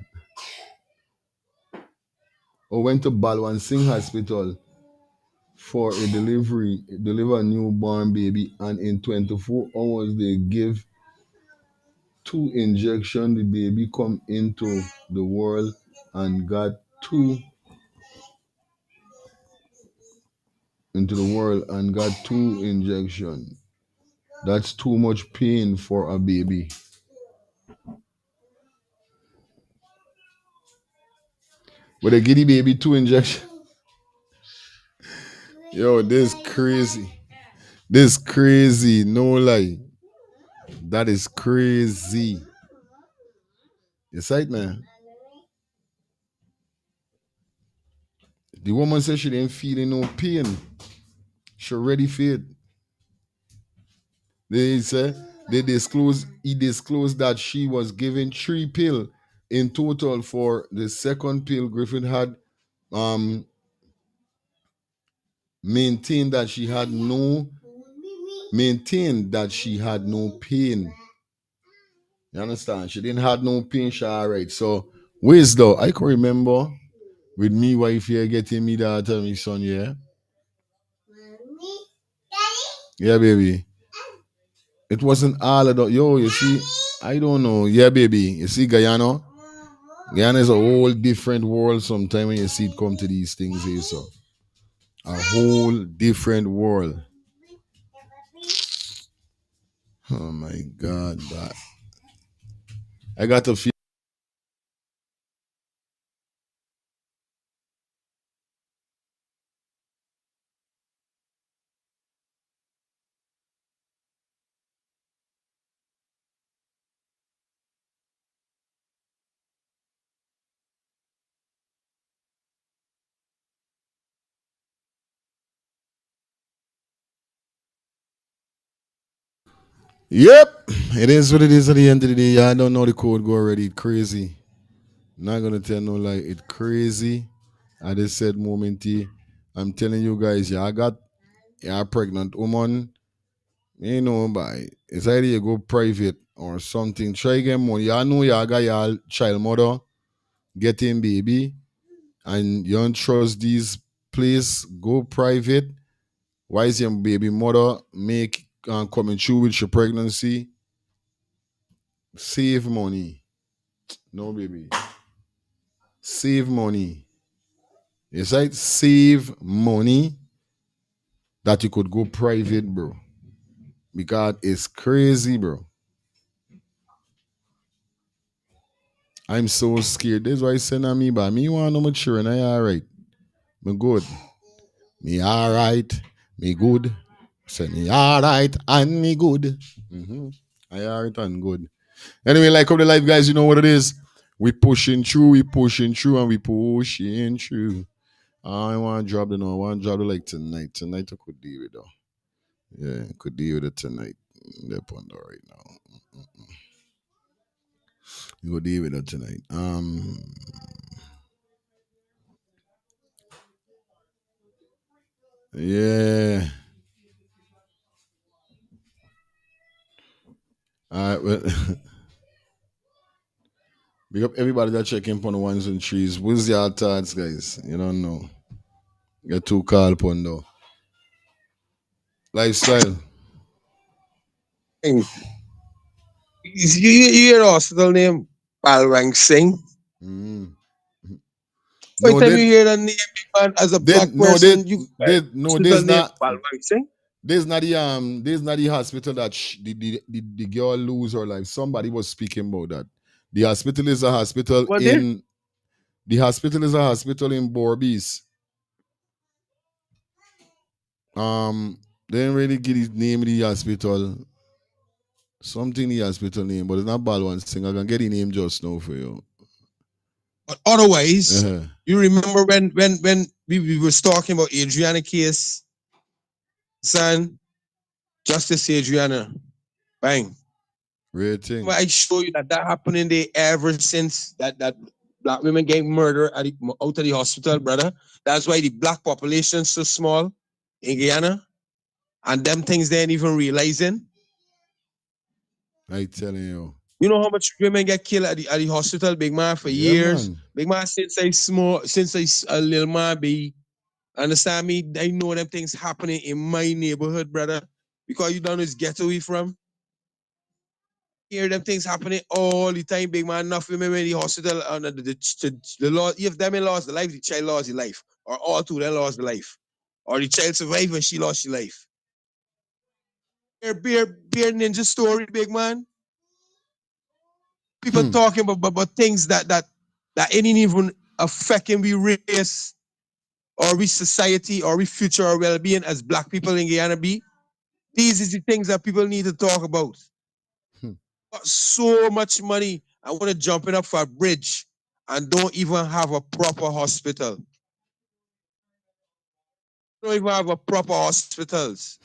Or went to Balwan Singh Hospital for a deliver a newborn baby, and in 24 hours they give 2 injection. The baby come into the world and got 2 into the world and got 2 injection. That's too much pain for a baby. But they give the baby 2 injection. Yo, this crazy. This crazy. No lie. That is crazy. You see it, man? The woman said she didn't feel no pain. She ready for it. They say he disclosed that she was given 3 pills in total. For the second pill, Griffin had um maintained that she had no pain. You understand? She didn't have no pain. She all right. So where's though? I can remember with me wife here getting me daughter, me son, yeah. Yeah, baby. It wasn't all of that. Yo, you see, I don't know. Yeah, baby. You see, Guyana? Guyana is a whole different world sometimes when you see it come to these things here. So, a whole different world. Oh my God, but I got to feel. Yep, it is what it is at the end of the day. I don't know the code go already. It's crazy. Not gonna tell no lie. It's crazy. I just said momenty. I'm telling you guys, yeah, I got a pregnant woman. You know, by it's either you go private or something. Try get money. You know you got your child mother getting baby, and you don't trust these place. Go private. Why is your baby mother make coming through with your pregnancy? Save money. No, baby. Save money. It's like save money that you could go private, bro. Because it's crazy, bro. I'm so scared. That's why I send on me, but me want no mature and I alright. Me good. Me alright. Me good. Say me alright and me good. I alright and good. Anyway, like of the life, guys, you know what it is. We pushing through, and we pushing through. I want to drop it now. I want to drop it like tonight. Tonight I could deal with it though. Yeah, could deal with it tonight. They're on right now. You go deal with it tonight. Yeah. All right, well, big up everybody that checking on the ones and threes. What's your thoughts, guys? You don't know. Get too call upon though. Lifestyle. You hear the hospital name? Balwang Singh. Mm. Every No, time you they hear that name, man, as a they black no they person, you they no hospital there's name not Balwang Singh. there's not the hospital that the girl lose her life. Somebody was speaking about that. The hospital is a hospital What there? in the hospital is a hospital in Borbies. They didn't really give the name of the hospital. Something the hospital name, but it's not Balwan Singh. I can get the name just now for you. But otherwise, Uh-huh. you remember when we was talking about Adriana case, son, Justice Adriana, bang. Great thing. I show you that happening there ever since that black women getting murdered out of the hospital, brother. That's why the black population so small in Guyana, and them things they ain't even realizing. I telling you. You know how much women get killed at the hospital, big man, for Yeah, years. man. Big man, since I a little man be, understand me? I know them things happening in my neighborhood, brother. Because you don't know it's ghetto we from. Hear them things happening all the time, big man. Enough women in the hospital and the law. If them in lost the life, the child lost the life, or all two them lost the life, or the child survived and she lost her life. Beer ninja story, big man. People talking about things that ain't even affecting we race or we society or we future or well-being as black people in Guyana be. These is the things that people need to talk about. Got so much money. I want to jump it up for a bridge and don't even have a proper hospital. Don't even have a proper hospitals.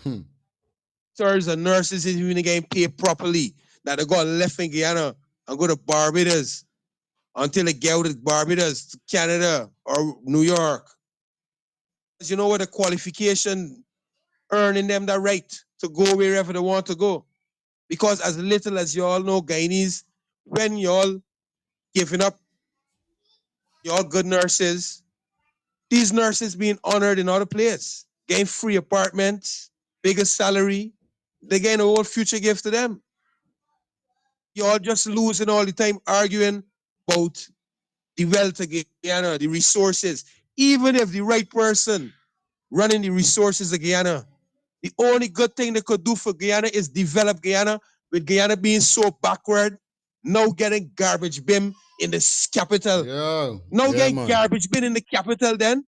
Doctors and nurses isn't even getting paid properly. That they got left in Guyana and go to Barbados until they get out of Barbados to Canada or New York. Because you know what, the qualification earning them the right to go wherever they want to go. Because as little as y'all know, Guyanese, when y'all giving up y'all good nurses, these nurses being honored in other places, getting free apartments, bigger salary, they getting a whole future gift to them. Y'all just losing all the time arguing about the wealth of Guyana, the resources. Even if the right person running the resources of Guyana, the only good thing they could do for Guyana is develop Guyana, with Guyana being so backward, now getting garbage bin in the capital. Now getting man. garbage bin in the capital then.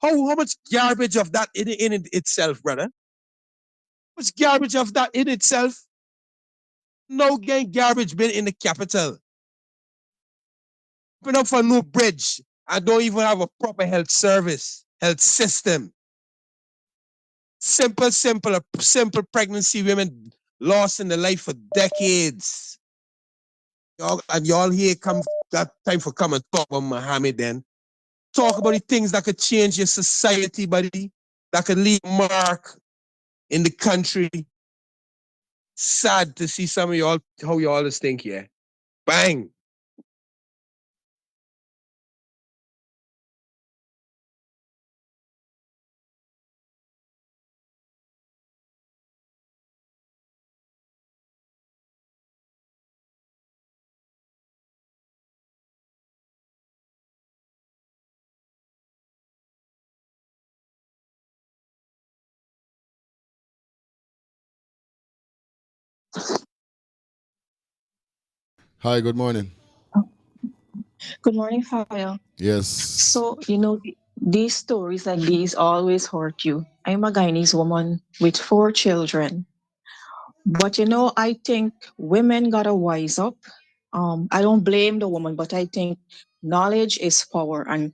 How much garbage of that in itself, brother? How much garbage of that in itself? No getting garbage bin in the capital. Open up for a new bridge. I don't even have a proper health service, health system. Simple pregnancy women lost in the life for decades. Y'all here come that time for come and talk about Muhammad then. Talk about the things that could change your society, buddy, that could leave a mark in the country. Sad to see some of y'all, how y'all just think, yeah. Bang. Hi, good morning. Good morning, Fabio. Yes. So, these stories like these always hurt you. I'm a Guyanese woman with 4 children. But, I think women gotta wise up. I don't blame the woman, but I think knowledge is power. And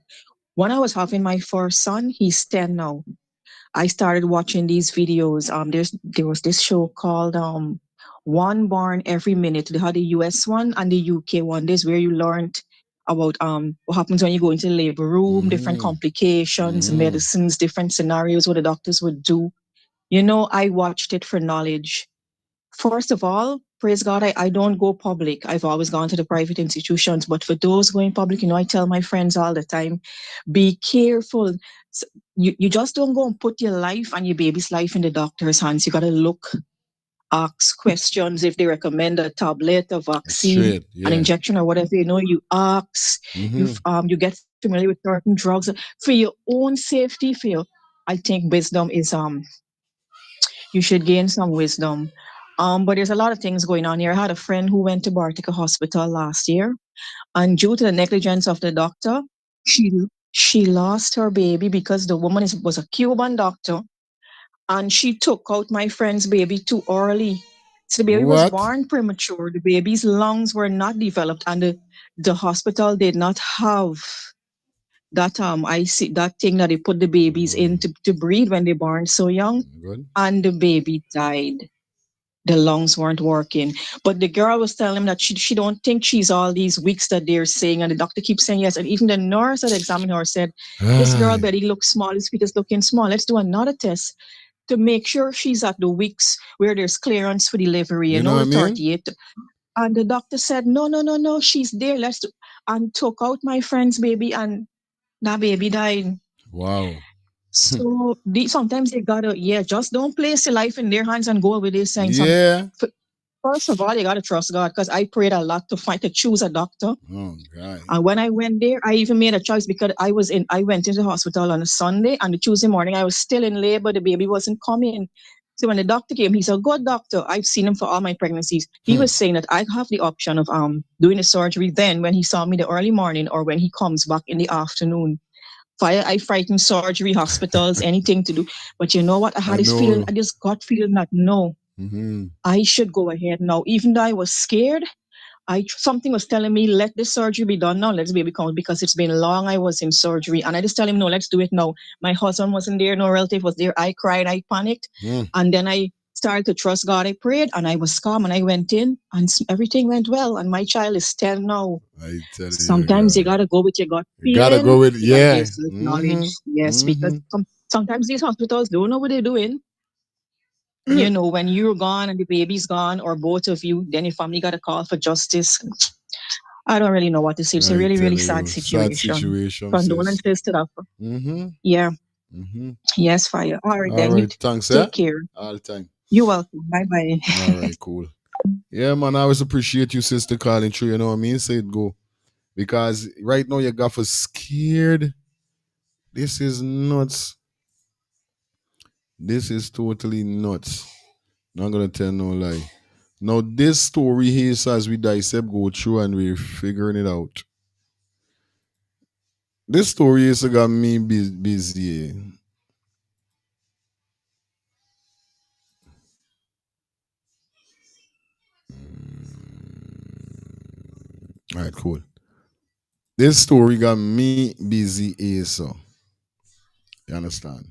when I was having my first son, he's 10 now. I started watching these videos. There was this show called One Born Every Minute. They had the US one and the UK one. This where you learned about what happens when you go into the labor room, different complications, medicines, different scenarios, what the doctors would do. I watched it for knowledge. First of all, praise God, I don't go public. I've always gone to the private institutions. But for those going public, I tell my friends all the time, be careful. You just don't go and put your life and your baby's life in the doctor's hands. You got to look, ask questions if they recommend a tablet, a vaccine, Straight, an yeah. injection or whatever. You ask, you get familiar with certain drugs for your own safety. I think wisdom is you should gain some wisdom. But there's a lot of things going on here. I had a friend who went to Bartica Hospital last year, and due to the negligence of the doctor, she lost her baby because the woman was a Cuban doctor, and she took out my friend's baby too early. So the baby was What? born premature. The baby's lungs were not developed, and the hospital did not have that I see that thing that they put the babies in to breathe when they're born so young, Good. and the baby died. The lungs weren't working. But the girl was telling him that she don't think she's all these weeks that they're saying, and the doctor keeps saying yes. And even the nurse that examined her said, this girl belly looks small, his feet is looking small. Let's do another test to make sure she's at the weeks where there's clearance for delivery, You know what the I mean? 38. And the doctor said, no, she's there. Let's do, and took out my friend's baby, and that baby died. Wow. So sometimes you gotta, just don't place your life in their hands and go with this saying something. Yeah. First of all, you gotta trust God, because I prayed a lot to choose a doctor. Oh, God. And when I went there, I even made a choice because I went into the hospital on a Sunday, and the Tuesday morning I was still in labor. The baby wasn't coming. So when the doctor came, he's a good doctor. I've seen him for all my pregnancies. He was saying that I have the option of doing the surgery then when he saw me the early morning, or when he comes back in the afternoon. I frighten surgery, hospitals, anything to do. But you know what? I had this feeling, I just got feeling that no, I should go ahead now. Even though I was scared, something was telling me, let the surgery be done now. Let's baby come, because it's been long I was in surgery. And I just tell him, no, let's do it now. My husband wasn't there, no relative was there. I cried, I panicked. And then I started to trust God. I prayed, and I was calm, and I went in, and everything went well. And my child is 10 now. I tell Sometimes you gotta go with your gut you gotta feeling. go with, You gotta yeah. gain self-knowledge. Yes, because sometimes these hospitals don't know what they're doing. When you're gone and the baby's gone, or both of you, then your family got to call for justice. I don't really know what to say. It's a I really, tell really you, sad sad situation. situation, sis. Condolences to that. Mm-hmm. Yeah. Mm-hmm. Yes, Fire. All right, All then. You right, thanks, take care. all the time. You're welcome. Bye-bye. All right, cool. Yeah, man, I always appreciate you, sister, calling through, you know what I mean? Say it go. Because right now you got for scared. This is nuts. This is totally nuts. Not gonna tell no lie. Now this story here, so as we dissect, go through, and we're figuring it out. This story is got me busy. All right, cool. This story got me busy here, so you understand?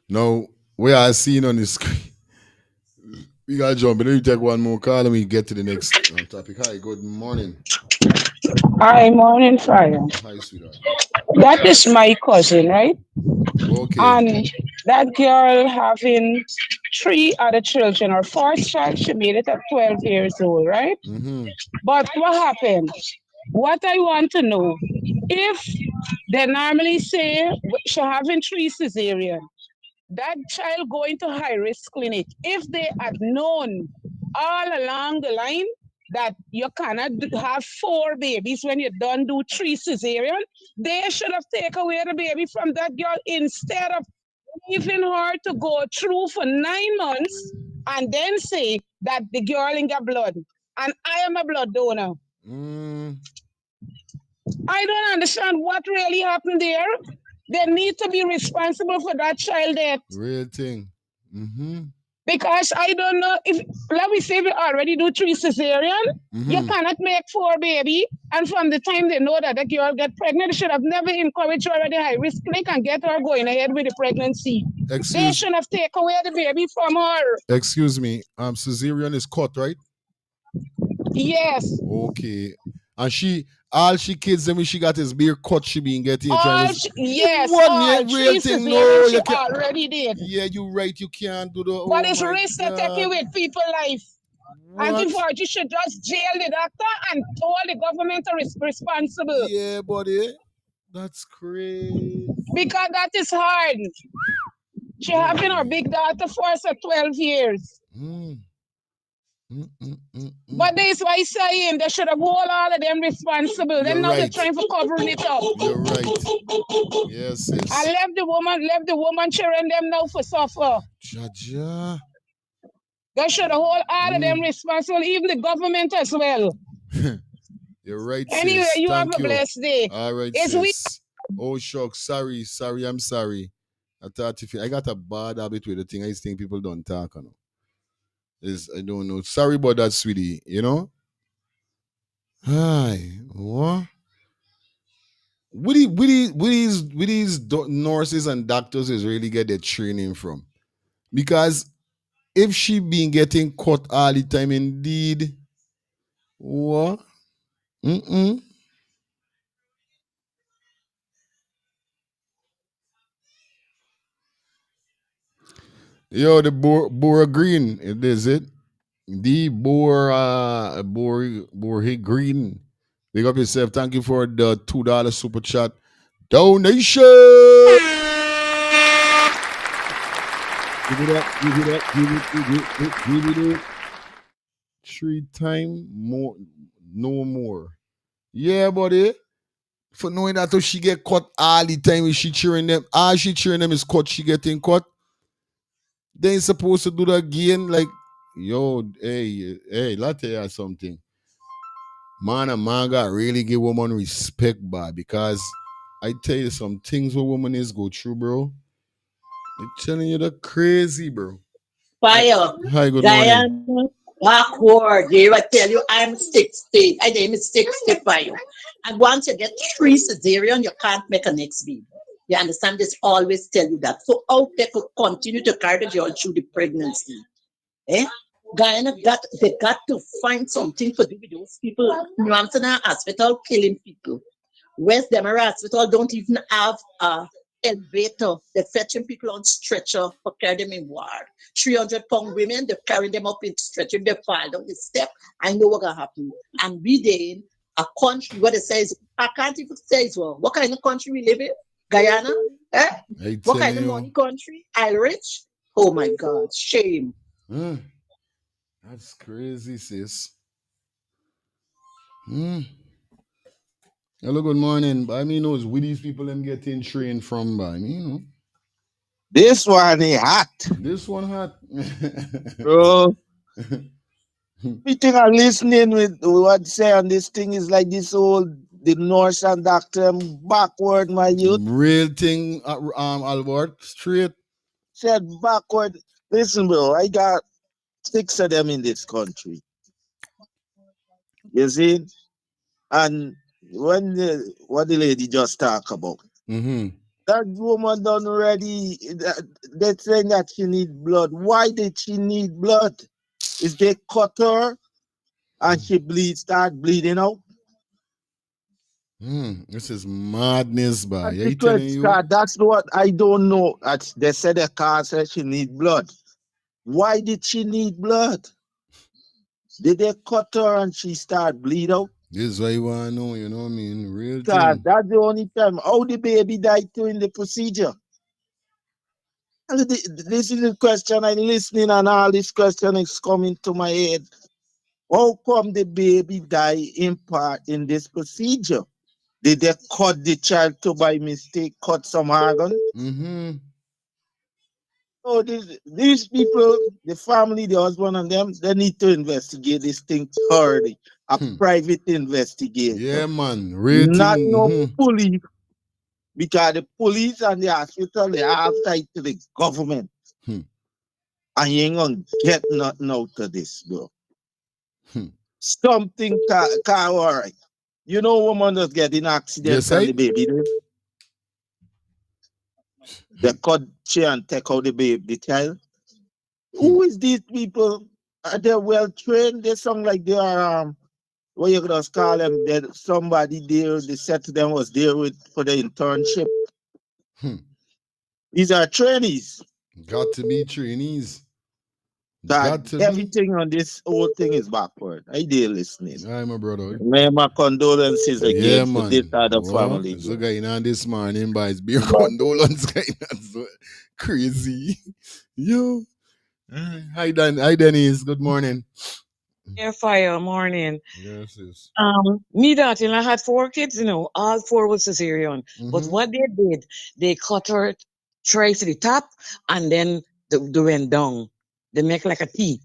Now, we are seeing on the screen. We gotta jump in. Let me take one more call and we get to the next topic. Hi, good morning. Hi, morning fire. Hi, sweetheart. That is my cousin, right? Okay. And that girl having three other children. Her fourth child, she made it at 12 years old, right? Mm-hmm. But what happened? What I want to know, if they normally say she having three cesarean, that child going to high risk clinic, if they had known all along the line that you cannot have four babies when you don't do three cesarean, they should have taken away the baby from that girl instead of leaving her to go through for 9 months and then say that the girl in got blood. And I am a blood donor. Mm. I don't understand what really happened there. They need to be responsible for that child death. Real thing. Mm-hmm. Because I don't know if, let me say, we already do three cesarean, you cannot make four baby. And from the time they know that the girl get pregnant, they should have never encouraged her already high risk clinic and get her going ahead with the pregnancy. They should have taken away the baby from her. Excuse me. Cesarean is cut, right? Yes. Okay. And all she kids when she got his beer cut, she been getting yes, one all real three thing. No, cesarean she you can't. already did. Yeah, you right. You can't do the. But Oh it's my risk to take God. with people life. And What? therefore, you should just jail the doctor and hold the government responsible. Yeah, buddy. That's crazy. Because that is hard. She having her big daughter for us at 12 years. But that's why he's saying they should have hold all of them responsible. Then now they're trying to cover it up. You're right. Yes, sis. I left the woman cheering them now for suffer. Jaja. They should have hold all of them responsible, even the government as well. You're right, anyway, sis. you Thank have a blessed day. All right, It's sis. Oh, shucks. Sorry, I'm sorry. I thought if I got a bad habit with the thing, I just think people don't talk. I don't know. Sorry about that, sweetie. You know? Hi. What? With these nurses and doctors is really get their training from. Because if she been getting caught all the time, indeed, what? Mm-mm. Yo, the Bora Green, is it? The Bora Green. Big up yourself. Thank you for the $2 super chat donation. Give it up, give it up, give it up. 3 times more, no more. Yeah, buddy. For knowing that if she get caught all the time when she cheering them, all she cheering them is caught, she getting caught. They ain't supposed to do that again. Like, yo, hey, let me tell you something. Man and man got really give woman respect, bro, because I tell you some things what women is go through, bro. I'm telling you the crazy, bro. Fire. Hi, good morning. Diane, backward. You I tell you, I'm 60. My name is 65. And once you get three cesarean, you can't make a next baby. You understand? This always tell you that. So how they could continue to carry the girl through the pregnancy. Eh? Guyana they got to find something to do with those people. You understand? Hospital killing people. West Demerara Hospital don't even have a elevator. They're fetching people on stretcher for carry them in ward. 300-pound women, they're carrying them up in stretcher. They fall down the step. I know what's gonna happen. And we in a country where they says, I can't even say it well. What kind of country we live in? Guyana? Eh? What kind of money country? Irish? Oh my God, shame. That's crazy, sis. Hello, good morning. But I mean, knows with these people I'm getting trained from, by me, you know. This one is hot. This one hot. Bro. Everything I'm listening with what say on this thing is like this old the nurse and doctor backward, my youth. Real thing, Albert, straight. Said backward. Listen, bro, I got 6 of them in this country. You see? And what the lady just talked about. That woman done already. They're saying that she need blood. Why did she need blood? Is they cut her and she start bleeding out? This is madness, boy. That's Yeah, the he telling you? question. That's what I don't know. They said the car said she need blood. Why did she need blood? Did they cut her and she start bleed out? This is what you want to know, you know what I mean? Real God, thing. that's the only time. How the baby died during the procedure? And this is the question I'm listening, and all this question is coming to my head. How come the baby die in part in this procedure? Did they cut the child to by mistake, cut some organ? Mm-hmm. So these people, the family, the husband and them, they need to investigate this thing thoroughly. A private Yeah, investigation. man. Real Not thing. no police, because the police and the hospital, they are tied to the government. And you ain't gonna get nothing out of this, bro. Something all right. You know, woman just get in Yes, accident and I. the baby there. They cut she and take out the baby, the child. Who is these people? Are they well trained? They sound like they are what you just call them, that somebody there, they said to them was there with for the internship. These are trainees. Got to be trainees. God, Got to be. everything on this whole thing is backward. I did listening. Aye, my brother. My condolences Yeah, again to this man. other Well, family. there's a guy in on this morning, but it's beer condolence guy. That's so crazy. Yo. Hi, Hi, Dennis. Good morning. Yeah, fire morning. Yes, sis. Me that, I had 4 kids, all 4 was cesarean. But Mm-hmm. what they did, they cut her tray to the top and then they went down. They make like a T.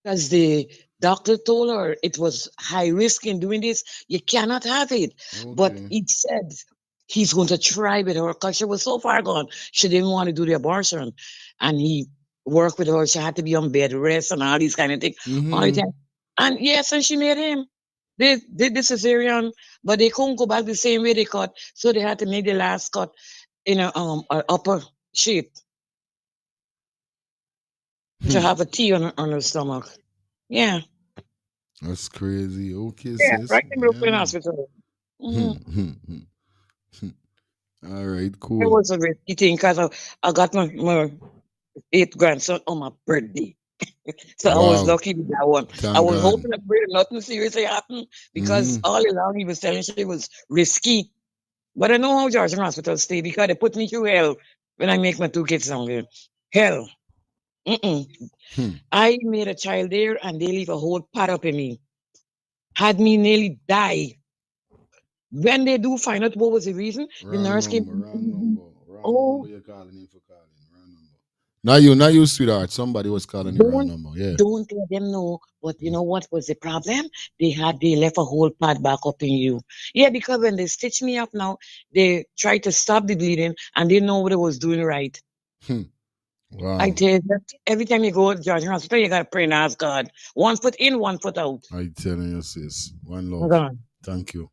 Because the doctor told her it was high risk in doing this. You cannot have it. But Okay. he said he's going to try with her because she was so far gone. She didn't want to do the abortion. And he worked with her. She had to be on bed rest and all these kind of things all the Mm-hmm. time. And yes, and she made him. They did the cesarean, but they couldn't go back the same way they cut. So they had to make the last cut in a upper shape to have a T on her stomach. Yeah. That's crazy. Okay, Yeah, sis. right in Yeah, Brooklyn man. Hospital. Mm-hmm. All right, It cool. was a risky thing because I got my 8th grandson on my birthday. So I was Wow. lucky with that one. I Thank was God. hoping that nothing seriously happened because Mm-hmm. all along he was telling she was risky. But I know how Georgian Hospital stay because they put me through hell when I make my 2 kids down there. Hell. Mm-mm. I made a child there and they leave a whole pot up in me. Had me nearly die. When they do find out what was the reason, the Wrong nurse came. number, wrong number. Wrong Oh, number you're calling in for calling. Wrong number. Not you, sweetheart. Somebody was calling the wrong don't number. Yeah. don't let them know. But you know what was the problem? They left a whole pad back up in you. Yeah, because when they stitch me up now, they tried to stop the bleeding and they know what they was doing right. I Wow. tell you that every time you go to George Hospital, you gotta pray and ask God. 1 foot in, 1 foot out. I telling you, sis. One Hold love. on. Thank you.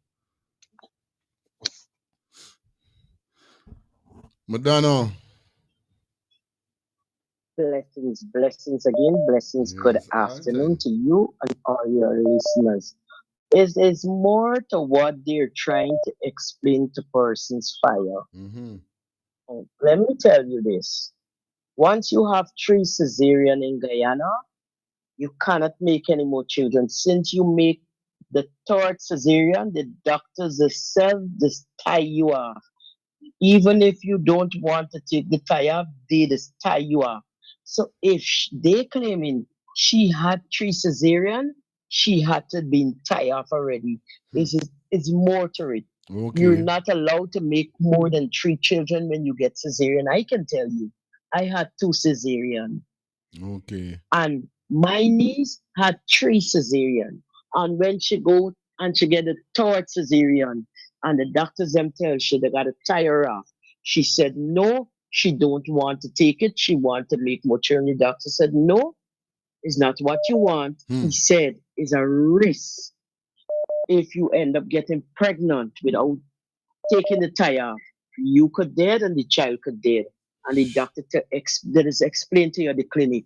Madonna. Blessings, blessings again, blessings. Good Yes, all afternoon time. to you and all your listeners. Is more to what they're trying to explain to persons fire. Mm-hmm. Let me tell you this. Once you have 3 cesarean in Guyana, you cannot make any more children. Since you make the 3rd cesarean, the doctors themselves just tie you off. Even if you don't want to take the tie off, they just tie you off. So if they claiming she had 3 cesarean, she had to be tied off already. It's more to it. You're Okay. not allowed to make more than 3 children when you get cesarean. I can tell you, I had 2 cesarean, Okay. and my niece had 3 cesarean. And when she go and she get a 3rd cesarean, and the doctors them tell she they gotta tie her off. She said no, she don't want to take it. She want to make more children. The doctor said no, it's not what you want. He said it's a risk if you end up getting pregnant without taking the tie off. you could dead and the child could dead. And the doctor that is explained to you at the clinic.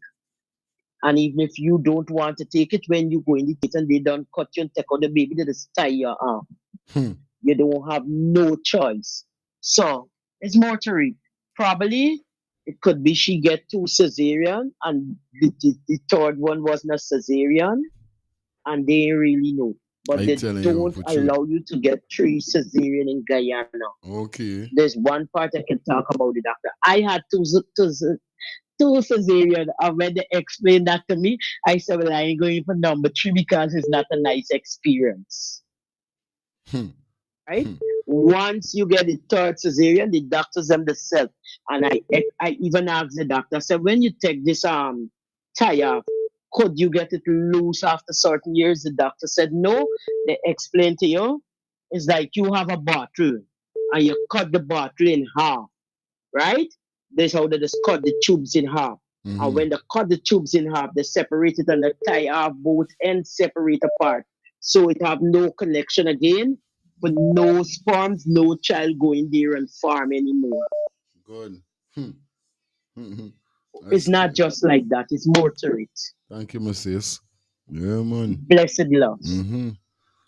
And even if you don't want to take it, when you go in the theater and they don't cut you and take out the baby, they just tie your arm. You don't have no choice. So it's more to read. Probably it could be she get 2 cesarean and the third one wasn't a cesarean and they really know. But I they telling you, don't for true. allow you to get 3 cesarean in Guyana. Okay. There's one part I can talk about the doctor. I had two cesarean, and when they explained that to me, I said, "Well, I ain't going for number 3 because it's not a nice experience." Right? Once you get the third cesarean, the doctors themselves, and I even asked the doctor, I said, "When you take this tie off, could you get it loose after certain years?" The doctor said, "No." They explained to you, it's like you have a bottle and you cut the bottle in half, right? This how they just cut the tubes in half. And when they cut the tubes in half, they separate it and they tie off both ends separate apart. So it have no connection again, but no sperms, no child going there and farm anymore. Good. It's That's not good. just like that, it's more to it. Thank you, my sis. Yeah, man. Blessed love.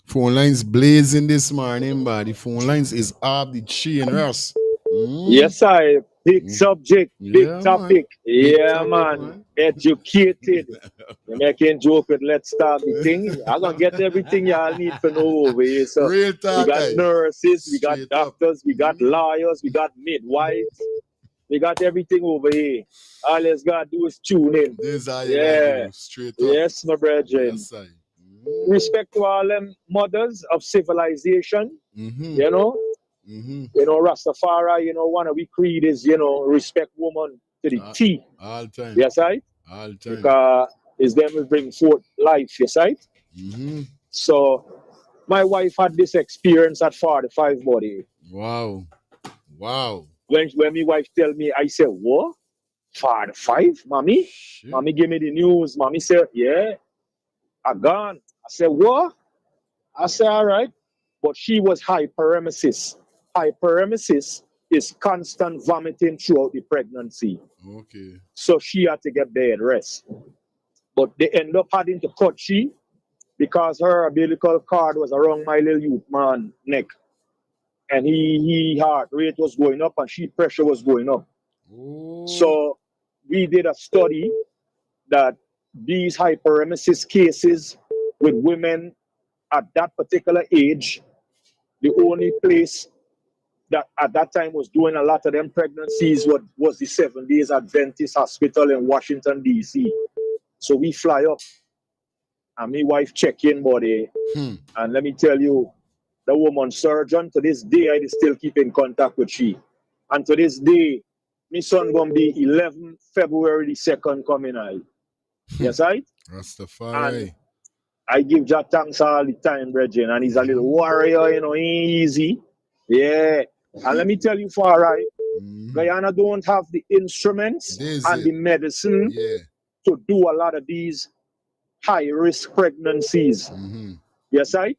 Phone lines blazing this morning, but the phone lines is off the chain, Russ. Yes, I. Big subject, big Yeah, man. topic. Big Yeah, topic, man. man. Educated. You're making joke with let's start the thing. I'm gonna get everything y'all need to know over here. So Real we talk, got guy. nurses, we got Straight up. doctors, we got lawyers, we got midwives, we got everything over here. All you gotta do is tune in. This how you gotta Yeah. do. Straight up. Yes, my brethren. Yes, I. Respect to all them mothers of civilization. You know, Rastafari, one of we creed is, respect woman to the T. All time. Yes, right? All time. Because it's them who bring forth life, yes, right? So my wife had this experience at 45, buddy. Wow. Wow. When my wife tell me, I said, what? 45, mommy? Shit. Mommy give me the news. Mommy said, yeah, I gone. I said, what? I said, all right. But she was hyperemesis. Hyperemesis is constant vomiting throughout the pregnancy. Okay. So she had to get bed rest. But they end up having to cut she because her umbilical cord was around my little youth man neck. And he heart rate was going up and she pressure was going up. So we did a study that these hyperemesis cases with women at that particular age, the only place that at that time was doing a lot of them pregnancies was the 7 Days Adventist Hospital in Washington, D.C. So we fly up and my wife check in, buddy. And let me tell you, the woman surgeon, to this day, I still keep in contact with she. And to this day, my son gonna be 11 February the 2nd coming out. Yes, right? Rastafari. And I give Jah thanks all the time, brethren. And he's a little warrior, he ain't easy. Yeah. And let me tell you, far right, Guyana don't have the instruments and the medicine to do a lot of these high-risk pregnancies. Yes, right?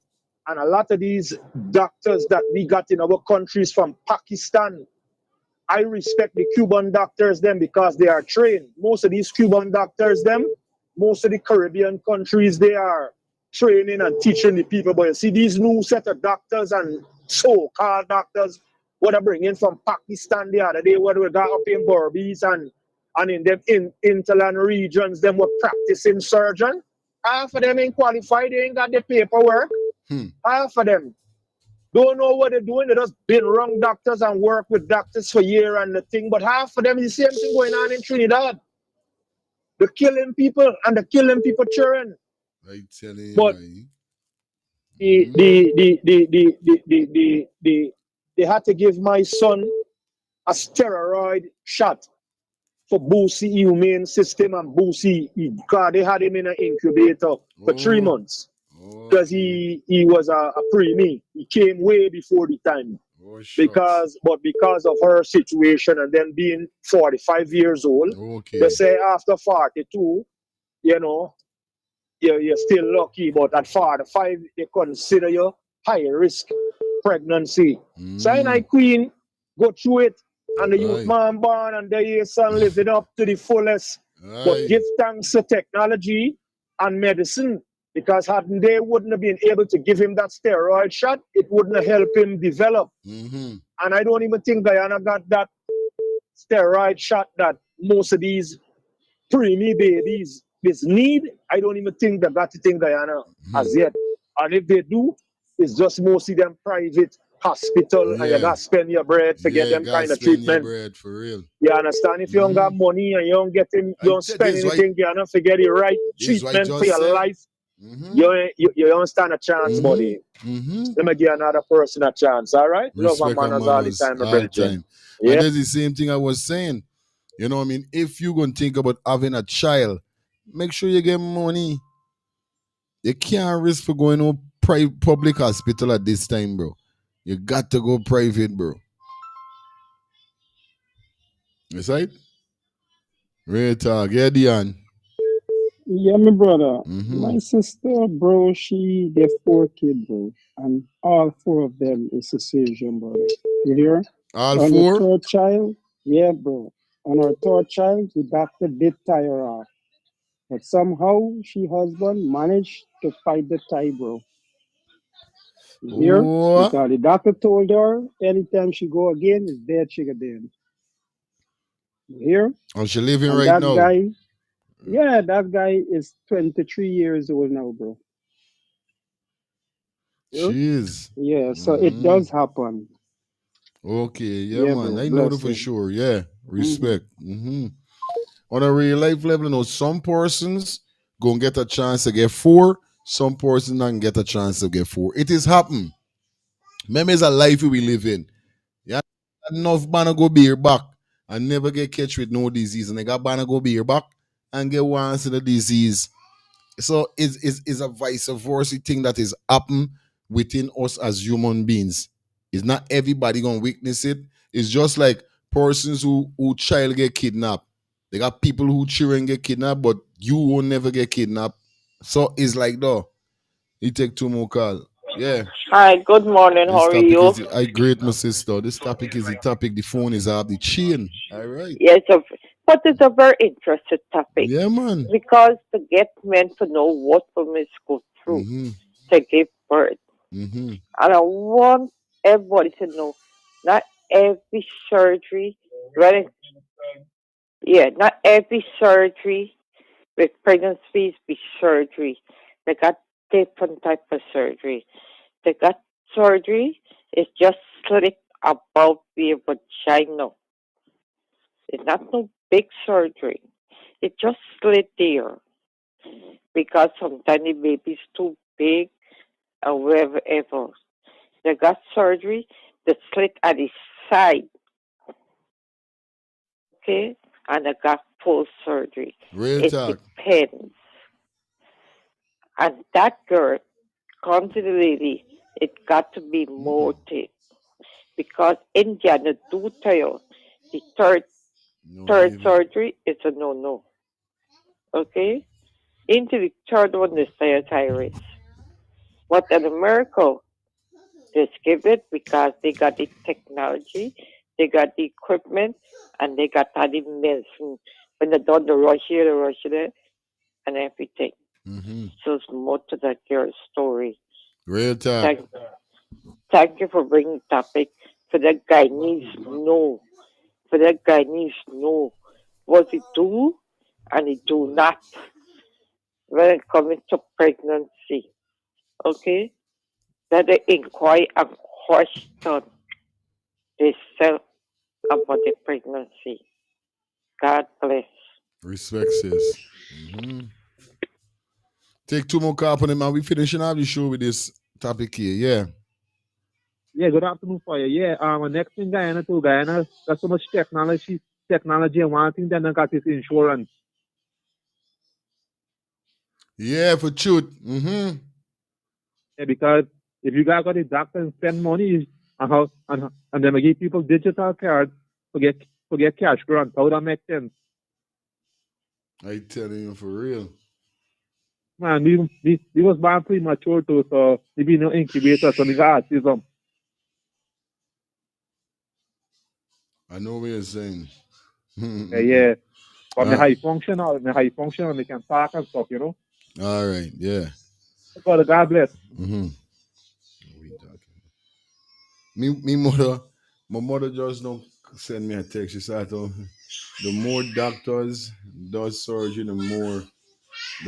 And a lot of these doctors that we got in our countries from Pakistan, I respect the Cuban doctors them because they are trained. Most of these Cuban doctors them, most of the Caribbean countries, they are training and teaching the people. But you see these new set of doctors and so-called doctors, what I bring in from Pakistan the other day, what we got up in Berbice and in them interland regions, them were practicing surgeon. Half of them ain't qualified, they ain't got the paperwork. Half of them don't know what they're doing. They just been wrong doctors and work with doctors for years and the thing. But half of them is the same thing going on in Trinidad. They're killing people and they're killing people children. I tell you, but they had to give my son a steroid shot for boost the immune system and boost because they had him in an incubator for 3 months. Because he was a preemie. He came way before the time. Because of her situation and then being 45 years old, they say after 42, you're still lucky, but at 45, they consider you high risk pregnancy. So I queen, go through it, and the youth man born and their son living up to the fullest. But give thanks to technology and medicine, because hadn't they wouldn't have been able to give him that steroid shot, it wouldn't have helped him develop. And I don't even think Guyana got that steroid shot that most of these preemie babies this need. I don't even think they got it in Guyana as yet. And if they do, it's just mostly them private hospital, and you got to spend your bread to get them kind of treatment. Bread for real. You understand? If you don't got money and you don't get him, you don't spend anything, you don't forget the right treatment for your life. You don't stand a chance, buddy. Let me give another person a chance, all right? Respect love and manners all the time, my brother. Yeah. And that's the same thing I was saying. You know what I mean? If you're going to think about having a child, make sure you get money. You can't risk for going to public hospital at this time, bro. You got to go private, bro. That's right? Real talk. Yeah, Dion. Yeah, my brother. My sister, bro, she get 4 kids, bro. And all 4 of them is Caucasian, brother. You hear? All On 4? the 3rd child, yeah, bro. On her 3rd child, the doctor did tie her off. But somehow she husband managed to fight the tie, bro. You hear? Because the doctor told her anytime she go again, it's dead sugar then. You hear? Oh, she living and right that now. guy, yeah, that guy is 23 years old now, bro. Yeah? She is. Yeah, so it does happen. Okay, yeah, Yeah, man. bro. I know that for Blessing. sure. Yeah, respect. On a real life level, you know, some persons gonna get a chance to get 4. Some persons not get a chance to get 4. It is happen. Remember, it's a life we live in. Yeah, enough man go be here back and never get catch with no disease, and they got man go be here back and get once in the disease. So it's a vice versa thing that is happen within us as human beings. It's not everybody gonna witness it. It's just like persons who child get kidnapped. They got people who children get kidnapped, but you will never get kidnapped. So it's like though. You take 2 more calls. Yeah. Hi, good morning. This How are topic you? is I great, my sister. This topic is the topic. The phone is off the chain. All right. Yes, but it's a very interesting topic Yeah, man. because to get men to know what women go through to give birth. And I want everybody to know not every surgery, right? Yeah, not every surgery with pregnancies be surgery. They got different type of surgery. They got surgery, it's just slit above the vagina. It's not no big surgery. It just slit there because sometimes the baby's too big or wherever. They got surgery, the slit at the side, okay? And they got full surgery. Real It talk. depends. And that girl, come to the lady, it got to be more thick. Because Indiana do tell the third surgery is a no. Okay? Into the third one is thyroid. But in America, they skip it because they got the technology, they got the equipment, and they got all the medicine. When they done the rush here, the rush there, and everything. So it's more to that girl's story. Real talk. Thank you for bringing the topic. For that guy needs know. For that guy needs know what he do and he do not when it comes to pregnancy. Okay? That they inquire and question themselves about the pregnancy. God bless. Respect, sis. Take 2 more calls on it, man. We finishing up the show with this topic here. Yeah. Yeah, good afternoon for you. Yeah, next thing Guyana too, Guyana got so much technology and one thing that I got is insurance. Yeah, for truth. Yeah, because if you guys got a doctor and spend money and then give people digital cards forget cash grant, how that make sense? I telling you for real. Man, we was born premature too, so we be no incubator, so we got autism. I know what you're saying. Yeah. But All me high functional, me can talk and stuff, you know. right, yeah. God bless. Mm-hmm. My mother just don't send me a text. She said, "Oh, the more doctors does surgery, the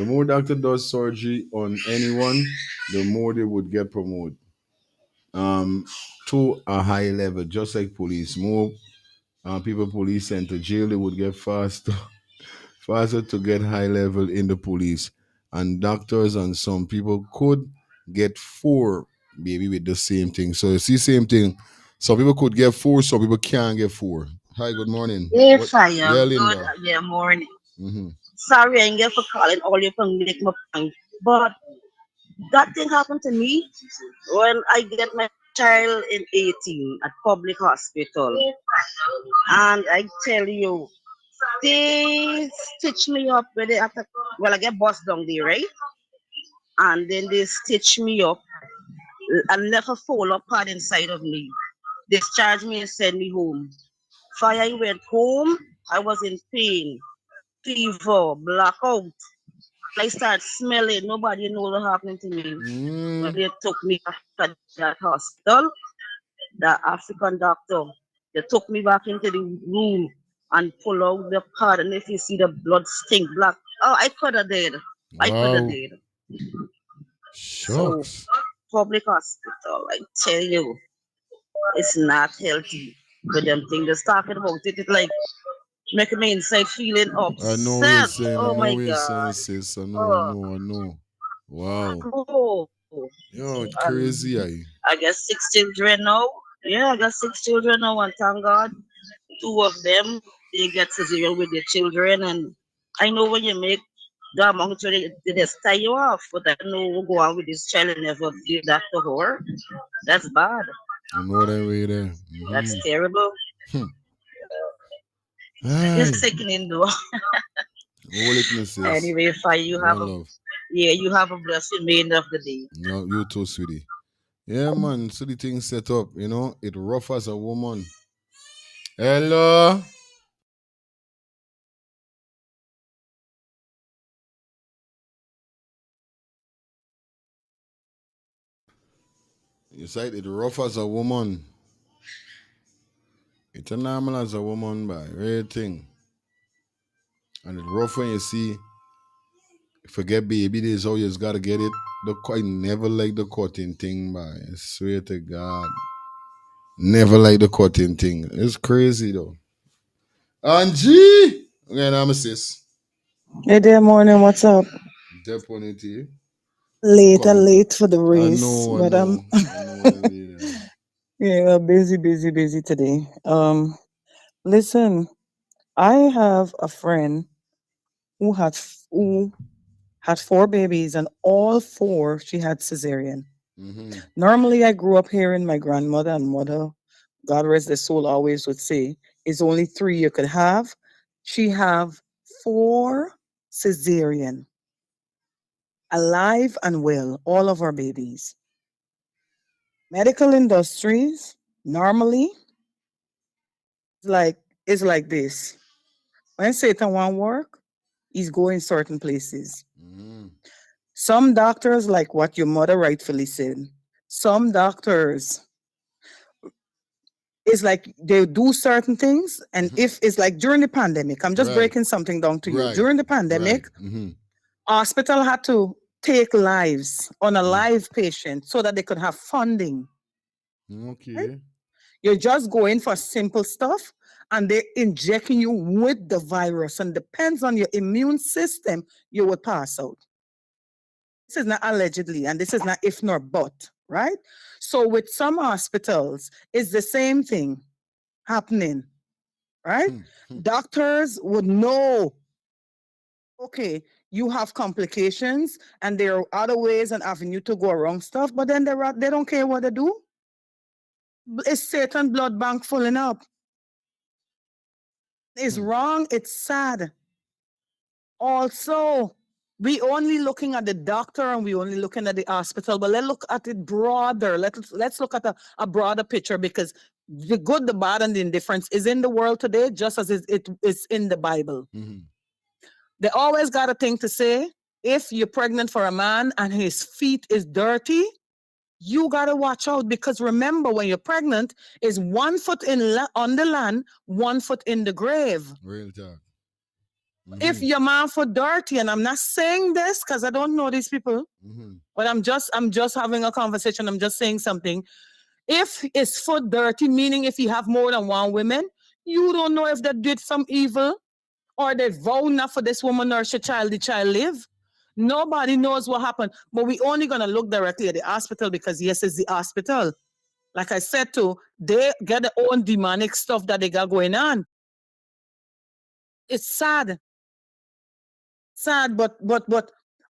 more doctor does surgery on anyone, the more they would get promoted to a high level, just like police. More people police sent to jail, they would get faster to get high level in the police. And doctors and some people could get four, maybe with the same thing. So you see, same thing. Some people could get four, some people can't get four. Hi, good morning. If What? I Yeah, am good, Linda. morning. Mm-hmm. Sorry, I ain't get for calling all you can make my point. But that thing happened to me when I get my child in 18 at public hospital. And I tell you, they stitch me up when they after well I get bust down there, right? And then they stitch me up and left a follow-up pad inside of me. Discharge me and send me home. Fire, I went home, I was in pain, fever, blackout. I start smelling. Nobody know what happened to me. When they took me back to that hospital, the African doctor, they took me back into the room and pull out the pad. And if you see the blood stink black, oh, I could have died. I could have Wow. died. So, Shucks. public hospital, I tell you, it's not healthy. But them things just talking about it, it's like making me inside feeling I know what you're upset. saying. I Oh know my what you're saying, God. sis. I know, I Oh, know, I know. Wow. oh. Yo, And crazy, I got 6 children now. Yeah, I got 6 children now, and thank God, 2 of them they get cesarean with their children. And I know when you make the amount, they just tie you off. But I know we'll go on with this child and never give that to her. That's bad. I know that way there. That's Mm-hmm. terrible. It's Aye. sickening though. All it miss is Anyway, fine. one love. You have a blessed remainder of the day. No, you too, sweetie. Yeah, man. So the thing set up, it rough as a woman. Hello. You said it rough as a woman. It's a normal as a woman, by real thing. And it rough when you see, forget baby days, how you just gotta get it. I never like the cutting thing, by I swear to God. Never like the cutting thing. It's crazy though. Angie! Okay, now I'm sis. Hey there, morning. What's up? Dep on it here. Coming. Late for the I race, know, I but I'm know. I know what it is. yeah busy today. Listen, I have a friend who had 4 babies, and all 4 she had cesarean. Mm-hmm. Normally, I grew up hearing my grandmother and mother, God rest their soul, always would say, "It's only 3 you could have." She have 4 cesarean, alive and well, all of our babies. Medical industries normally like is like this. When Satan want work, he's going certain places. Mm-hmm. Some doctors, like what your mother rightfully said, some doctors is like they do certain things, and if it's like during the pandemic, I'm just Right, breaking something down to you. right, During the right. pandemic, Mm-hmm. hospital had to take lives on a Mm. live patient so that they could have funding. Right? Okay. You're just going for simple stuff and they're injecting you with the virus, and depends on your immune system, you will pass out. This is not allegedly, and this is not if nor but, right? So with some hospitals, it's the same thing happening, right? Doctors would know, okay, you have complications and there are other ways and avenue to go around stuff, but then they don't care what they do. It's Satan blood bank filling up. It's wrong. It's sad. Also, we only looking at the doctor and we only looking at the hospital, but let's look at it broader. Let's look at a broader picture, because The good, the bad, and the indifference is in the world today, just as it is in the Bible. They always got a thing to say. If you're pregnant for a man and his feet is dirty, you got to watch out, because remember, when you're pregnant, is 1 foot on the land, 1 foot in the grave. Real talk. If your man foot dirty, and I'm not saying this because I don't know these people, but I'm just having a conversation. I'm just saying something. If his foot dirty, meaning if he have more than one woman, you don't know if they did some evil or they vow not for this woman nurse the child live. Nobody knows what happened, but we only gonna look directly at the hospital because yes, it's the hospital. Like I said too, they get their own demonic stuff that they got going on. It's sad. Sad, but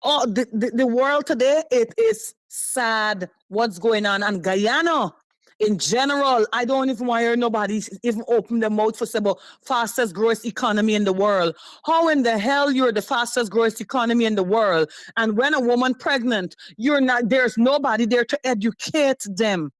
oh, the world today, it is sad what's going on. And Guyana, in general, I don't even want to hear nobody even open their mouth for say about fastest growth economy in the world. How in the hell you're the fastest growth economy in the world? And when a woman pregnant, you're not, there's nobody there to educate them.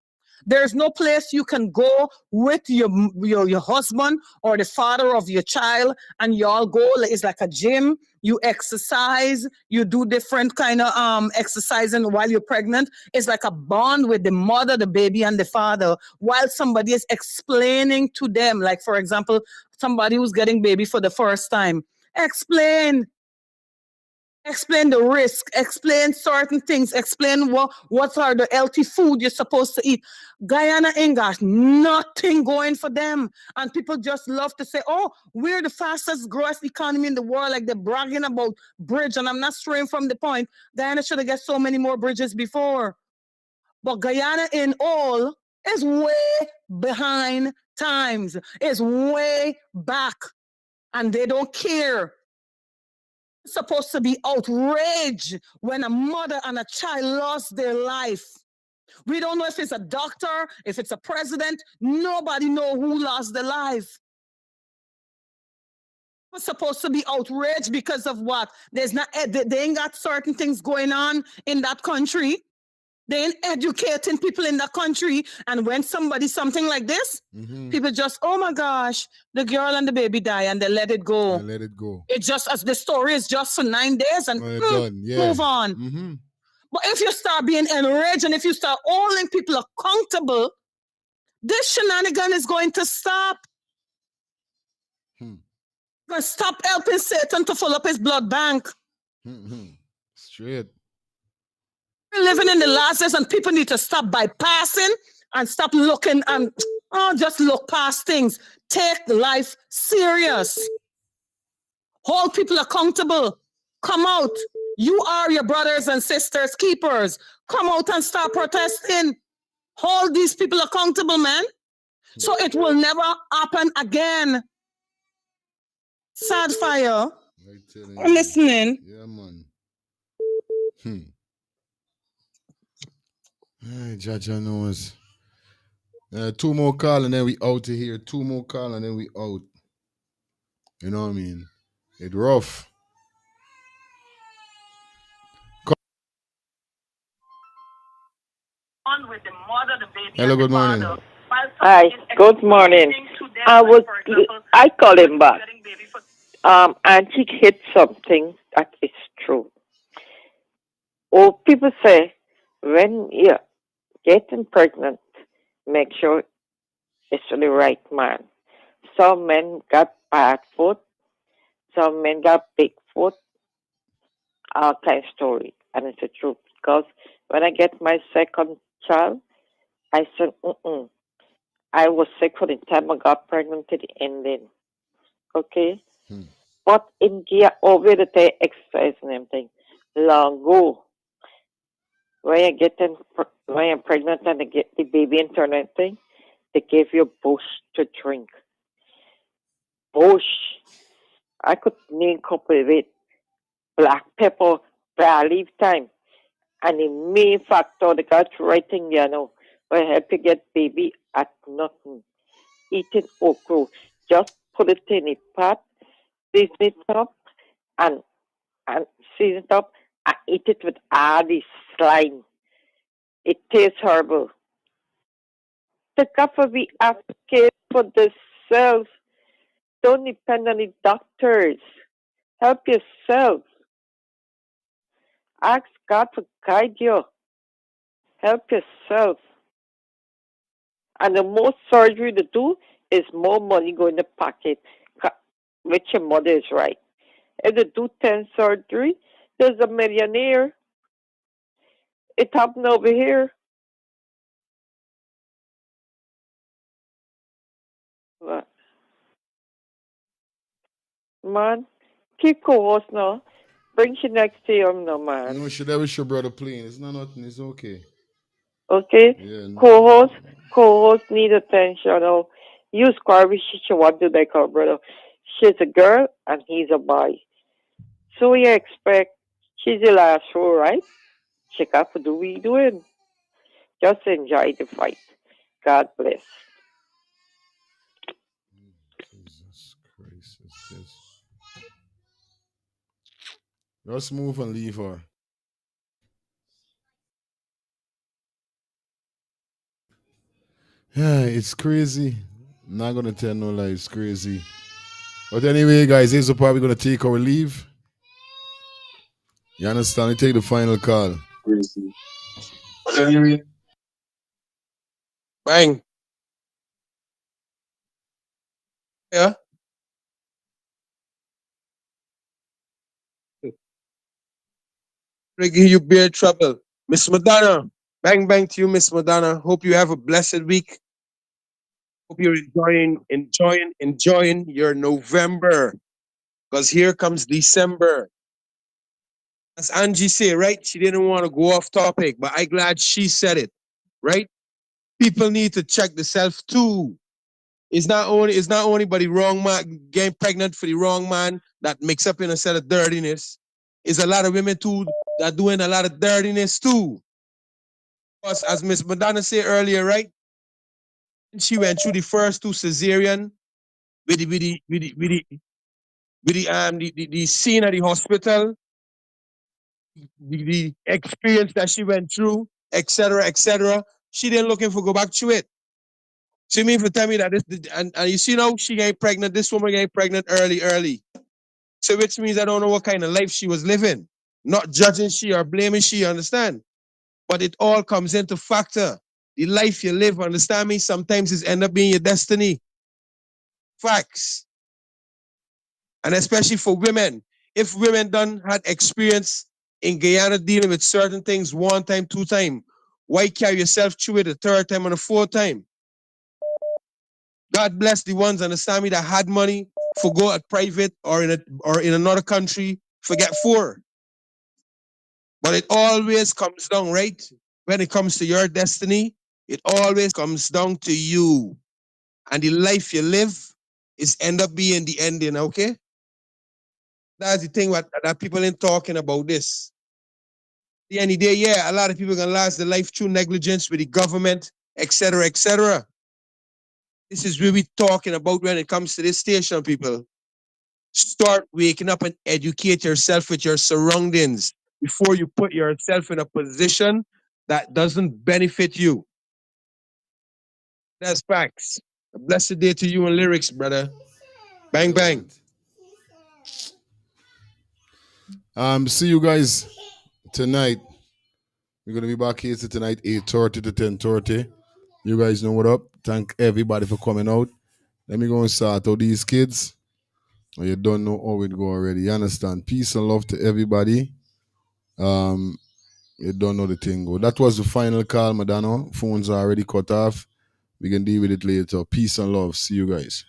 There's no place you can go with your husband or the father of your child, and you all go. It's like a gym. You exercise. You do different kind of exercising while you're pregnant. It's like a bond with the mother, the baby, and the father, while somebody is explaining to them. Like, for example, somebody who's getting baby for the first time. Explain the risk, explain certain things, explain what are the healthy food you're supposed to eat. Guyana ain't got nothing going for them. And people just love to say, oh, we're the fastest growth economy in the world, like they're bragging about bridge. And I'm not straying from the point. Guyana should have got so many more bridges before. But Guyana in all is way behind times, is way back. And they don't care. Supposed to be outraged when a mother and a child lost their life. We don't know if it's a doctor, if it's a president. Nobody know who lost their life. We're supposed to be outraged because of what? There's not, they ain't got certain things going on in that country. They ain't educating people in that country. And when something like this, people just, oh my gosh, the girl and the baby die, and they let it go. It's just as the story is just for 9 days and move on. But if you start being enraged and if you start holding people accountable, this shenanigan is going to stop. Gonna stop helping Satan to fill up his blood bank. Straight. We're living in the last days, and people need to stop bypassing and stop looking and just look past things. Take life serious. Hold people accountable. Come out. You are your brothers and sisters keepers. Come out and start protesting. Hold these people accountable, man. So it will never happen again. Sad fire. I'm listening. Yeah, man. Hey, Jaja knows. 2 more call and then we out of here. 2 more call and then we out. You know what I mean? It's rough. Hello, good morning. Hi, good morning. I call him back. And he hit something that is true. Oh, people say when you're getting pregnant, make sure it's the right man. Some men got bad foot, some men got big foot, all kind of story. And it's the truth. Because when I get my second child, I said, I was sick for the time I got pregnant to the ending. Okay? But in gear over the day exercise and everything. Long ago, when you're pregnant and they get the baby into anything, they give you bush to drink. Bush. I could name couple of it. Black pepper, dry leaf time. And the main factor, the got right thing, will help you get baby at nothing. Eating okra. Just put it in a pot, season it up, and season it up, and eat it with all the slime. It tastes horrible. The couple be advocate for themselves. Don't depend on the doctors. Help yourself. Ask God to guide you. Help yourself. And the more surgery to do is more money go in the pocket. Which your mother is right. If they do 10 surgery, there's a millionaire. It happened over here. What? Man, keep co-host now. Bring she next to him now, man. You should have your brother playing. It's not nothing. It's okay. Okay? Yeah. Co-host need attention. Oh, you Scarby, she want to like her brother. She's a girl and he's a boy. So you expect she's the last show, right? She got to do what you doing. Just enjoy the fight. God bless. Jesus Christ, it's this. Just move and leave her. Yeah, it's crazy. I'm not gonna tell no lie, it's crazy. But anyway, guys, this is probably gonna take our leave. You understand? We take the final call. Crazy. But anyway. Bang. Yeah. Bringing you bear trouble. Miss Madonna. Bang bang to you, Miss Madonna. Hope you have a blessed week. Hope you're enjoying your November. Because here comes December. As Angie say, right? She didn't want to go off topic, but I glad she said it. Right? People need to check themselves too. It's not only but the wrong man getting pregnant for the wrong man that mix up in a set of dirtiness. It's a lot of women too that doing a lot of dirtiness too. Because as Miss Madonna said earlier, right? She went through the first two cesarean with the scene at the hospital, the experience that she went through, etc., etc. She didn't looking for go back to it. She mean for tell me that and you see now she getting pregnant. This woman getting pregnant early. So which means I don't know what kind of life she was living. Not judging she or blaming she, understand? But it all comes into factor. The life you live, understand me? Sometimes it's end up being your destiny. Facts. And especially for women. If women done had experience in Guyana dealing with certain things one time, two time, why carry yourself through it a third time and a fourth time? God bless the ones, understand me, that had money for go at private or in another country, forget for. But it always comes down, right? When it comes to your destiny, it always comes down to you. And the life you live is end up being the ending, okay? That's the thing that people ain't talking about this. The end of the day, yeah, a lot of people gonna last their life through negligence with the government, etc., etc. This is what we talking about when it comes to this station, people. Start waking up and educate yourself with your surroundings before you put yourself in a position that doesn't benefit you. That's facts. A blessed day to you and lyrics, brother. Bang, bang. See you guys tonight. We're gonna be back here tonight, 8:30 to 10:30. You guys know what up. Thank everybody for coming out. Let me go and start out these kids. Or you don't know how it go already. You understand? Peace and love to everybody. You don't know the thing go. That was the final call, Madonna. Phones are already cut off. We can deal with it later. Peace and love. See you guys.